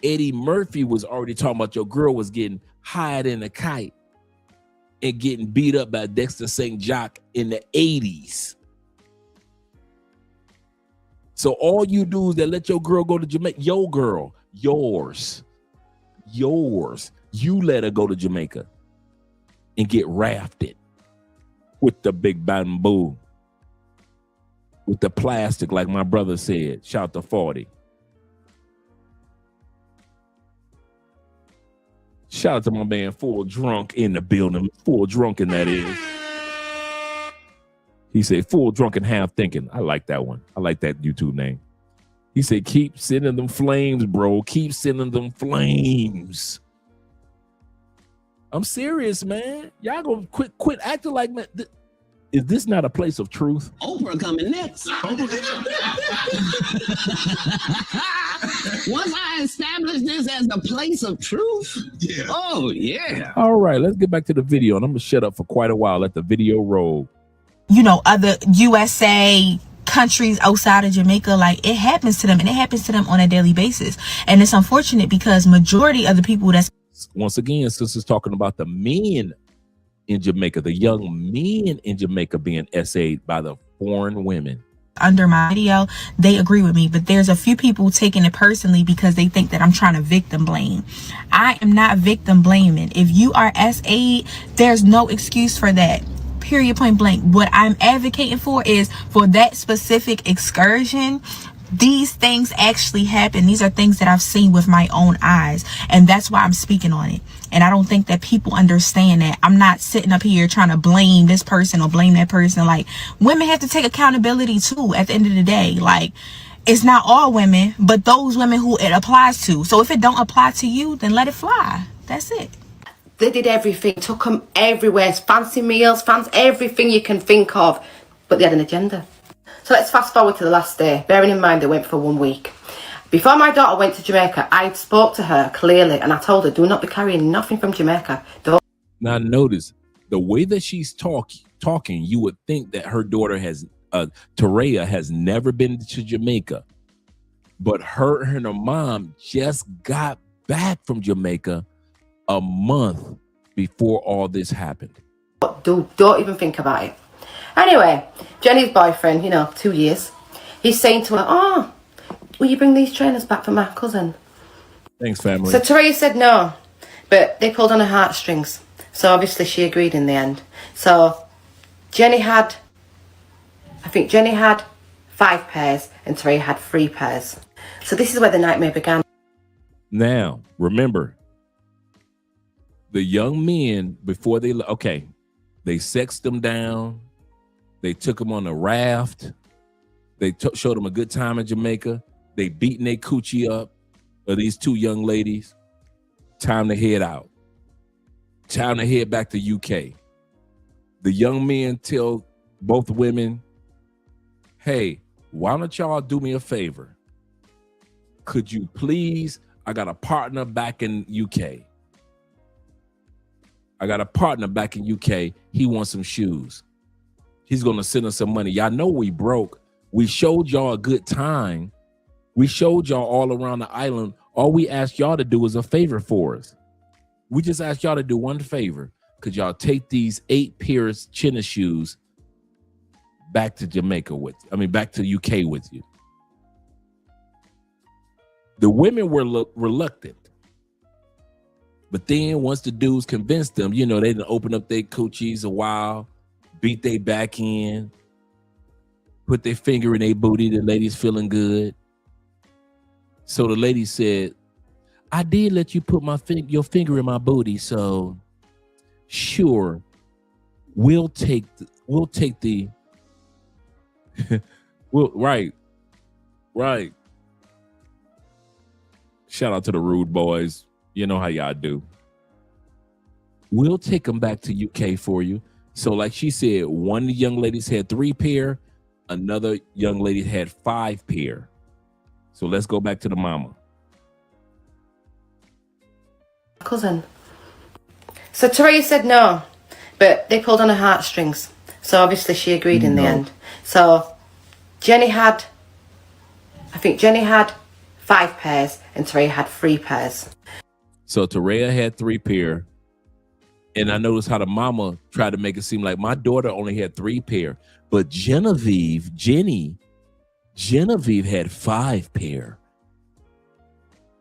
Eddie Murphy was already talking about your girl was getting hired in a kite and getting beat up by Dexter St. Jacques in the 80s. So all you do is that let your girl go to Jamaica. Your girl, yours. You let her go to Jamaica and get rafted with the big bamboo, with the plastic, like my brother said. Shout to 40. Shout out to my man Full Drunk in the building. Full Drunken, that is. He said, full drunken half thinking. I like that one. I like that YouTube name. He said, keep sending them flames, bro. Keep sending them flames. I'm serious, man. Y'all gonna quit acting like, man. Is this not a place of truth? Oprah coming next. Once I establish this as the place of truth, yeah. Oh, yeah. All right, let's get back to the video. And I'm going to shut up for quite a while. Let the video roll. You know, other USA countries outside of Jamaica, like it happens to them, and it happens to them on a daily basis. And it's unfortunate because majority of the people that's once again, sisters talking about the men in Jamaica, the young men in Jamaica being SA'd by the foreign women. Under my video, they agree with me, but there's a few people taking it personally because they think that I'm trying to victim blame. I am not victim blaming. If you are SA'd, there's no excuse for that. Period, point blank. What I'm advocating for is for that specific excursion. These things actually happen. These are things that I've seen with my own eyes, and that's why I'm speaking on it. And I don't think that people understand that. I'm not sitting up here trying to blame this person or blame that person. Like, women have to take accountability too at the end of the day. Like, it's not all women, but those women who it applies to. So if it don't apply to you, then let it fly. That's it. They did everything, took them everywhere, fancy meals, everything you can think of, but they had an agenda. So let's fast forward to the last day, bearing in mind they went for 1 week. Before my daughter went to Jamaica, I spoke to her clearly and I told her, do not be carrying nothing from Jamaica. Don't. Now notice, the way that she's talking, you would think that her daughter Toraya has never been to Jamaica. But her and her mom just got back from Jamaica a month before all this happened. Don't even think about it. Anyway, Jenny's boyfriend, 2 years, he's saying to her, oh, will you bring these trainers back for my cousin? Thanks, family. So Toraya said no, but they pulled on her heartstrings. So obviously she agreed in the end. So Jenny had 5 pairs and Toraya had 3 pairs. So this is where the nightmare began. Now, remember, the young men, before they sexed them down. They took them on a raft. They showed them a good time in Jamaica. They beating their coochie up of these 2 young ladies. Time to head out. Time to head back to UK. The young men tell both women, hey, why don't y'all do me a favor? Could you please, I got a partner back in UK. He wants some shoes. He's going to send us some money. Y'all know we broke. We showed y'all a good time. We showed y'all all around the island. All we asked y'all to do is a favor for us. We just asked y'all to do one favor. could y'all take these 8 pairs tennis shoes back to Jamaica back to UK with you? The women were reluctant. But then once the dudes convinced them, they didn't open up their coochies a while, beat their back in, put their finger in their booty, the ladies feeling good. So the lady said, I did let you put your finger in my booty, so sure, we'll take the right. Shout out to the rude boys. You know how y'all do. We'll take them back to UK for you. So like she said, one of the young ladies had 3 pair, another young lady had 5 pair. So let's go back to the mama. Cousin. So Teresa said no, but they pulled on her heartstrings. So obviously she agreed in the end. So Jenny had 5 pairs and Teresa had 3 pairs. So Teresa had 3 pair. And I noticed how the mama tried to make it seem like my daughter only had 3 pair. But Genevieve had 5 pair.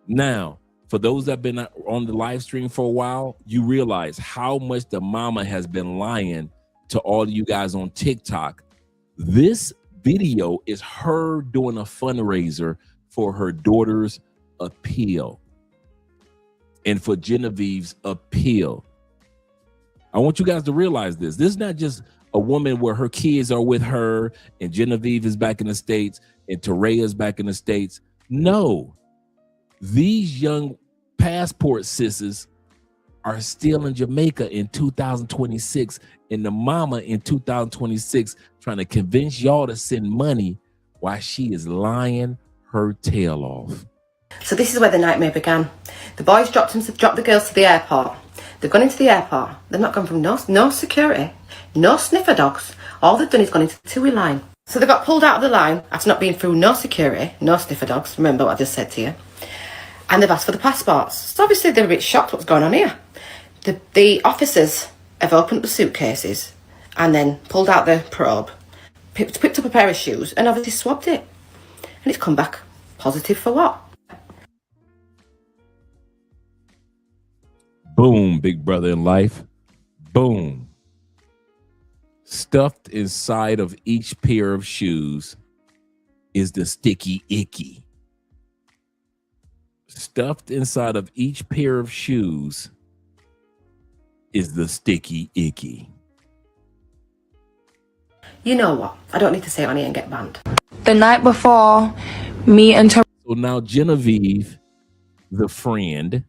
Now, for those that have been on the live stream for a while, you realize how much the mama has been lying to all of you guys on TikTok. This video is her doing a fundraiser for her daughter's appeal and for Genevieve's appeal. I want you guys to realize this. This is not just a woman where her kids are with her and Genevieve is back in the States and Teresa is back in the States. No, these young passport sisters are still in Jamaica in 2026 and the mama in 2026 trying to convince y'all to send money while she is lying her tail off. So this is where the nightmare began. The boys dropped the girls to the airport. They've gone into the airport. They've not gone from no security, no sniffer dogs. All they've done is gone into the two-way line. So they got pulled out of the line after not being through no security, no sniffer dogs. Remember what I just said to you. And they've asked for the passports. So obviously they're a bit shocked what's going on here. The officers have opened up the suitcases and then pulled out the probe, picked up a pair of shoes and obviously swabbed it. And it's come back positive for what? Boom, big brother in life. Boom. Stuffed inside of each pair of shoes is the sticky icky. Stuffed inside of each pair of shoes is the sticky icky. You know what? I don't need to say it on here and get banned. The night before, me and So now Genevieve, the friend,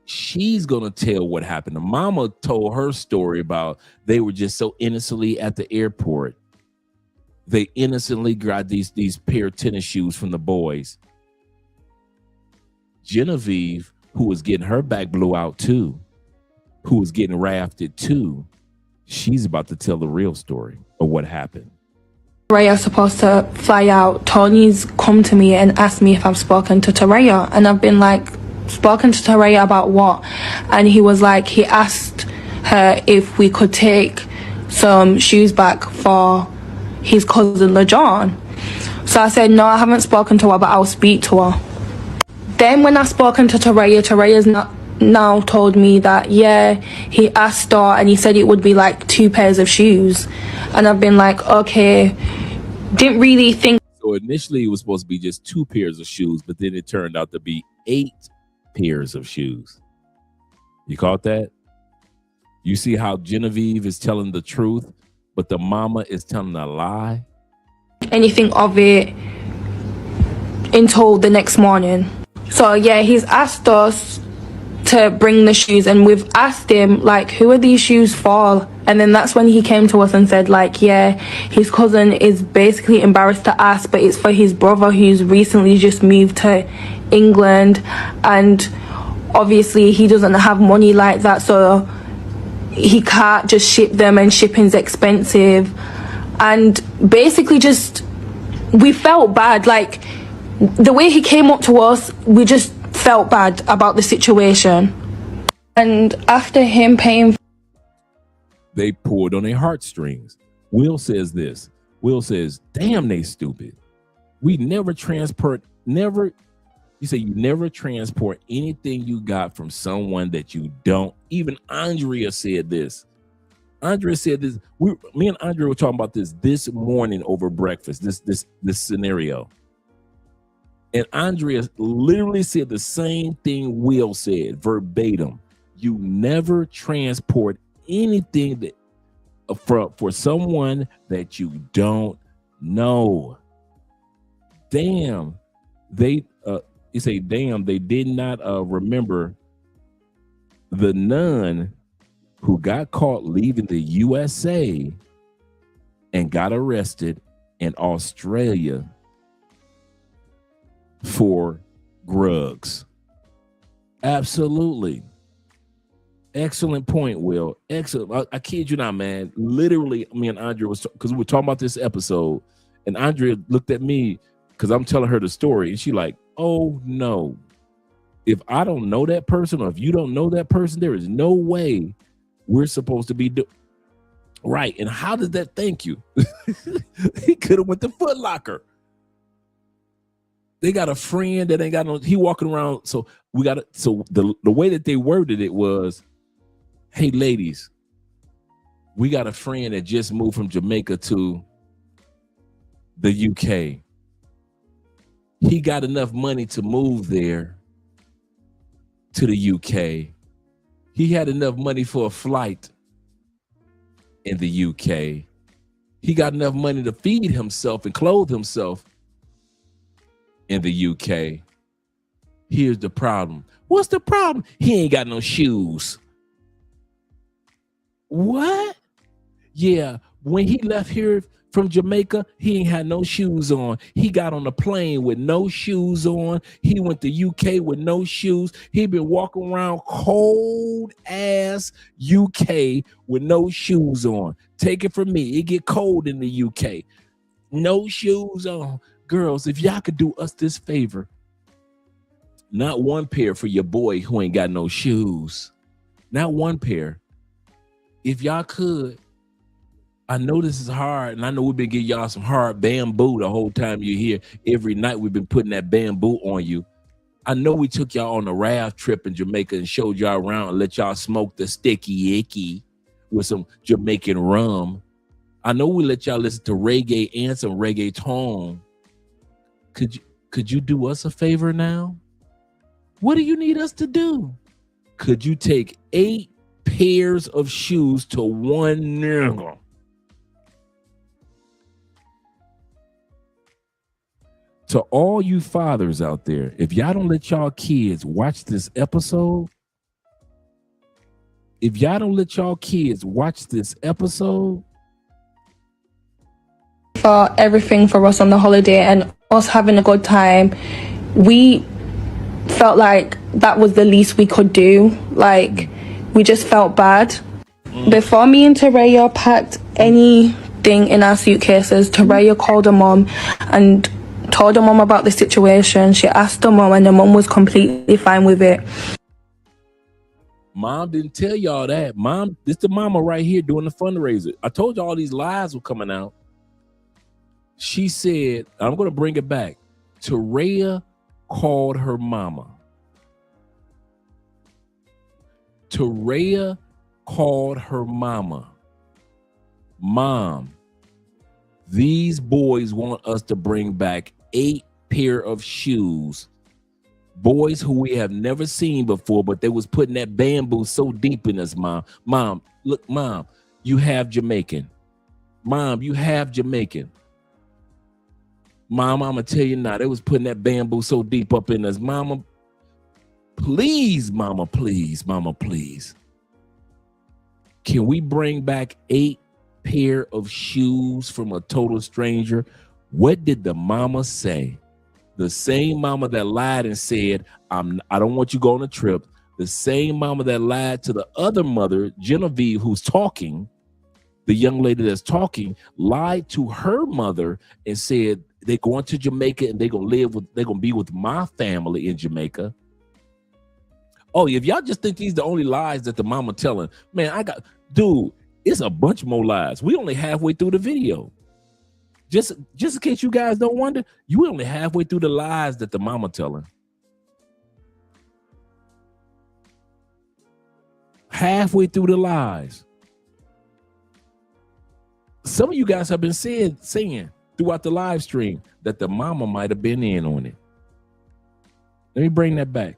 she's gonna tell what happened. The mama told her story about they were just so innocently at the airport. They innocently got these pair of tennis shoes from the boys. Genevieve, who was getting her back blew out too, who was getting rafted too, she's about to tell the real story of what happened. Tereya's supposed to fly out. Tony's come to me and asked me if I've spoken to Tereya, and I've been like, spoken to Tereya about what? And he was like, he asked her if we could take some shoes back for his cousin LeJohn. So I said, no, I haven't spoken to her, but I'll speak to her. Then when I spoken to Tereya, Tereya's now told me that, yeah, he asked her and he said it would be like 2 pairs of shoes. And I've been like, okay, didn't really think. So initially it was supposed to be just 2 pairs of shoes, but then it turned out to be 8 pairs of shoes. You caught that? You see how Genevieve is telling the truth, but the mama is telling a lie? Anything of it until the next morning. So yeah, he's asked us to bring the shoes and we've asked him like, who are these shoes for? And then that's when he came to us and said like, yeah, his cousin is basically embarrassed to ask, but it's for his brother who's recently just moved to England, and obviously he doesn't have money like that, so he can't just ship them and shipping's expensive. And basically just, we felt bad, like the way he came up to us, we just felt bad about the situation. And after him paying, they pulled on their heartstrings. Will says this. Will says, damn, they stupid. We never transport anything you got from someone that you don't. Even Andrea said this. Andrea said this. Me and Andrea were talking about this morning over breakfast, this scenario. And Andrea literally said the same thing Will said, verbatim. You never transport anything that for someone that you don't know. Damn, they did not remember the nun who got caught leaving the USA and got arrested in Australia for drugs. Absolutely. Excellent point, Will. Excellent. I kid you not, man. Literally, me and Andrea was, because we were talking about this episode, and Andrea looked at me because I'm telling her the story, and she like, oh no. If I don't know that person, or if you don't know that person, there is no way we're supposed to be right. And how does that thank you? He could have went to Foot Locker. They got a friend that ain't got no, he walking around. So we got it. So the way that they worded it was, hey ladies, we got a friend that just moved from Jamaica to the UK. He got enough money to move there to the UK. He had enough money for a flight in the UK. He got enough money to feed himself and clothe himself in the UK. Here's the problem. What's the problem? He ain't got no shoes. What? Yeah, when he left here from Jamaica, he ain't had no shoes on. He got on a plane with no shoes on. He went to UK with no shoes. He been walking around cold ass UK with no shoes on. Take it from me, it get cold in the UK. No shoes on. Girls, if y'all could do us this favor, not one pair for your boy who ain't got no shoes. Not one pair. If y'all could, I know this is hard, and I know we've been getting y'all some hard bamboo the whole time you're here. Every night we've been putting that bamboo on you. I know we took y'all on a raft trip in Jamaica and showed y'all around and let y'all smoke the sticky icky with some Jamaican rum. I know we let y'all listen to reggae and some reggaeton. Could you do us a favor now? What do you need us to do? Could you take 8 pairs of shoes to one nigga? To all you fathers out there, if y'all don't let y'all kids watch this episode, for everything for us on the holiday and us having a good time, we felt like that was the least we could do. Like, we just felt bad. Before me and Teraya packed anything in our suitcases, Teraya called her mom and told her mom about the situation. She asked her mom, and the mom was completely fine with it. Mom didn't tell y'all that. Mom, this the mama right here doing the fundraiser. I told you all these lies were coming out. She said, I'm going to bring it back. Teraya called her mama. Teraya called her mama. Mom, these boys want us to bring back 8 pair of shoes. Boys who we have never seen before, but they was putting that bamboo so deep in us, Mom. Mom, look, Mom, you have Jamaican. Mom, you have Jamaican. Mom, I'm going to tell you now, they was putting that bamboo so deep up in us. Mama, please, Mama, please, Mama, please. Can we bring back 8 pair of shoes from a total stranger? What did the mama say? The same mama that lied and said, I don't want you to go on a trip. The same mama that lied to the other mother, Genevieve, who's talking, the young lady that's talking, lied to her mother and said they're going to Jamaica and they're gonna be with my family in Jamaica. Oh, if y'all just think these the only lies that the mama telling, man, dude, it's a bunch more lies. We only halfway through the video. Just in case you guys don't wonder, you only halfway through the lies that the mama telling. Halfway through the lies. Some of you guys have been saying throughout the live stream that the mama might have been in on it. Let me bring that back.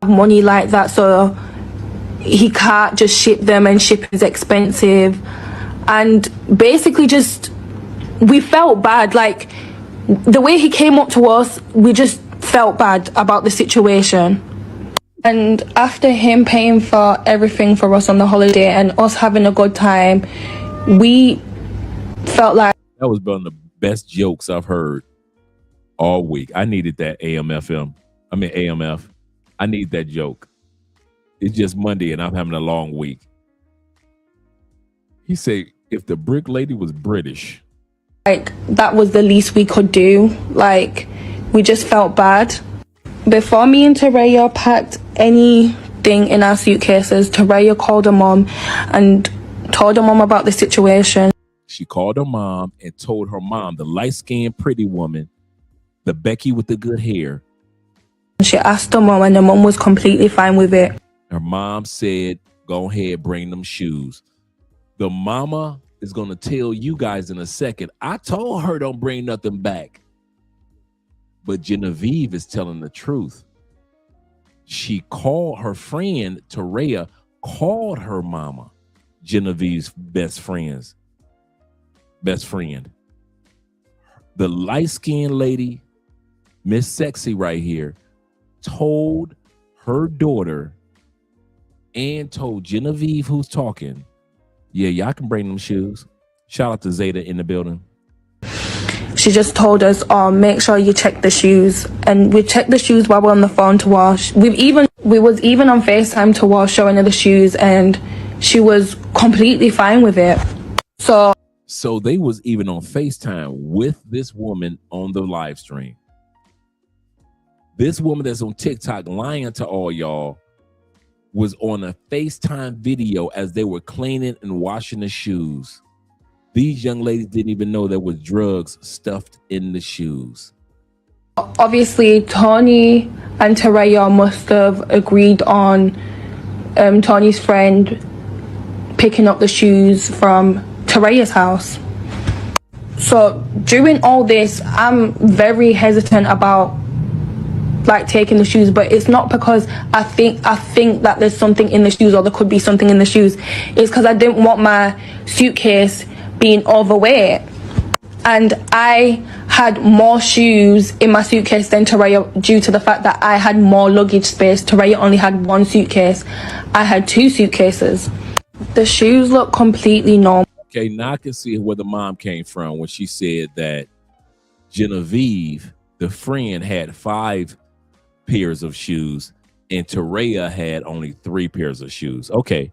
Money like that, so he can't just ship them, and ship is expensive. And basically just, we felt bad. Like, the way he came up to us, we just felt bad about the situation. And after him paying for everything for us on the holiday and us having a good time, we felt like... That was one of the best jokes I've heard all week. I needed that AMF. I need that joke. It's just Monday and I'm having a long week. He said, if the brick lady was British. Like, that was the least we could do. Like, we just felt bad. Before me and Teraya packed anything in our suitcases, Teraya called her mom and told her mom about the situation. She called her mom and told her mom, the light-skinned pretty woman, the Becky with the good hair. She asked her mom and her mom was completely fine with it. Her mom said, go ahead, bring them shoes. The mama is going to tell you guys in a second. I told her don't bring nothing back. But Genevieve is telling the truth. She called her friend, Teraya, called her mama, Genevieve's best friend. The light-skinned lady, Miss Sexy right here, told her daughter and told Genevieve, who's talking, yeah, y'all can bring them shoes. Shout out to Zeta in the building. She just told us, oh, make sure you check the shoes. And we checked the shoes while we're on the phone to wash. We was even on FaceTime to wash, showing her the shoes, and she was completely fine with it. So they was even on FaceTime with this woman on the live stream. This woman that's on TikTok lying to all y'all was on a FaceTime video as they were cleaning and washing the shoes. These young ladies didn't even know there was drugs stuffed in the shoes. Obviously, Tony and Teraya must have agreed on Tony's friend picking up the shoes from Teraya's house. So during all this, I'm very hesitant about taking the shoes, but it's not because I think that there's something in the shoes or there could be something in the shoes. It's because I didn't want my suitcase being overweight, and I had more shoes in my suitcase than Teraya due to the fact that I had more luggage space. Teraya only had one suitcase. I had two suitcases. The shoes look completely normal. Okay, now I can see where the mom came from when she said that Genevieve, the friend, had 5 pairs of shoes and Teraya had only 3 pairs of shoes. Okay,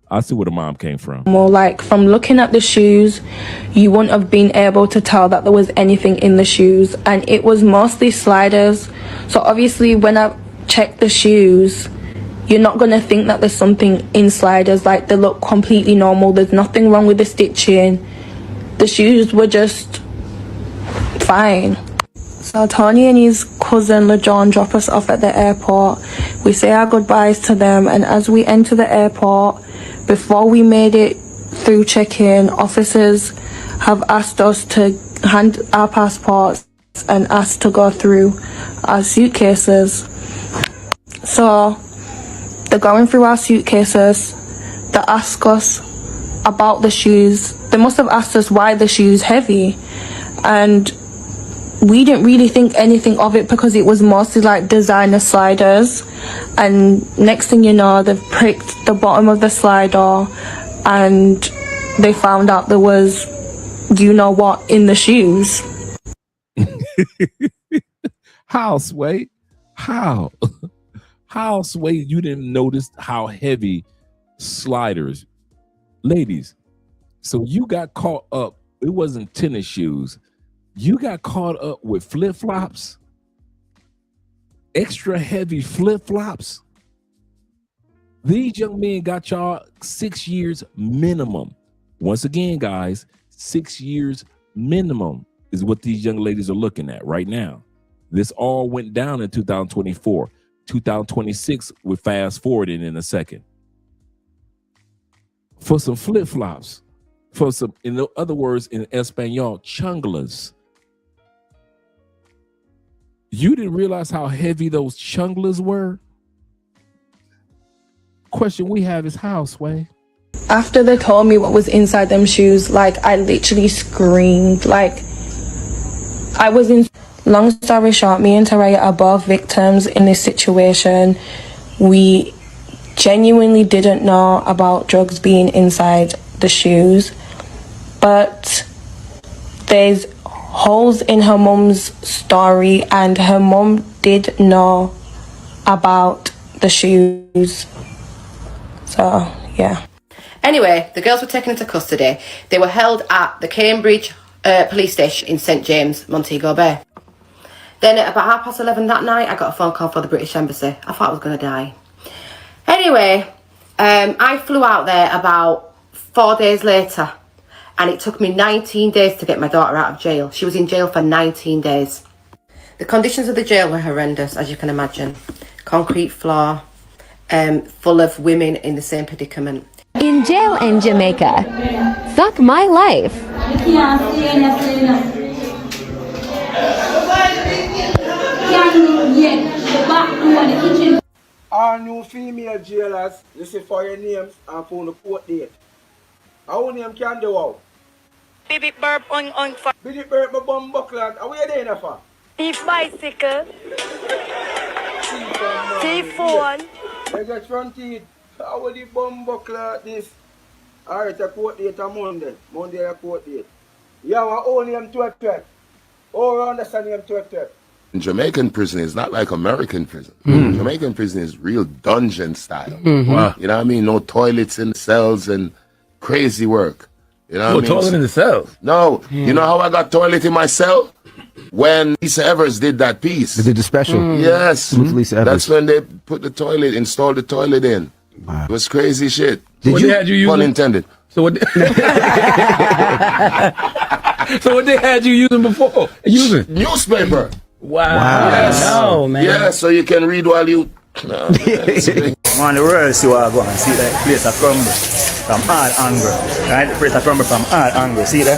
I see where the mom came from. More like, from looking at the shoes, you wouldn't have been able to tell that there was anything in the shoes, and it was mostly sliders. So obviously when I checked the shoes, you're not going to think that there's something in sliders. Like, they look completely normal. There's nothing wrong with the stitching. The shoes were just fine. So Tony and his cousin LeJohn drop us off at the airport. We say our goodbyes to them, and as we enter the airport, before we made it through check-in, officers have asked us to hand our passports and asked to go through our suitcases. So they're going through our suitcases. They ask us about the shoes. They must have asked us why the shoes heavy, and we didn't really think anything of it because it was mostly like designer sliders. And next thing you know, they've pricked the bottom of the slider and they found out there was, you know what, in the shoes. How, Sway? How? How, Sway, you didn't notice how heavy sliders? Ladies, so you got caught up. It wasn't tennis shoes. You got caught up with flip-flops. extra heavy flip-flops. These young men got y'all 6 years minimum. Once again, guys, 6 years minimum is what these young ladies are looking at right now. This all went down in 2024. 2026, we're fast forwarding in a second. For some flip-flops, for some, in other words, in Espanol, chunglas. You didn't realize how heavy those chunglas were? Question we have is how, Sway? After they told me what was inside them shoes, like, I literally screamed. Like, I was in... Long story short, me and Taraya are both victims in this situation. We genuinely didn't know about drugs being inside the shoes, but there's holes in her mum's story, and her mum did know about the shoes. So, yeah. Anyway, the girls were taken into custody. They were held at the Cambridge police station in St James, Montego Bay. Then at about 11:30 that night, I got a phone call from the British Embassy. I thought I was going to die. Anyway, I flew out there about 4 days later, and it took me 19 days to get my daughter out of jail. She was in jail for 19 days. The conditions of the jail were horrendous, as you can imagine. Concrete floor, full of women in the same predicament. In jail in Jamaica. Suck my life. All new female jailers, you see for your names and for the court date. How name can do out? Bibi burp on Bibi burp my bum buckler. How are you doing for? Thief bicycle. Thief phone. They get front teeth. How are the bum buckler this? Alright, a court date on Monday. Monday a court date. You have a own name 12. Oh, I understand name 12. Jamaican prison is not like American prison. Jamaican prison is real dungeon style. Wow. You know what I mean? No toilets in the cells and crazy work. You know what I mean? Toilet in the cells? No. You know how I got toilet in my cell? When Lisa Evers did that piece. They did the special. Yes. With Lisa Evers. That's when they put the toilet, installed the toilet in. Wow. It was crazy shit. Did you had you use pun intended. So what? So what they had you using before? Using newspaper. Wow. Yes. Oh, man. Yeah, so you can read while you. No, on the world, see what I go and see that place a crumble from all angles. Right? The place a crumble from all angles. See that?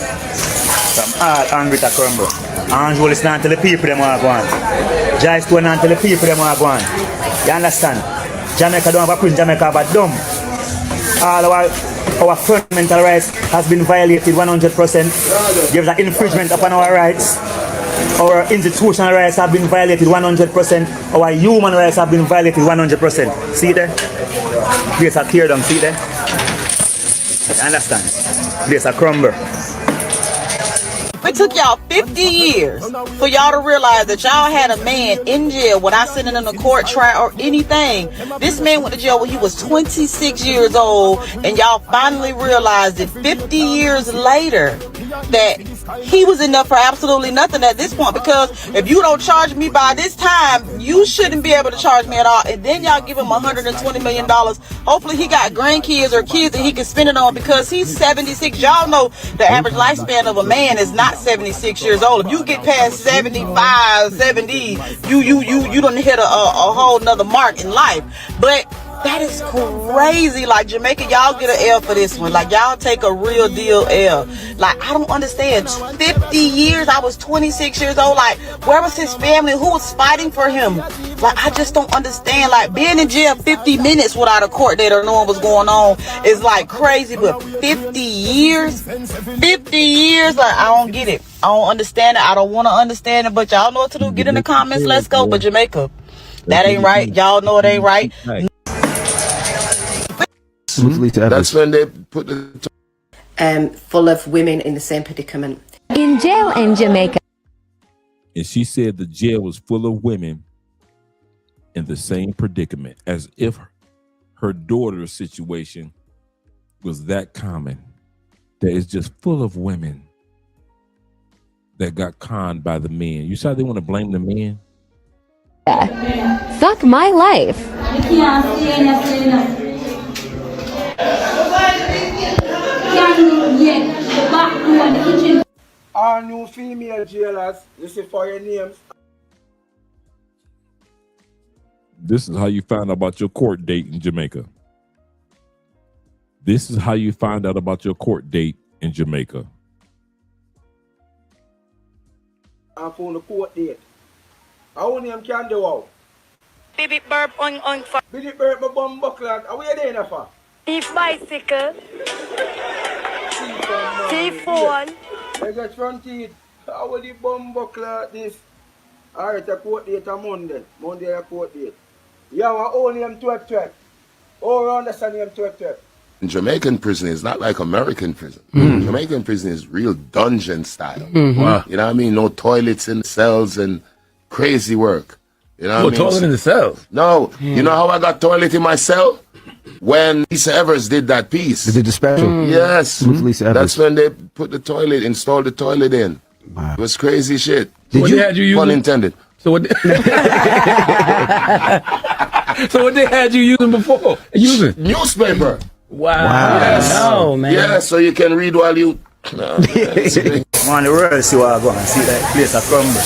From all angles to crumble. Angel is not to the people them want to go on. Jai Stone not to the people them want to go on. You understand? Jamaica don't have a prison, Jamaica have a dumb. All our fundamental rights has been violated 100%. There's an infringement upon our rights. Our institutional rights have been violated 100%. Our human rights have been violated 100%. See there? Place a tear down, see there? You understand? Place a crumble. It took y'all 50 years for y'all to realize that y'all had a man in jail without sitting in a court trial or anything. This man went to jail when he was 26 years old, and y'all finally realized that 50 years later that he was enough for absolutely nothing at this point, because if you don't charge me by this time, you shouldn't be able to charge me at all. And then y'all give him $120 million. Hopefully he got grandkids or kids that he can spend it on, because he's 76. Y'all know the average lifespan of a man is not 76 years old. If you get past 75, 70, you done hit a whole nother mark in life. But that is crazy. Like, Jamaica, y'all get an L for this one. Like, y'all take a real deal L. Like, I don't understand. 50 years, I was 26 years old. Like, where was his family? Who was fighting for him? Like, I just don't understand. Like, being in jail 50 minutes without a court date or knowing what's going on is like crazy. But 50 years? 50 years? Like, I don't get it. I don't understand it. I don't want to understand it. But y'all know what to do. Get in the comments. Let's go. But Jamaica, that ain't right. Y'all know it ain't right. That's when they put the full of women in the same predicament. In jail in Jamaica. And she said the jail was full of women in the same predicament, as if her daughter's situation was that common. That is just full of women that got conned by the men. You saw they want to blame the men? Suck my life. All new female jailers, this is for your names. This is how you find out about your court date in Jamaica. This is how you find out about your court date in Jamaica. I found the court date. How name can do out? Baby burp on Baby burp my bum buckler. How are you doing that for? Thief bicycle. Thief phone. I got front teeth. How are the bum buckler this? Alright, a court date on Monday. Monday a court date. You have a own name 12. Oh, understand name 12. Jamaican prison is not like American prison. Jamaican prison is real dungeon style. Wow. You know what I mean? No toilets in cells and crazy work. You know what I mean? Toilet in the cells? No. You know how I got toilet in my cell? When Lisa Evers did that piece. They did the special? Yes. With Lisa Evers. That's when they put the toilet, installed the toilet in. Wow. It was crazy shit. Did you had you using? Pun intended. So what? So what they had you using before? Using newspaper. Wow. Yes. Oh man. Yeah, so you can read while you. On the world, see what I go and see that place a crumble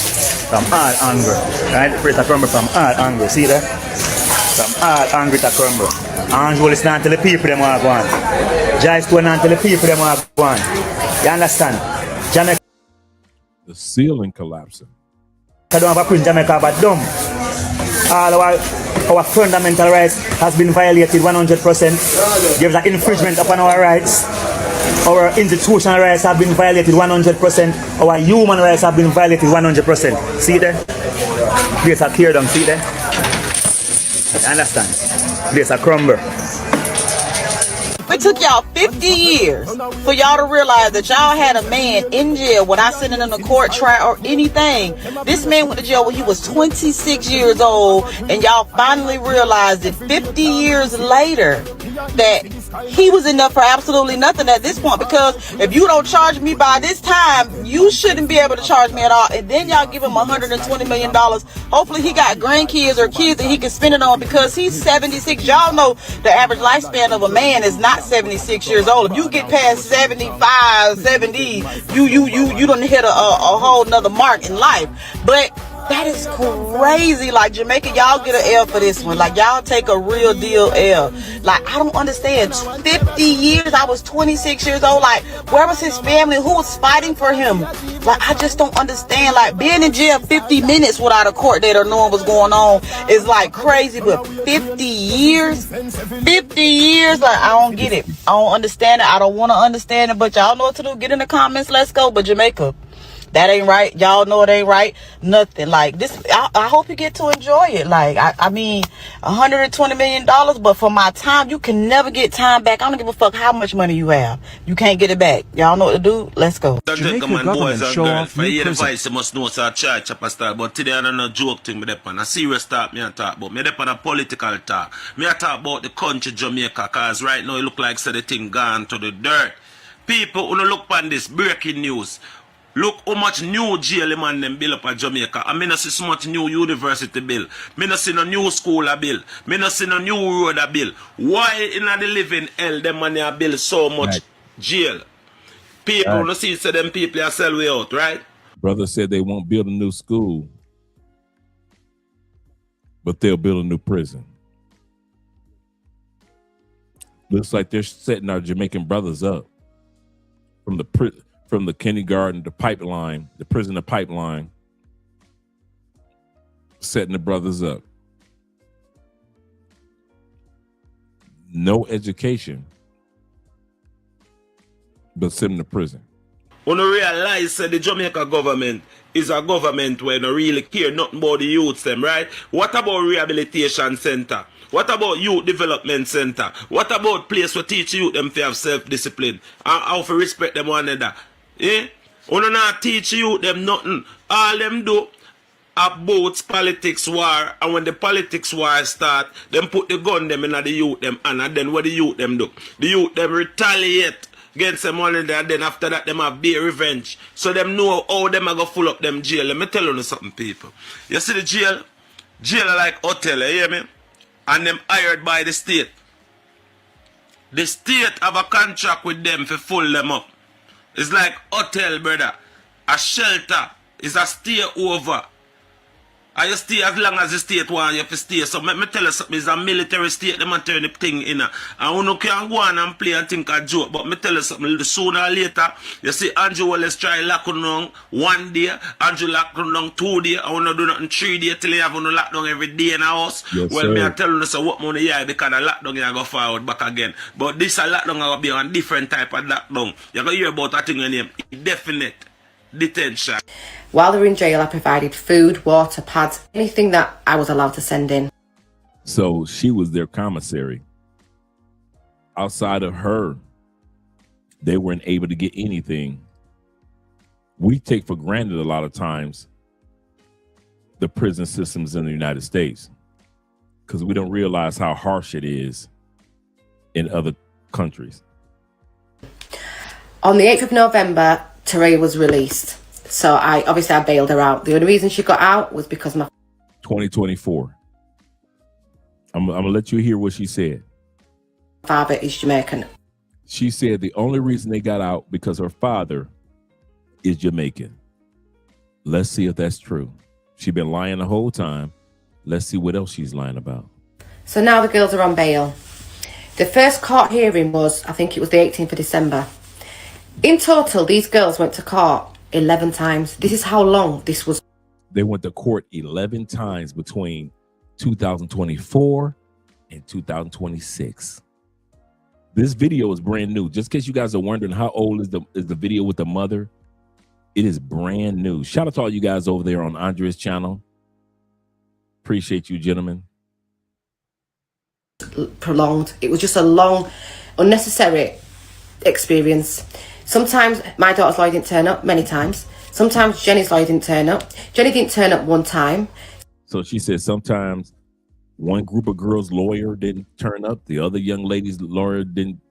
from all angry. Right? The place a crumble from all angry. See that? From all angry to crumble. Angel is not to the people them want go on. Jai Stone not to the people them want go on. You understand? Jamaica. The ceiling collapsing. I don't have a print Jamaica but dumb. All our fundamental rights has been violated 100%. There's an infringement upon our rights. Our institutional rights have been violated 100%. Our human rights have been violated 100%. See there? There's a tear down, see there? You understand? There's a crumble. It took y'all 50 years for y'all to realize that y'all had a man in jail without sitting in a court trial or anything. This man went to jail when he was 26 years old, and y'all finally realized that 50 years later that he was enough for absolutely nothing at this point, because if you don't charge me by this time, you shouldn't be able to charge me at all. And then y'all give him $120 million. Hopefully he got grandkids or kids that he can spend it on, because he's 76. Y'all know the average lifespan of a man is not 76 years old. If you get past 75, 70, you done hit a whole nother mark in life. But that is crazy. Like, Jamaica, y'all get an L for this one. Like, y'all take a real deal L. Like, I don't understand. 50 years, I was 26 years old. Like, where was his family? Who was fighting for him? Like, I just don't understand. Like, being in jail 50 minutes without a court date or knowing what's going on is like crazy. But 50 years? 50 years? Like, I don't get it. I don't understand it. I don't want to understand it. But y'all know what to do. Get in the comments. Let's go. But Jamaica, that ain't right. Y'all know it ain't right. Nothing. Like this, I hope you get to enjoy it. Like, I mean, $120 million, but for my time, you can never get time back. I don't give a fuck how much money you have. You can't get it back. Y'all know what to do. Let's go. Jamaica boys and girls, for your advice, you must know it's a church chopper style. But today I don't know joke thing with on a serious talk me I talk about. Me on a political talk. Me I talk about the country Jamaica, cause right now it look like so the thing gone to the dirt. People who look on this breaking news. Look how much new jail man them build up at Jamaica. I mean, I see so much new university bill. Me not see no new school a bill. Me not see no new road a bill. Why in the living hell them money a build so much jail? People no see so them people are sell way out, right? Brother said they won't build a new school, but they'll build a new prison. Looks like they're setting our Jamaican brothers up from the kindergarten, the pipeline, the prison to pipeline, setting the brothers up. No education, but send them to prison. When you realize that the Jamaica government is a government where they really care nothing about the youths them, right? What about rehabilitation center? What about youth development center? What about place where teach youth them to have self-discipline? How to respect them one another? Eh? When not teach you them nothing, all them do about politics war, and when the politics war start, them put the gun them in the youth them, and then what the youth them do? The youth them retaliate against them one another, and then after that them have bear revenge. So them know how them are gonna full up them jail. Let me tell you something, people. You see the jail? Jail like hotel, you hear me? And them hired by the state. The state have a contract with them to full them up. It's like hotel, brother. A shelter is a stay over. And you stay as long as the state want you to stay. So let me tell you something, it's a military state, them turn the thing in. And you can go on and play and think a joke. But me tell you something, sooner or later, you see Andrew Wallace try lock down 1 day, Andrew lock down 2 days, I want to do nothing 3 days till you have to lock down every day in a house. Yes, well, sir. me I tell you so what money yeah, because the lockdown you go forward back again. But this a lockdown will be on different type of lockdown. You can hear about a thing in name, indefinite detention. While they were in jail, I provided food, water, pads, anything that I was allowed to send in. So she was their commissary. Outside of her, they weren't able to get anything. We take for granted a lot of times the prison systems in the United States because we don't realize how harsh it is in other countries. On the 8th of November, Teray was released. So I bailed her out. The only reason she got out was because my 2024. I'm gonna let you hear what she said. father is Jamaican. She said the only reason they got out because her father is Jamaican. Let's see if that's true. She's been lying the whole time. Let's see what else she's lying about. So now the girls are on bail. The first court hearing was, I think it was the 18th of December. In total, these girls went to court 11 times. This is how long this was. They went to court 11 times between 2024 and 2026. This video is brand new. Just in case you guys are wondering how old is the video with the mother, it is brand new. Shout out to all you guys over there on Andrea's channel. Appreciate you, gentlemen. Prolonged. It was just a long, unnecessary experience. Sometimes my daughter's lawyer didn't turn up, many times. Sometimes Jenny's lawyer didn't turn up. Jenny didn't turn up one time. So she said sometimes one group of girls' lawyer didn't turn up, the other young lady's lawyer didn't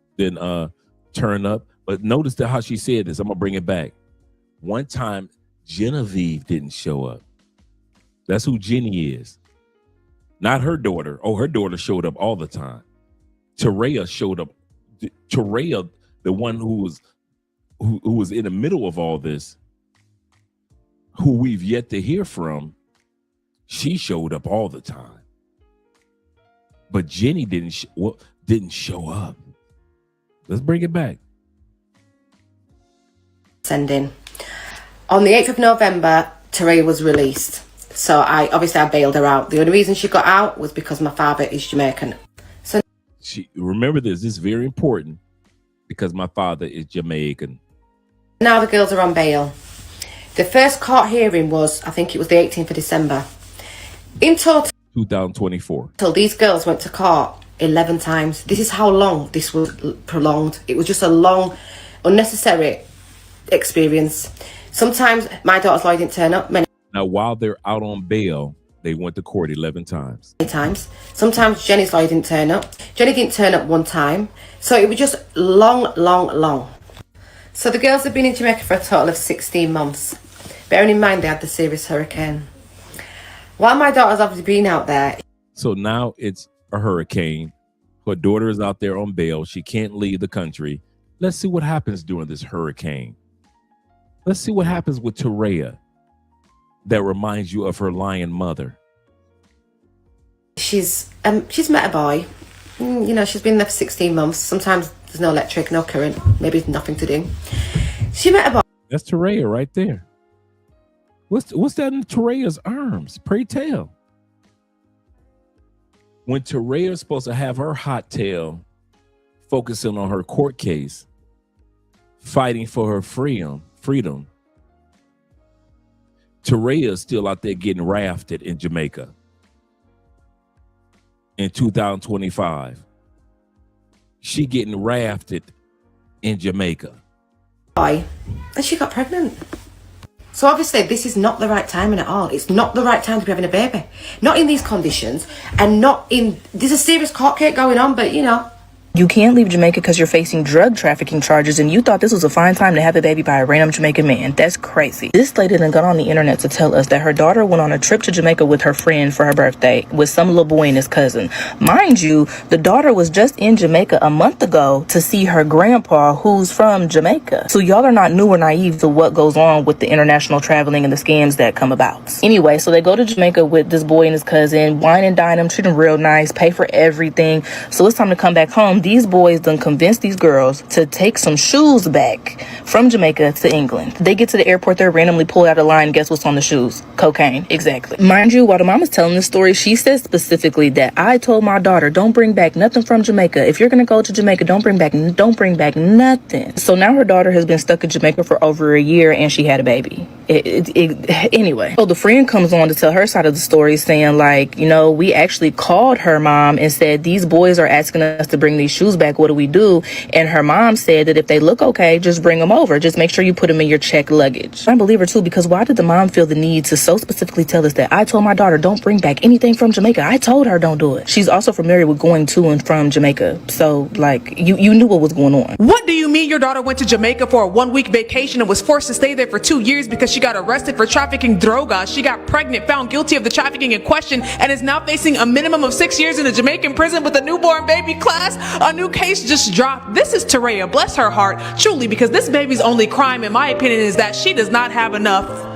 turn up. But notice that how she said this. I'm gonna bring it back. One time Genevieve didn't show up. That's who Jenny is. Not her daughter. Oh, her daughter showed up all the time. Teray showed up. Teray, the one who was in the middle of all this, who we've yet to hear from, she showed up all the time. But Jenny didn't show up. Let's bring it back. Send in. On the 8th of November, Teray was released. So I bailed her out. The only reason she got out was because my father is Jamaican. So remember this is very important, because my father is Jamaican. Now the girls are on bail. The first court hearing was, I think it was the 18th of December. In total, 2024. So these girls went to court 11 times. This is how long this was prolonged. It was just a long, unnecessary experience. Sometimes my daughter's lawyer didn't turn up. Now, while they're out on bail, they went to court 11 times. Sometimes Jenny's lawyer didn't turn up. Jenny didn't turn up one time. So it was just long. So the girls have been in Jamaica for a total of 16 months. Bearing in mind they had the serious hurricane. While my daughter's obviously been out there. So now it's a hurricane. Her daughter is out there on bail. She can't leave the country. Let's see what happens during this hurricane. Let's see what happens with Teray that reminds you of her lying mother. She's met a boy. You know, she's been there for 16 months. Sometimes there's no electric, no current. Maybe there's nothing to do. She met a boy. That's Teray right there. What's that in Teraya's arms? Pray tell. When Teray is supposed to have her hot tail focusing on her court case, fighting for her freedom, Teray is still out there getting rafted in Jamaica in 2025. She getting rafted in Jamaica. And she got pregnant. So obviously this is not the right timing at all. It's not the right time to be having a baby. Not in these conditions, and not in, there's a serious court case going on, but you know. You can't leave Jamaica because you're facing drug trafficking charges, and you thought this was a fine time to have a baby by a random Jamaican man. That's crazy. This lady then got on the internet to tell us that her daughter went on a trip to Jamaica with her friend for her birthday with some little boy and his cousin. Mind you, the daughter was just in Jamaica a month ago to see her grandpa, who's from Jamaica. So y'all are not new or naive to what goes on with the international traveling and the scams that come about. Anyway, so they go to Jamaica with this boy and his cousin, wine and dine them, treat them real nice, pay for everything. So it's time to come back home. These boys done convinced these girls to take some shoes back from Jamaica to England. They get to the airport, they're randomly pulled out of line. Guess what's on the shoes? Cocaine. Exactly. Mind you, while the mama's telling this story, she says specifically that I told my daughter, don't bring back nothing from Jamaica. If you're gonna go to Jamaica, don't bring back nothing. So now her daughter has been stuck in Jamaica for over a year and she had a baby. Anyway, so the friend comes on to tell her side of the story, saying like, you know, we actually called her mom and said, these boys are asking us to bring these shoes back. What do we do? And her mom said that if they look okay, just bring them over. Just make sure you put them in your checked luggage. I believe her too, because why did the mom feel the need to so specifically tell us that I told my daughter don't bring back anything from Jamaica? I told her don't do it. She's also familiar with going to and from Jamaica. So like you knew what was going on. What do you mean your daughter went to Jamaica for a 1-week vacation and was forced to stay there for 2 years because she got arrested for trafficking droga? She got pregnant, found guilty of the trafficking in question, and is now facing a minimum of 6 years in a Jamaican prison with a newborn baby. Class, a new case just dropped. This is Taraya, bless her heart, truly, because this baby's only crime, in my opinion, is that she does not have enough.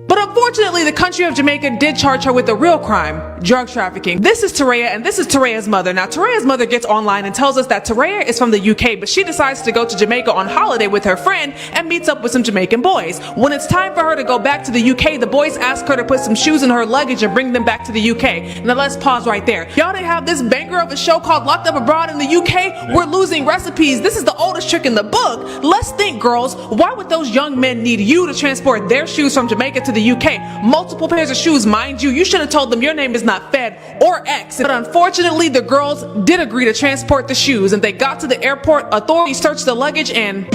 But unfortunately, the country of Jamaica did charge her with a real crime, drug trafficking. This is Taraya, and this is Taraya's mother. Now, Taraya's mother gets online and tells us that Taraya is from the UK, but she decides to go to Jamaica on holiday with her friend and meets up with some Jamaican boys. When it's time for her to go back to the UK, the boys ask her to put some shoes in her luggage and bring them back to the UK. Now, let's pause right there. Y'all didn't have this banger of a show called Locked Up Abroad in the UK? We're losing recipes. This is the oldest trick in the book. Let's think, girls. Why would those young men need you to transport their shoes from Jamaica to the UK? Multiple pairs of shoes, mind you. You should have told them your name is not Fed or X. But unfortunately, the girls did agree to transport the shoes, and they got to the airport. Authorities searched the luggage and...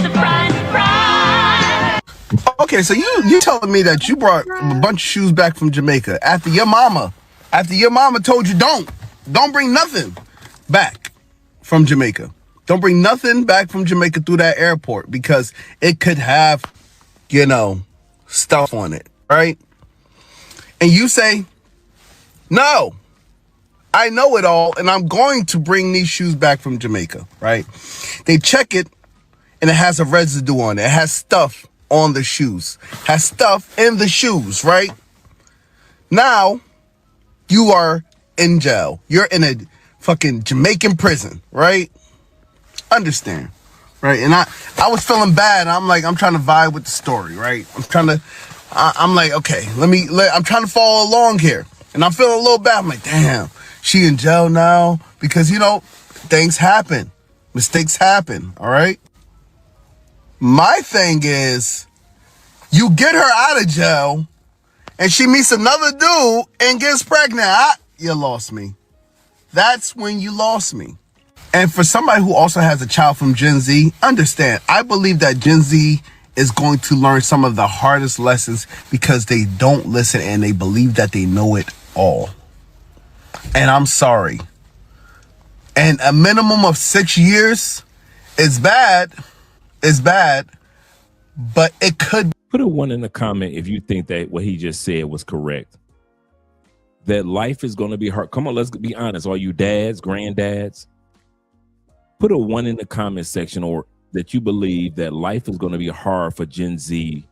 Okay, so you telling me that you brought a bunch of shoes back from Jamaica after your mama told you don't bring nothing back from Jamaica. Don't bring nothing back from Jamaica through that airport because it could have, you know, stuff on it, right? And you say, no, I know it all, and I'm going to bring these shoes back from Jamaica, right? They check it, and it has a residue on it. It has stuff on the shoes. Has stuff in the shoes, right? Now, you are in jail. You're in a fucking Jamaican prison, right? Understand, right? And I was feeling bad. I'm like, I'm trying to vibe with the story, right? I'm like, okay, I'm trying to follow along here. And I'm feeling a little bad. I'm like, damn, she in jail now? Because, you know, things happen. Mistakes happen, all right? My thing is, you get her out of jail, and she meets another dude and gets pregnant. You lost me. That's when you lost me. And for somebody who also has a child from Gen Z, understand, I believe that Gen Z is going to learn some of the hardest lessons because they don't listen and they believe that they know it all. And I'm sorry. And a minimum of 6 years is bad. It's bad. But it could. Put a 1 in the comment if you think that what he just said was correct. That life is going to be hard. Come on, let's be honest. All you dads, granddads, put a 1 in the comment section, or that you believe that life is going to be hard for Gen Z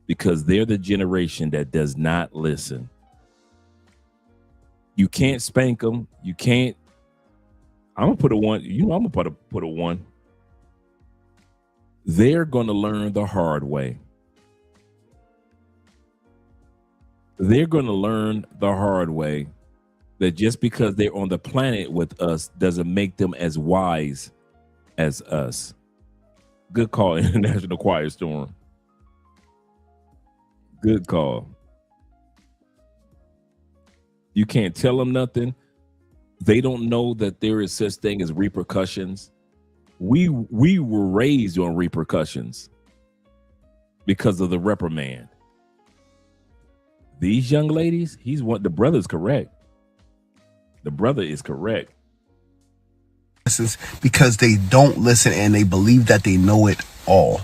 because they're the generation that does not listen. You can't spank them. You can't. I'm going to put a 1. You know, I'm going to put a 1. They're going to learn the hard way. They're going to learn the hard way that just because they're on the planet with us doesn't make them as wise as us. Good call, International Quiet Storm. Good call. You can't tell them nothing. They don't know that there is such thing as repercussions. We were raised on repercussions because of the reprimand. These young ladies, the brother's correct. The brother is correct. because they don't listen and they believe that they know it all.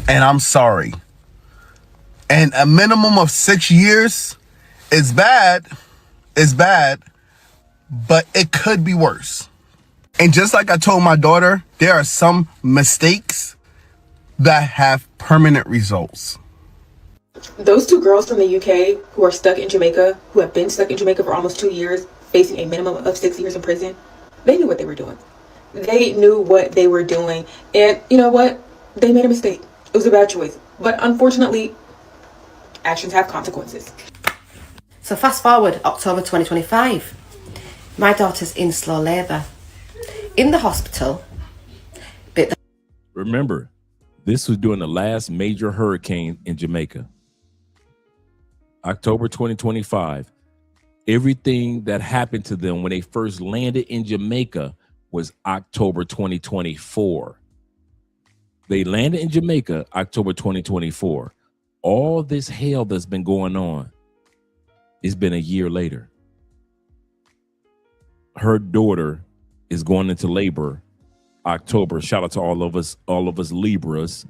And I'm sorry. And a minimum of 6 years is bad. It's bad, but it could be worse. And just like I told my daughter, there are some mistakes that have permanent results. Those two girls from the UK who are stuck in Jamaica, who have been stuck in Jamaica for almost 2 years, facing a minimum of 6 years in prison, they knew what they were doing. They knew what they were doing. And you know what? They made a mistake. It was a bad choice. But unfortunately, actions have consequences. So fast forward October 2025. My daughter's in slow labour. In the hospital. Remember, this was during the last major hurricane in Jamaica. October 2025. Everything that happened to them when they first landed in Jamaica was October 2024. They landed in Jamaica October 2024. All this hell that's been going on, it's been a year later. Her daughter is going into labor October. Shout out to all of us Libras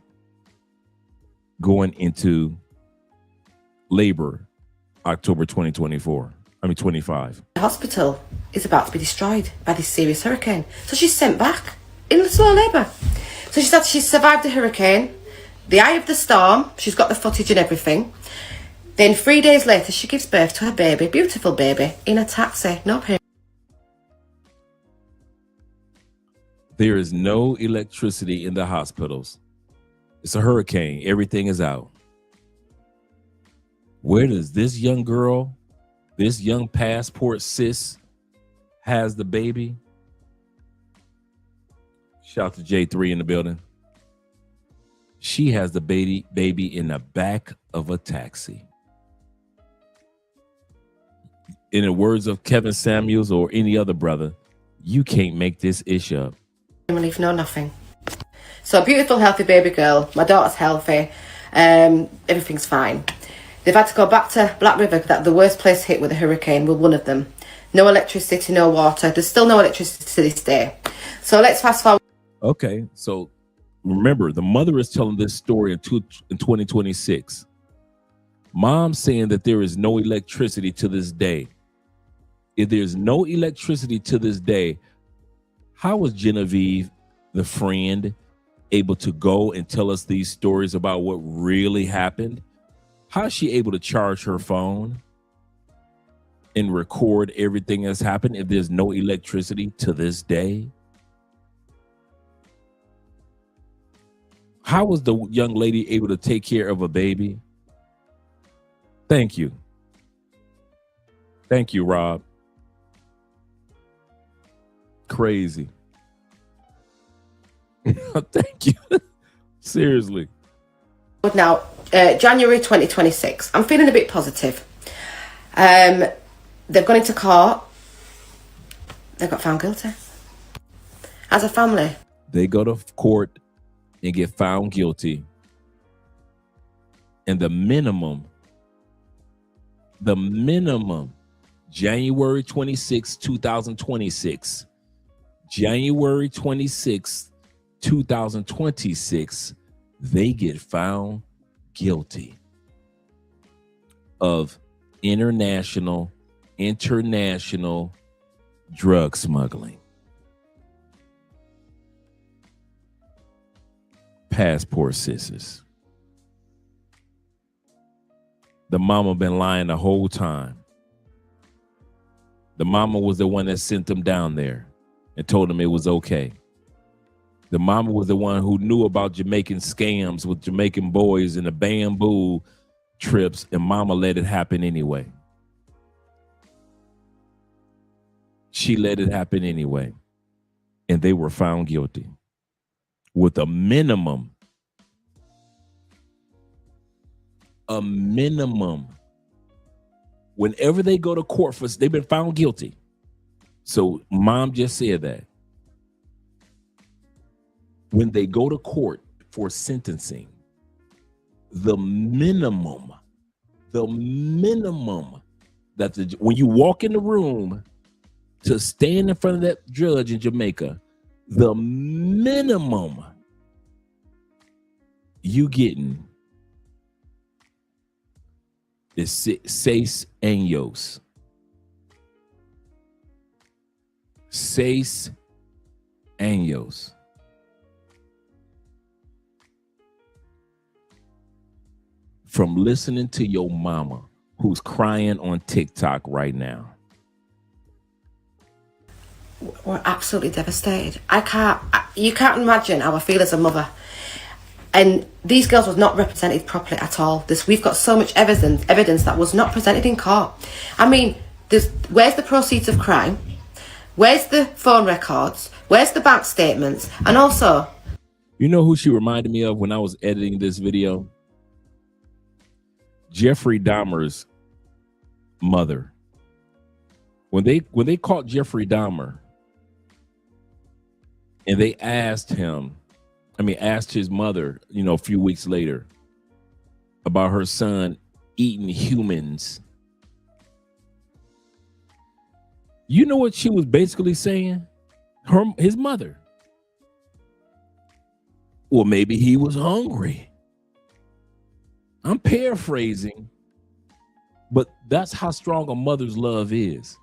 going into labor October 25. The hospital is about to be destroyed by this serious hurricane. So she's sent back in slow labour. So she said she's survived the hurricane, the eye of the storm, she's got the footage and everything. Then 3 days later, she gives birth to her baby, beautiful baby, in a taxi, no pay. There is no electricity in the hospitals. It's a hurricane. Everything is out. Where does this young girl, this young passport sis, has the baby? Shout out to J3 in the building. She has the baby in the back of a taxi. In the words of Kevin Samuels or any other brother, you can't make this ish up. Relief, no nothing. So beautiful, healthy baby girl. My daughter's healthy. Everything's fine. They've had to go back to Black River, that the worst place hit with a hurricane. We're one of them. No electricity, no water. There's still no electricity to this day. So let's fast forward. Okay, so remember, the mother is telling this story in 2026. Mom's saying that there is no electricity to this day. If there's no electricity to this day, how was Genevieve, the friend, able to go and tell us these stories about what really happened? How is she able to charge her phone and record everything that's happened if there's no electricity to this day? How was the young lady able to take care of a baby? Thank you. Thank you, Rob. Crazy. Thank you. Seriously. Now, January 2026. I'm feeling a bit positive. They've gone into court. They got found guilty. As a family. They go to court and get found guilty. And the minimum, January 26, 2026. January 26, 2026, they get found guilty of international drug smuggling. Passport sisters. The mama been lying the whole time. The mama was the one that sent them down there and told them it was okay. The mama was the one who knew about Jamaican scams with Jamaican boys and the bamboo trips, and mama let it happen anyway. She let it happen anyway. And they were found guilty with a minimum. Whenever they go to court for, they've been found guilty. So mom just said that. When they go to court for sentencing, the minimum that when you walk in the room to stand in front of that judge in Jamaica, the minimum you getting is 6 años. 6 años. From listening to your mama who's crying on TikTok right now. We're absolutely devastated. You can't imagine how I feel as a mother. And these girls was not represented properly at all. We've got so much evidence that was not presented in court. I mean, where's the proceeds of crime? Where's the phone records? Where's the bank statements? And also, you know who she reminded me of when I was editing this video? Jeffrey Dahmer's mother. When they caught Jeffrey Dahmer and they asked his mother, a few weeks later about her son eating humans. You know what she was basically saying? His mother. Well, maybe he was hungry. I'm paraphrasing, but that's how strong a mother's love is.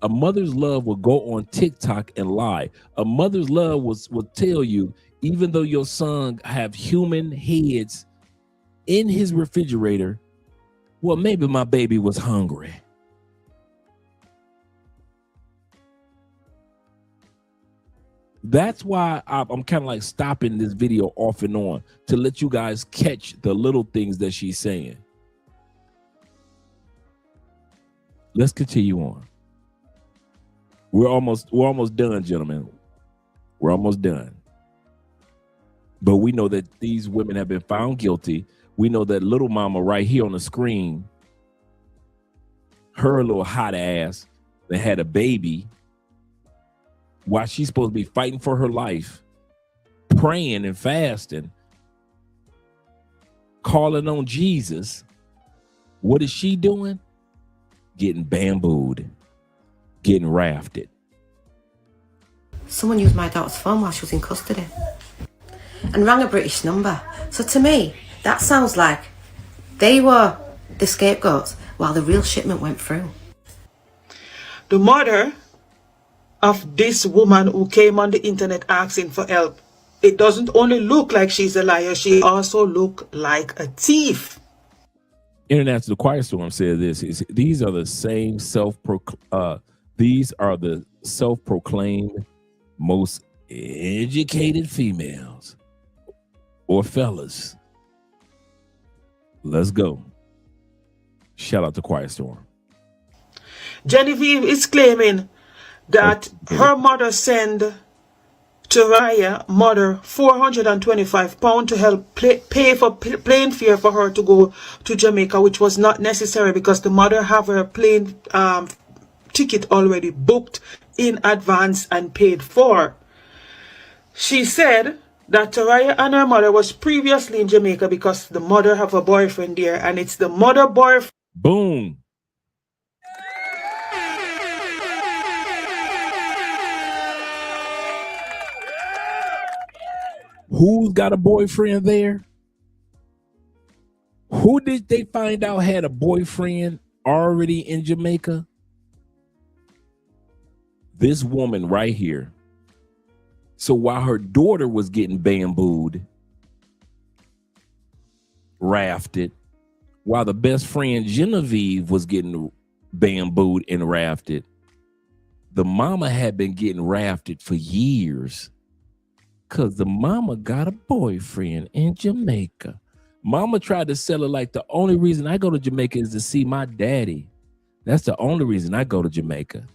A mother's love will go on TikTok and lie. A mother's love will tell you, even though your son have human heads in his refrigerator, well, maybe my baby was hungry. That's why I'm kind of like stopping this video off and on to let you guys catch the little things that she's saying. Let's continue on. We're almost done, gentlemen. We're almost done. But we know that these women have been found guilty. We know that little mama right here on the screen, her little hot ass that had a baby, while she's supposed to be fighting for her life, praying and fasting, calling on Jesus, what is she doing? Getting bambooed, getting rafted. someone used my daughter's phone while she was in custody and rang a British number. So to me, that sounds like they were the scapegoats while the real shipment went through. The mother of this woman who came on the internet asking for help, it doesn't only look like she's a liar, she also look like a thief. International Quiet Storm said this: these are the self-proclaimed most educated females or fellas. Let's go. Shout out to Quiet Storm. Genevieve is claiming that her mother sent Taraya mother £425 to help pay for plane fare for her to go to Jamaica, which was not necessary because the mother have her plane ticket already booked in advance and paid for. She said that Taraya and her mother was previously in Jamaica because the mother have a boyfriend there, and it's the mother boyfriend. Boom. Who's got a boyfriend there? Who did they find out had a boyfriend already in Jamaica? This woman right here. So while her daughter was getting bambooed, rafted, while the best friend Genevieve was getting bambooed and rafted, the mama had been getting rafted for years. Because the mama got a boyfriend in Jamaica. Mama tried to sell it like the only reason I go to Jamaica is to see my daddy. That's the only reason I go to Jamaica.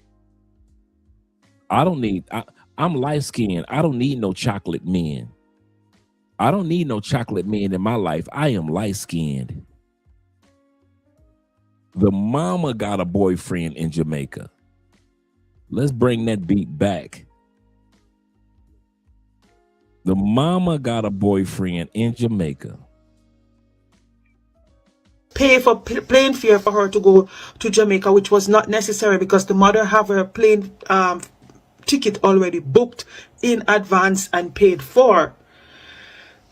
I'm light-skinned. I don't need no chocolate men. I don't need no chocolate men in my life. I am light-skinned. The mama got a boyfriend in Jamaica. Let's bring that beat back. The mama got a boyfriend in Jamaica. pay for plane fare for her to go to Jamaica, which was not necessary because the mother have her plane ticket already booked in advance and paid for.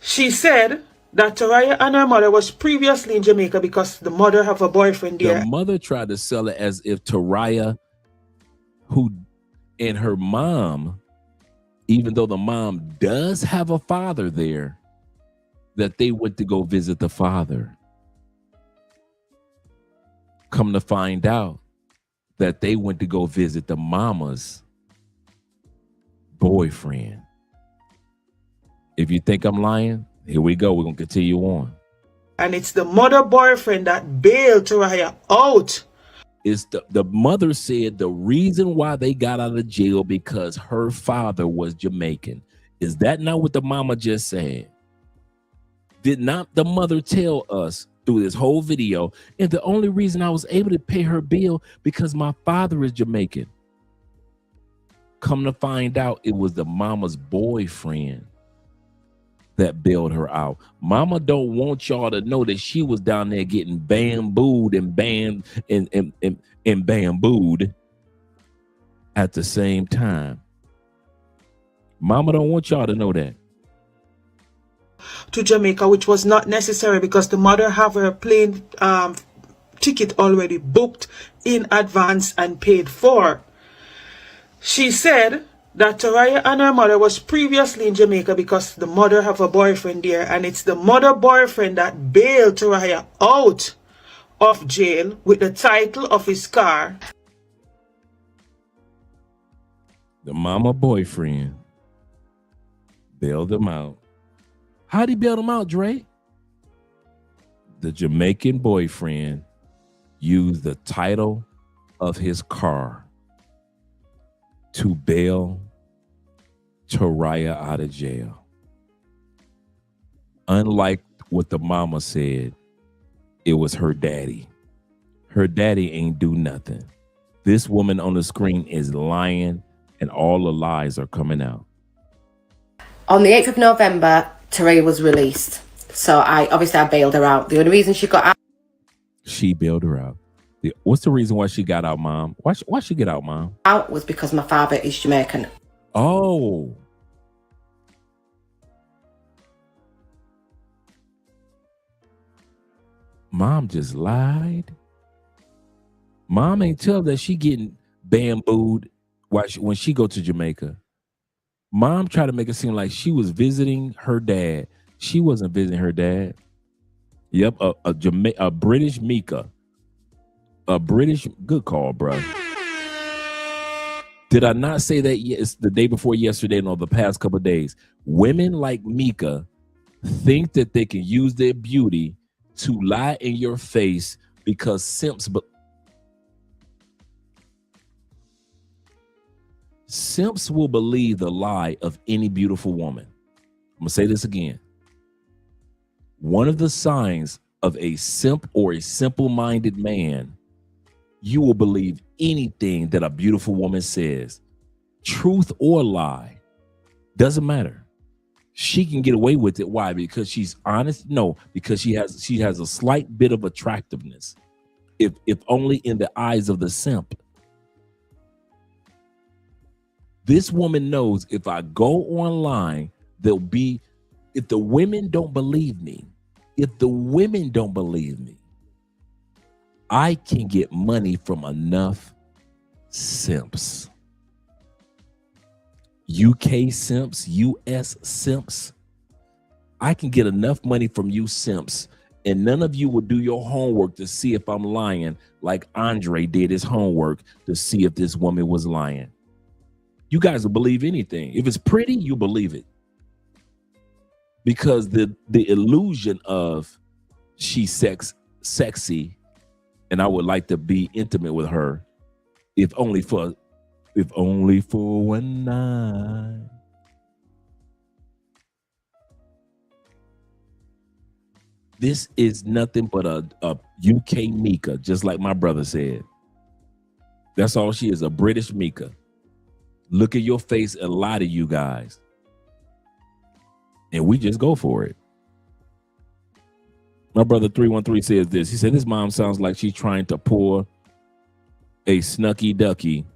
She said that Taraya and her mother was previously in Jamaica because the mother have a boyfriend there. The mother tried to sell it as if Taraya, who and her mom, even though the mom does have a father there, that they went to go visit the father. Come to find out that they went to go visit the mama's boyfriend. If you think I'm lying, here we go. We're going to continue on. And it's the mother boyfriend that bailed Taraya out. It's the mother said the reason why they got out of jail because her father was Jamaican. Is that not what the mama just said? Did not the mother tell us through this whole video, and the only reason I was able to pay her bill because my father is Jamaican? Come to find out, it was the mama's boyfriend that bailed her out. Mama don't want y'all to know that she was down there getting bambooed and bambooed at the same time. Mama don't want y'all to know that. To Jamaica, which was not necessary because the mother have her plane ticket already booked in advance and paid for. She said that Taraya and her mother was previously in Jamaica because the mother have a boyfriend there, and it's the mother boyfriend that bailed Taraya out of jail with the title of his car. The mama boyfriend bailed him out. How'd he bail him out, Dre? The Jamaican boyfriend used the title of his car to bail Taraya out of jail. Unlike what the mama said, it was her daddy. Her daddy ain't do nothing. This woman on the screen is lying, and all the lies are coming out. On the 8th of November, Taraya was released. So I bailed her out. The only reason she got out... She bailed her out. What's the reason why she got out, Mom? Why she get out, Mom? Out was because my father is Jamaican. Oh. Mom just lied. Mom ain't tell that she getting bambooed when she go to Jamaica. Mom tried to make it seem like she was visiting her dad. She wasn't visiting her dad. Yep, a British Mika. A British, good call, bro. Did I not say that the day before yesterday and on the past couple of days? Women like Mika think that they can use their beauty to lie in your face because simps will believe the lie of any beautiful woman. I'm gonna say this again. One of the signs of a simp or a simple-minded man, you will believe anything that a beautiful woman says, truth or lie, doesn't matter. She can get away with it. Why? Because she's honest? No, because she has a slight bit of attractiveness, if only in the eyes of the simp. This woman knows if I go online, if the women don't believe me, I can get money from enough simps. UK simps, US simps. I can get enough money from you simps, and none of you will do your homework to see if I'm lying like Andre did his homework to see if this woman was lying. You guys will believe anything. If it's pretty, you believe it. Because the illusion of she's sexy, and I would like to be intimate with her, if only for one night. This is nothing but a UK Mika, just like my brother said. That's all she is, a British Mika. Look at your face and lie to you guys. And we just go for it. My brother 313 says this. He said, his mom sounds like she's trying to pour a snucky ducky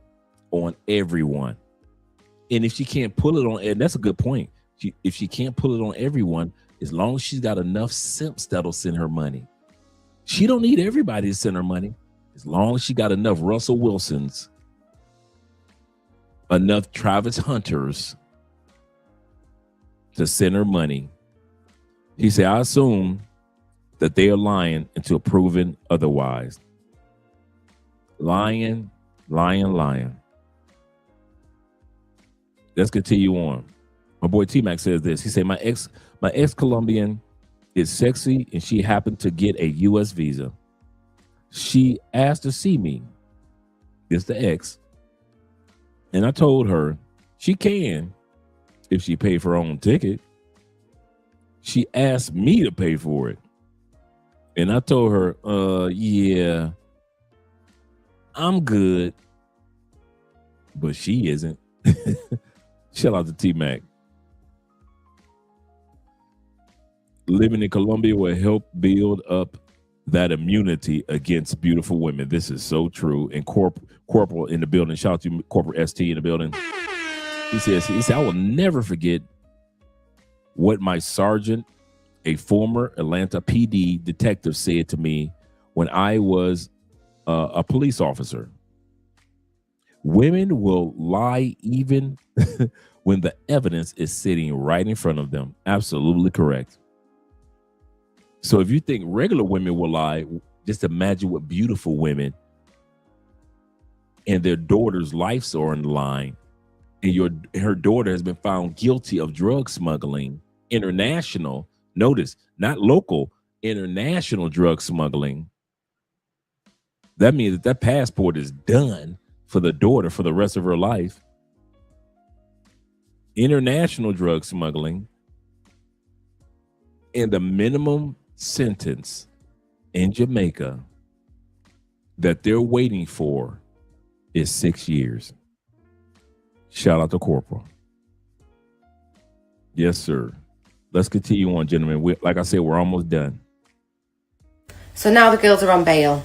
on everyone. And if she can't pull it on, and that's a good point. If she can't pull it on everyone, as long as she's got enough simps that'll send her money. She don't need everybody to send her money. As long as she got enough Russell Wilsons, enough Travis Hunters to send her money. He said, I assume that they are lying until proven otherwise. Lying. Let's continue on. My boy T-Mac says this. He said, my ex Colombian is sexy and she happened to get a U.S. visa. She asked to see me. It's the ex. And I told her she can if she paid for her own ticket. She asked me to pay for it. And I told her, yeah, I'm good. But she isn't. Shout out to T-Mac. Living in Colombia will help build up that immunity against beautiful women. This is so true. And Corporal in the building. Shout out to Corporal ST in the building. He said, I will never forget what my sergeant, a former Atlanta PD detective, said to me when I was a police officer. Women will lie even when the evidence is sitting right in front of them. Absolutely correct. So if you think regular women will lie, just imagine what beautiful women and their daughters' lives are on the line. And her daughter has been found guilty of drug smuggling, international, notice, not local, international drug smuggling. That means that passport is done for the daughter for the rest of her life. International drug smuggling. And the minimum sentence in Jamaica that they're waiting for is 6 years. Shout out to Corporal. Yes, sir. Let's continue on, gentlemen. Like I said, we're almost done. So now the girls are on bail.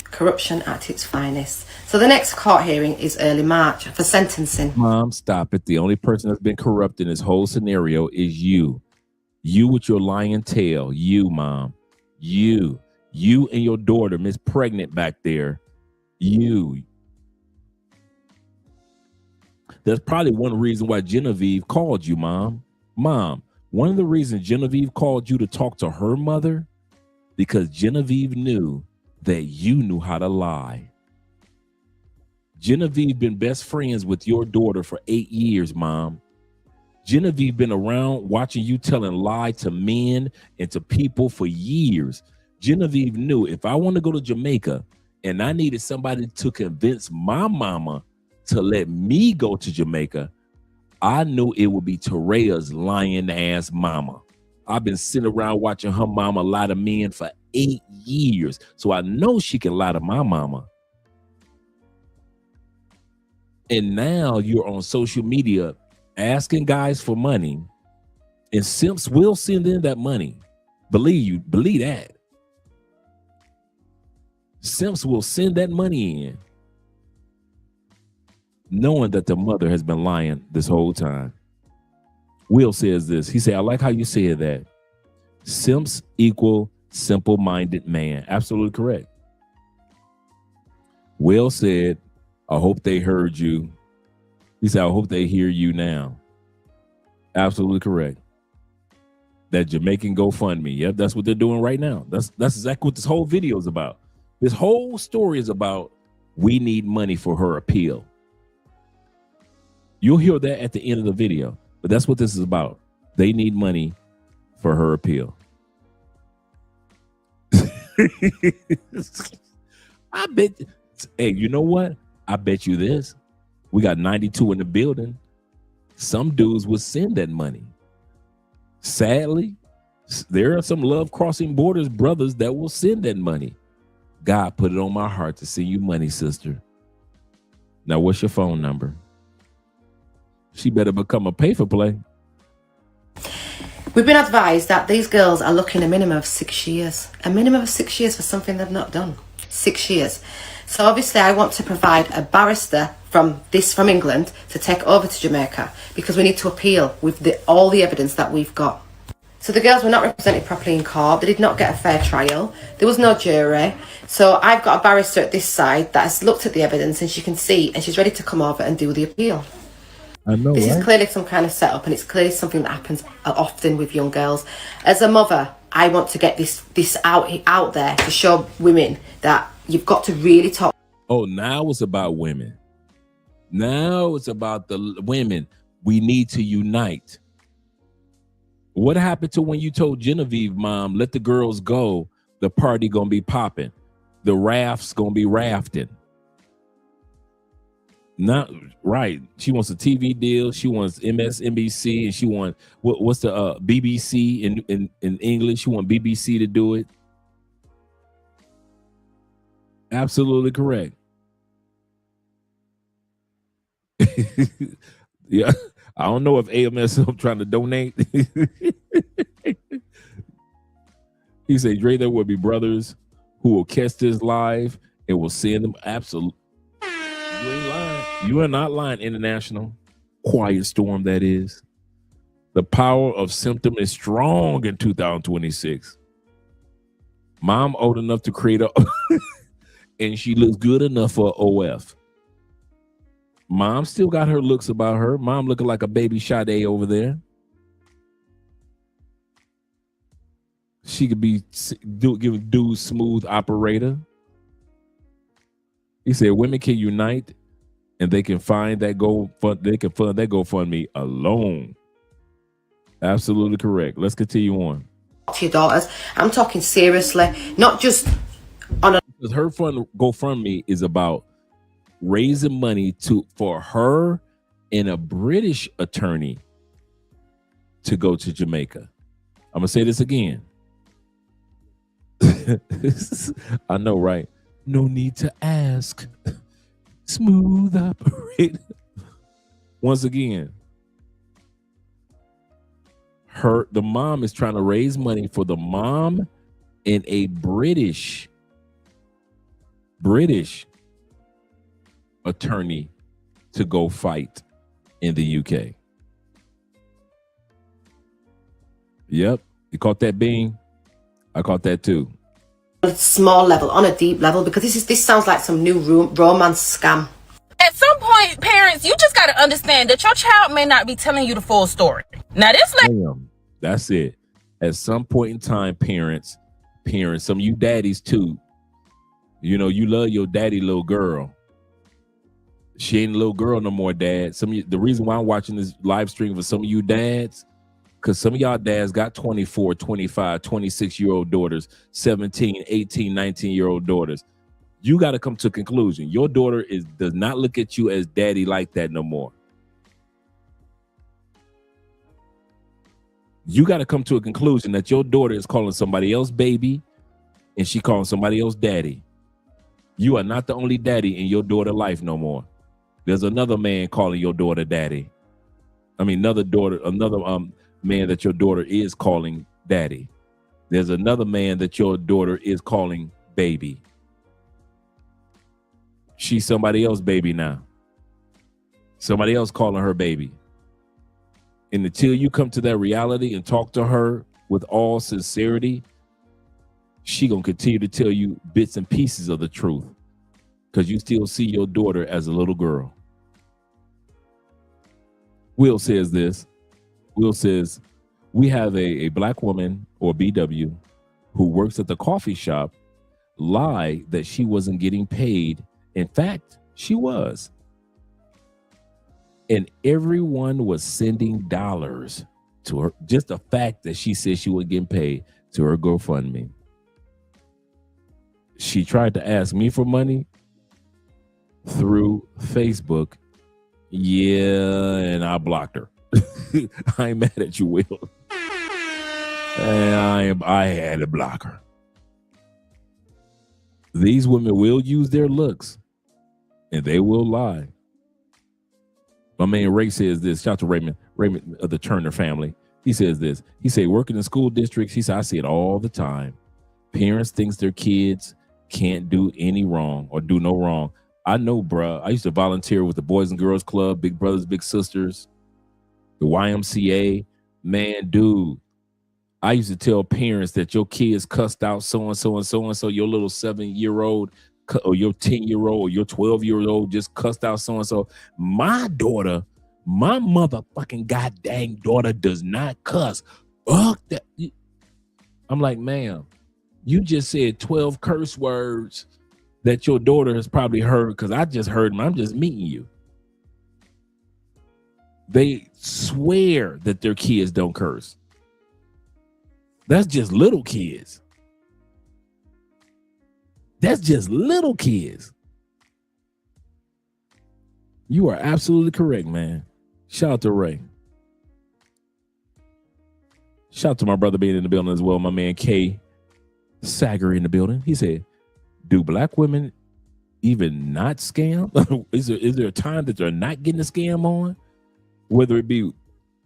Corruption at its finest. So the next court hearing is early March for sentencing. Mom, stop it. The only person that's been corrupt in this whole scenario is you. You with your lying tail. You, Mom. You and your daughter, Miss Pregnant back there. You. That's probably one reason why Genevieve called you, Mom. Mom, one of the reasons Genevieve called you to talk to her mother, because Genevieve knew that you knew how to lie. Genevieve been best friends with your daughter for 8 years, Mom. Genevieve been around watching you telling lie to men and to people for years. Genevieve knew if I want to go to Jamaica and I needed somebody to convince my mama to let me go to Jamaica, I knew it would be Terea's lying ass mama. I've been sitting around watching her mama lie to men for 8 years. So I know she can lie to my mama. And now you're on social media asking guys for money, and simps will send in that money. Believe that. Simps will send that money in, knowing that the mother has been lying this whole time. Will says this. He said, I like how you said that. Simps equal simple-minded man. Absolutely correct. Will said, I hope they heard you. He said, I hope they hear you now. Absolutely correct. That Jamaican GoFundMe. Yep, that's what they're doing right now. That's exactly what this whole video is about. This whole story is about we need money for her appeal. You'll hear that at the end of the video, but that's what this is about. They need money for her appeal. I bet. Hey, you know what? I bet you this. We got 92 in the building. Some dudes would send that money. Sadly, there are some Love Crossing Borders brothers that will send that money. God put it on my heart to send you money, sister. Now, what's your phone number? She better become a pay-for-play. We've been advised that these girls are looking a minimum of 6 years. A minimum of 6 years for something they've not done. 6 years. So obviously I want to provide a barrister from England to take over to Jamaica because we need to appeal with all the evidence that we've got. So the girls were not represented properly in court. They did not get a fair trial. There was no jury. So I've got a barrister at this side that has looked at the evidence and she can see and she's ready to come over and do the appeal. I know, This right? is clearly some kind of setup and it's clearly something that happens often with young girls. As a mother, I want to get this out there to show women that you've got to really talk. Oh, now it's about women. Now it's about the women. We need to unite. What happened to when you told Genevieve, Mom, let the girls go, the party gonna be popping, the rafts gonna be rafting? Not right. She wants a TV deal. She wants MSNBC, and she wants what's the BBC in English? She wants BBC to do it. Absolutely correct. Yeah, I don't know if AMS is trying to donate. He said, Dre, there will be brothers who will catch this live and will send them. Absolutely. You ain't lying. You are not lying, International. Quiet storm, that is. The power of symptom is strong in 2026. Mom old enough to create a and she looks good enough for OF. Mom still got her looks about her. Mom looking like a baby Sade over there. She could be giving dudes smooth operator. He said women can unite and they can find that they can fund that GoFundMe alone. Absolutely correct. Let's continue on. To your daughters, I'm talking seriously, not just on a. Because her fund GoFundMe is about raising money for her and a British attorney to go to Jamaica. I'm gonna say this again. I know, right? No need to ask. Smooth operator. Once again, the mom is trying to raise money for the mom and a British attorney to go fight in the UK. Yep. You caught that, Bean? I caught that too. On a small level, on a deep level, because this sounds like some new romance scam. At some point, parents, you just got to understand that your child may not be telling you the full story. Now, this That's it. At some point in time, parents, some of you daddies too, you know, you love your daddy little girl. She ain't a little girl no more, Dad. The reason why I'm watching this live stream for some of you dads, because some of y'all dads got 24, 25, 26-year-old daughters, 17, 18, 19-year-old daughters. You got to come to a conclusion. Your daughter does not look at you as daddy like that no more. You got to come to a conclusion that your daughter is calling somebody else baby and she calling somebody else daddy. You are not the only daddy in your daughter's life no more. There's another man calling your daughter daddy. I mean, another man that your daughter is calling daddy. There's another man that your daughter is calling baby. She's somebody else's baby now. Somebody else calling her baby. And until you come to that reality and talk to her with all sincerity, she gonna continue to tell you bits and pieces of the truth because you still see your daughter as a little girl. Will says this. Will says, we have a black woman or BW who works at the coffee shop lie that she wasn't getting paid. In fact, she was. And everyone was sending dollars to her. Just the fact that she said she wasn't getting paid to her GoFundMe. She tried to ask me for money through Facebook. Yeah, and I blocked her. I ain't mad at you, Will. And I had to block her. These women will use their looks and they will lie. My man Ray says this. Shout out to Raymond of the Turner family. He says this. He say, working in school districts, he said, I see it all the time. Parents thinks their kids can't do any wrong or do no wrong. I know, bruh. I used to volunteer with the Boys and Girls Club, Big Brothers, Big Sisters, the YMCA. Man, dude, I used to tell parents that your kids cussed out so-and-so and so-and-so, your little 7-year-old or your 10-year-old or your 12-year-old just cussed out so-and-so. My daughter, my motherfucking goddamn daughter does not cuss. Fuck that. I'm like, ma'am, you just said 12 curse words that your daughter has probably heard because I just heard them. I'm just meeting you. They swear that their kids don't curse. That's just little kids. That's just little kids. You are absolutely correct, man. Shout out to Ray. Shout out to my brother being in the building as well. My man K Sager in the building. He said, do black women even not scam? Is there a time that they're not getting a scam on? Whether it be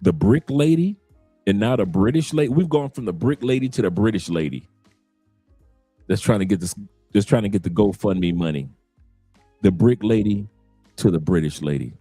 the brick lady and now the British lady. We've gone from the brick lady to the British lady. That's trying to get this, just trying to get the GoFundMe money. The brick lady to the British lady.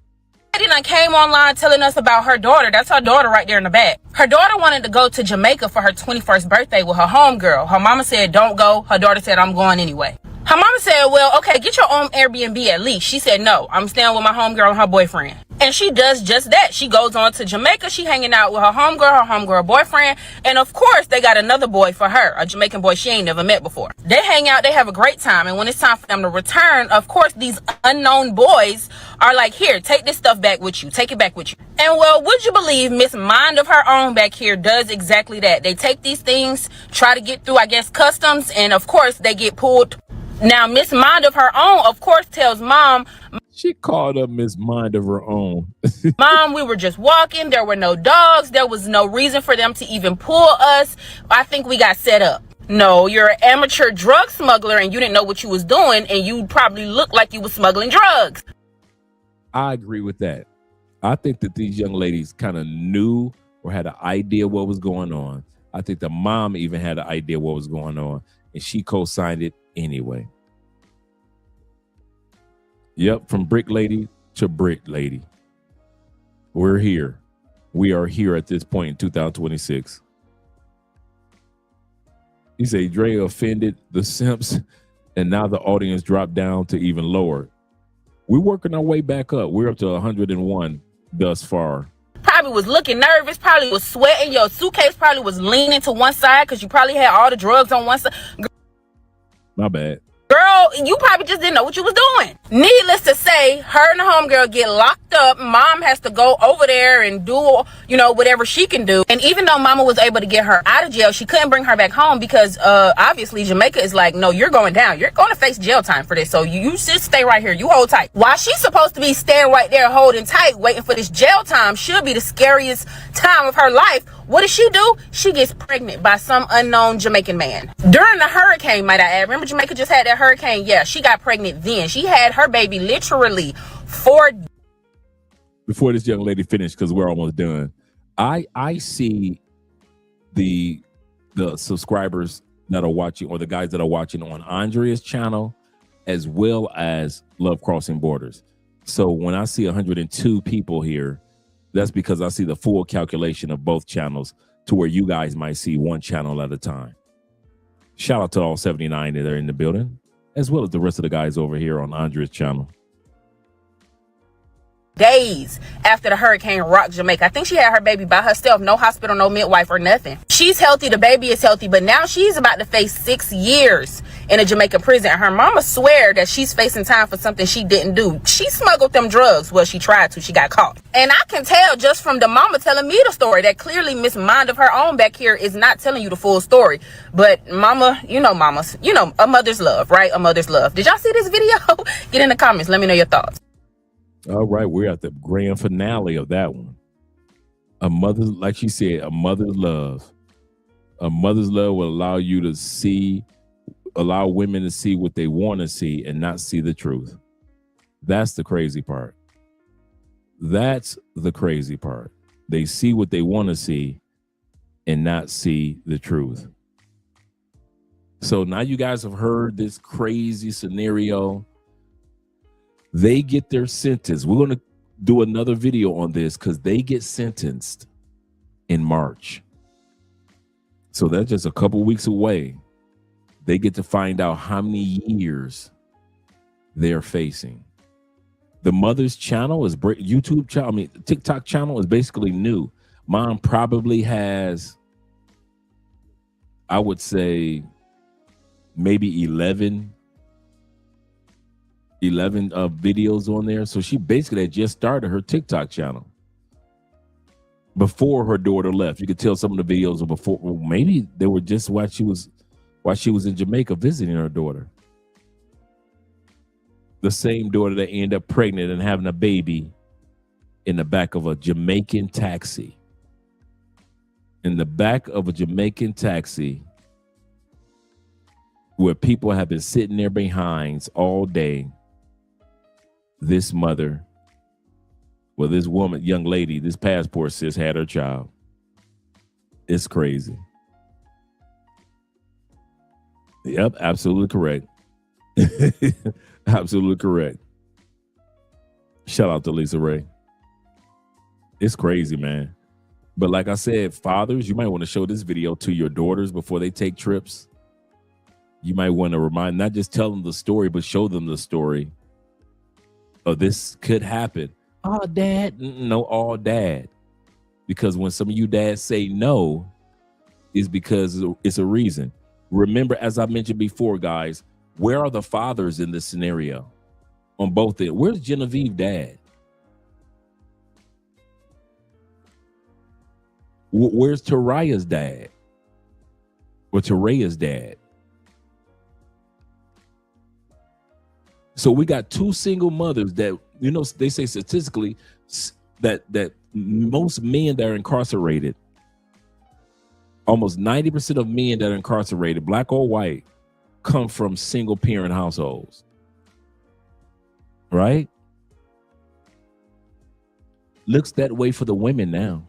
Lady came online telling us about her daughter. That's her daughter right there in the back. Her daughter wanted to go to Jamaica for her 21st birthday with her homegirl. Her mama said, don't go. Her daughter said, I'm going anyway. Her mama said, well, okay, get your own Airbnb at least. She said, no, I'm staying with my homegirl and her boyfriend. And she does just that. She goes on to Jamaica. She hanging out with her homegirl boyfriend. And of course, they got another boy for her, a Jamaican boy she ain't never met before. They hang out. They have a great time. And when it's time for them to return, of course, these unknown boys are like, here, take this stuff back with you. Take it back with you. And well, would you believe Miss Mind of Her Own back here does exactly that. They take these things, try to get through, I guess, customs. And of course, they get pulled. Now, Miss Mind of Her Own, of course, tells mom. She called up Miss Mind of Her Own. Mom, we were just walking. There were no dogs. There was no reason for them to even pull us. I think we got set up. No, you're an amateur drug smuggler and you didn't know what you was doing and you probably looked like you was smuggling drugs. I agree with that. I think that these young ladies kind of knew or had an idea what was going on. I think the mom even had an idea what was going on and she co-signed it anyway. Yep, from brick lady to brick lady. We're here. We are here at this point in 2026. You say Dre offended the simps and now the audience dropped down to even lower. We're working our way back up. We're up to 101 thus far. Probably was looking nervous, probably was sweating. Your suitcase probably was leaning to one side because you probably had all the drugs on one side. My bad. Girl, you probably just didn't know what you was doing. Needless to say, her and the homegirl get locked up. Mom has to go over there and do, whatever she can do. And even though mama was able to get her out of jail, she couldn't bring her back home because obviously Jamaica is like, no, you're going down. You're going to face jail time for this. So you just stay right here. You hold tight. While she's supposed to be staying right there holding tight, waiting for this jail time, should be the scariest time of her life. What does she do? She gets pregnant by some unknown Jamaican man. During the hurricane, might I add. Remember Jamaica just had that hurricane? Yeah, she got pregnant then. She had her baby literally 4 days. Before this young lady finished, because we're almost done, I see the subscribers that are watching or the guys that are watching on Andrea's channel as well as Love Crossing Borders. So when I see 102 people here, that's because I see the full calculation of both channels to where you guys might see one channel at a time. Shout out to all 79 that are in the building, as well as the rest of the guys over here on Andrea's channel. Days after the hurricane rocked Jamaica. I think she had her baby by herself. No hospital, no midwife or nothing. She's healthy. The baby is healthy. But now she's about to face 6 years in a Jamaica prison. Her mama swear that she's facing time for something she didn't do. She smuggled them drugs. Well, she tried to. She got caught. And I can tell just from the mama telling me the story that clearly Miss Mind of Her Own back here is not telling you the full story. But mama, mamas, a mother's love, right? A mother's love. Did y'all see this video? Get in the comments. Let me know your thoughts. All right, we're at the grand finale of that one. A mother's, like she said, a mother's love. A mother's love will allow you to see, allow women to see what they want to see and not see the truth. That's the crazy part. That's the crazy part. They see what they want to see and not see the truth. So now you guys have heard this crazy scenario. They get their sentence. We're going to do another video on this because they get sentenced in March. So that's just a couple weeks away. They get to find out how many years they're facing. The mother's channel is YouTube channel. I mean, TikTok channel is basically new. Mom probably has, I would say, maybe 11 videos on there. So she basically had just started her TikTok channel before her daughter left. You could tell some of the videos were before. Well, maybe they were just while she was in Jamaica visiting her daughter. The same daughter that ended up pregnant and having a baby in the back of a Jamaican taxi. In the back of a Jamaican taxi where people have been sitting there behind all day. This mother, well, this woman, young lady, this passport sis had her child. It's crazy. Yep, absolutely correct. Absolutely correct. Shout out to Lisa Ray. It's crazy, man. But like I said, fathers, you might want to show this video to your daughters before they take trips. You might want to remind, not just tell them the story, but show them the story. Oh, this could happen. Oh, dad. No, all dad. Because when some of you dads say no, is because it's a reason. Remember, as I mentioned before, guys, where are the fathers in this scenario? On both ends. Where's Genevieve dad? Where's Taraya's dad? Or Taraya's dad? So we got two single mothers that, you know, they say statistically that most men that are incarcerated, almost 90% of men that are incarcerated, black or white, come from single parent households. Right? Looks that way for the women now.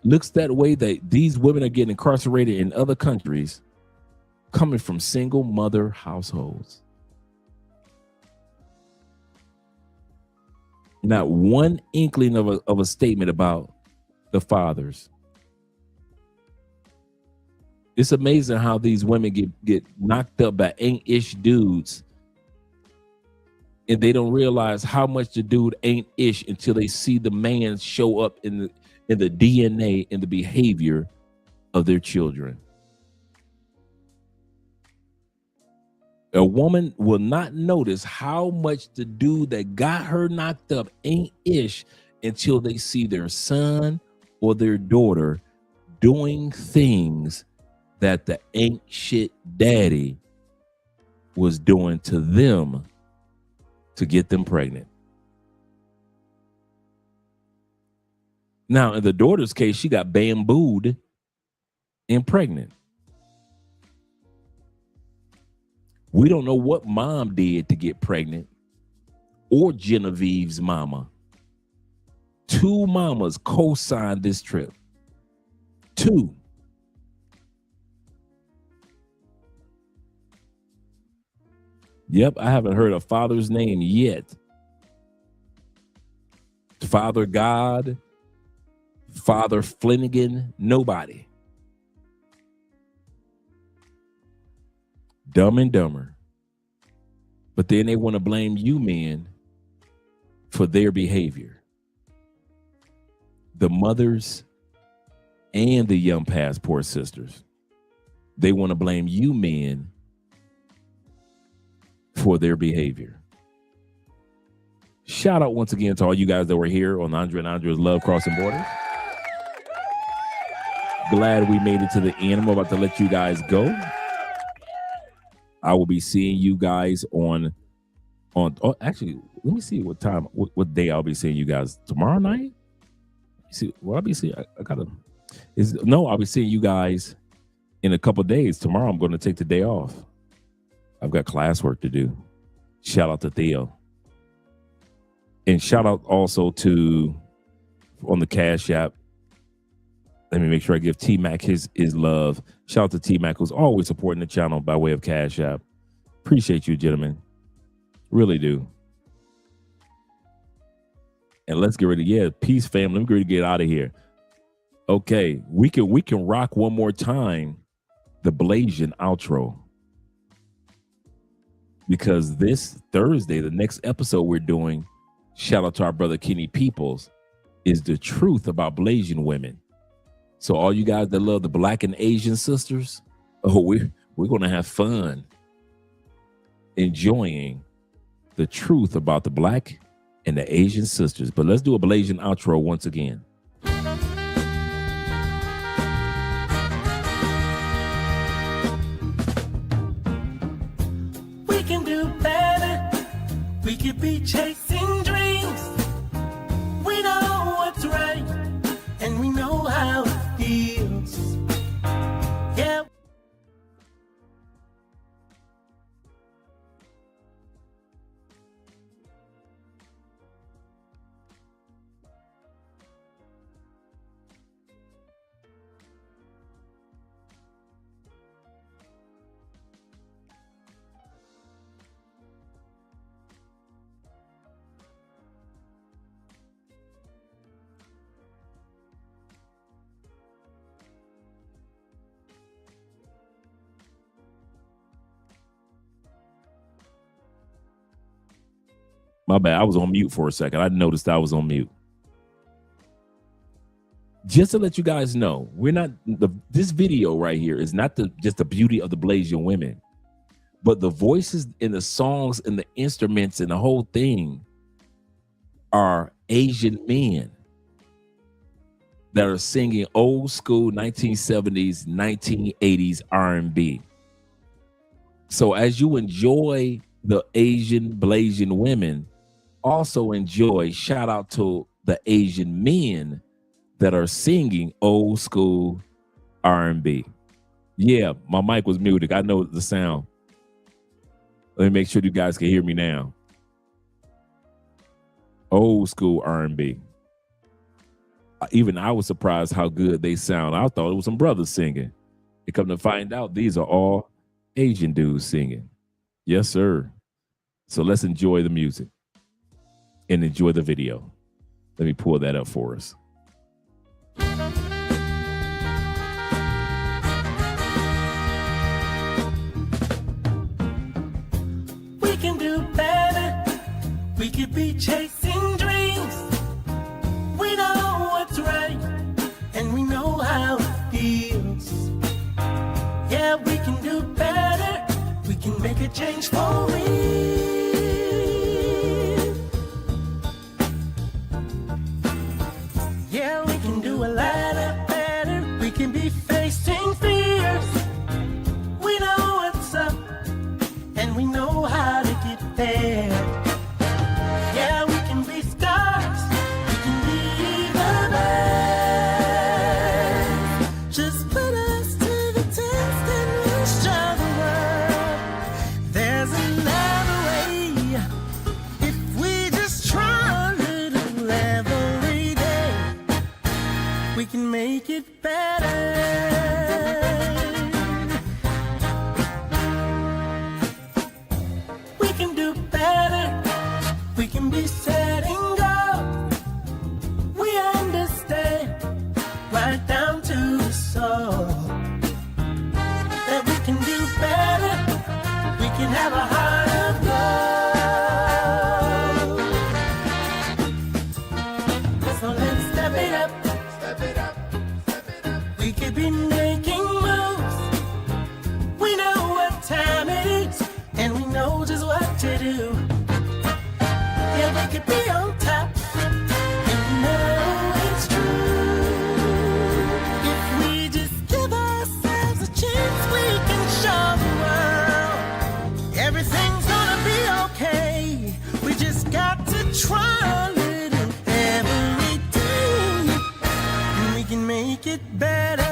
Looks that way that these women are getting incarcerated in other countries coming from single mother households. Not one inkling of a statement about the fathers. It's amazing how these women get knocked up by ain't-ish dudes, and they don't realize how much the dude ain't ish until they see the man show up in the DNA and the behavior of their children. A woman will not notice how much the dude that got her knocked up ain't ish until they see their son or their daughter doing things that the ain't shit daddy was doing to them to get them pregnant. Now, in the daughter's case, she got bambooed and pregnant. We don't know what mom did to get pregnant or Genevieve's mama. Two mamas co-signed this trip. Two. Yep, I haven't heard a father's name yet. Father God, Father Flanagan, nobody. Dumb and Dumber. But then they want to blame you men for their behavior. The mothers and the young passport sisters. They want to blame you men for their behavior. Shout out once again to all you guys that were here on Andre and Andre's Love Crossing Borders. Glad we made it to the end. I'm about to let you guys go. I will be seeing you guys on actually, let me see what time, what day I'll be seeing you guys. Tomorrow night? See, well, I'll be seeing, I'll be seeing you guys in a couple days. Tomorrow I'm going to take the day off. I've got classwork to do. Shout out to Theo. And shout out also to, on the Cash App, Let me make sure I give T-Mac his love. Shout out to T-Mac, who's always supporting the channel by way of Cash App. Appreciate you, gentlemen. Really do. And let's get ready. Peace, family. I'm ready to get out of here. Okay, we can rock one more time the Blasian outro. Because this Thursday, the next episode we're doing, shout out to our brother Kenny Peoples, is the truth about Blasian women. So all you guys that love the Black and Asian sisters, we're going to have fun enjoying the truth about the Black and the Asian sisters. But let's do a Blasian outro once again. We can do better. We could be chasing dreams. We know what's right, and we know how it feels. Yeah. My bad. I was on mute for a second. I noticed I was on mute. Just to let you guys know, this video right here is not just the beauty of the Blasian women, but the voices in the songs and the instruments and the whole thing are Asian men that are singing old school 1970s, 1980s R&B. So as you enjoy the Asian Blasian women, also enjoy, shout out to the Asian men that are singing old school R&B. Yeah, my mic was muted. I know the sound. Let me make sure you guys can hear me now. Old school R&B. Even I was surprised how good they sound. I thought it was some brothers singing. And come to find out, these are all Asian dudes singing. Yes, sir. So let's enjoy the music and enjoy the video. Let me pull that up for us. We can do better. We could be chasing dreams. We know what's right, and we know how it feels. Yeah, we can do better. We can make a change for real. Yeah, we can do a lot better. We can be facing fears. We know what's up, and we know how to get there. Yeah, we can be stars. We can be the best. Just put us to the test and we'll show the world there's another way. If we just try a little every day, we can make it better. We can do better. We can be setting goals. We understand right down to the soul that we can do better. We can have a heart of gold. So let's step it up. Step it up. Step it up. We could be making moves. We know what time it is, and we know just what to do. Yeah, we could be on top. You know it's true. If we just give ourselves a chance, we can show the world everything's gonna be okay. We just got to try a little every day, and we can make it better.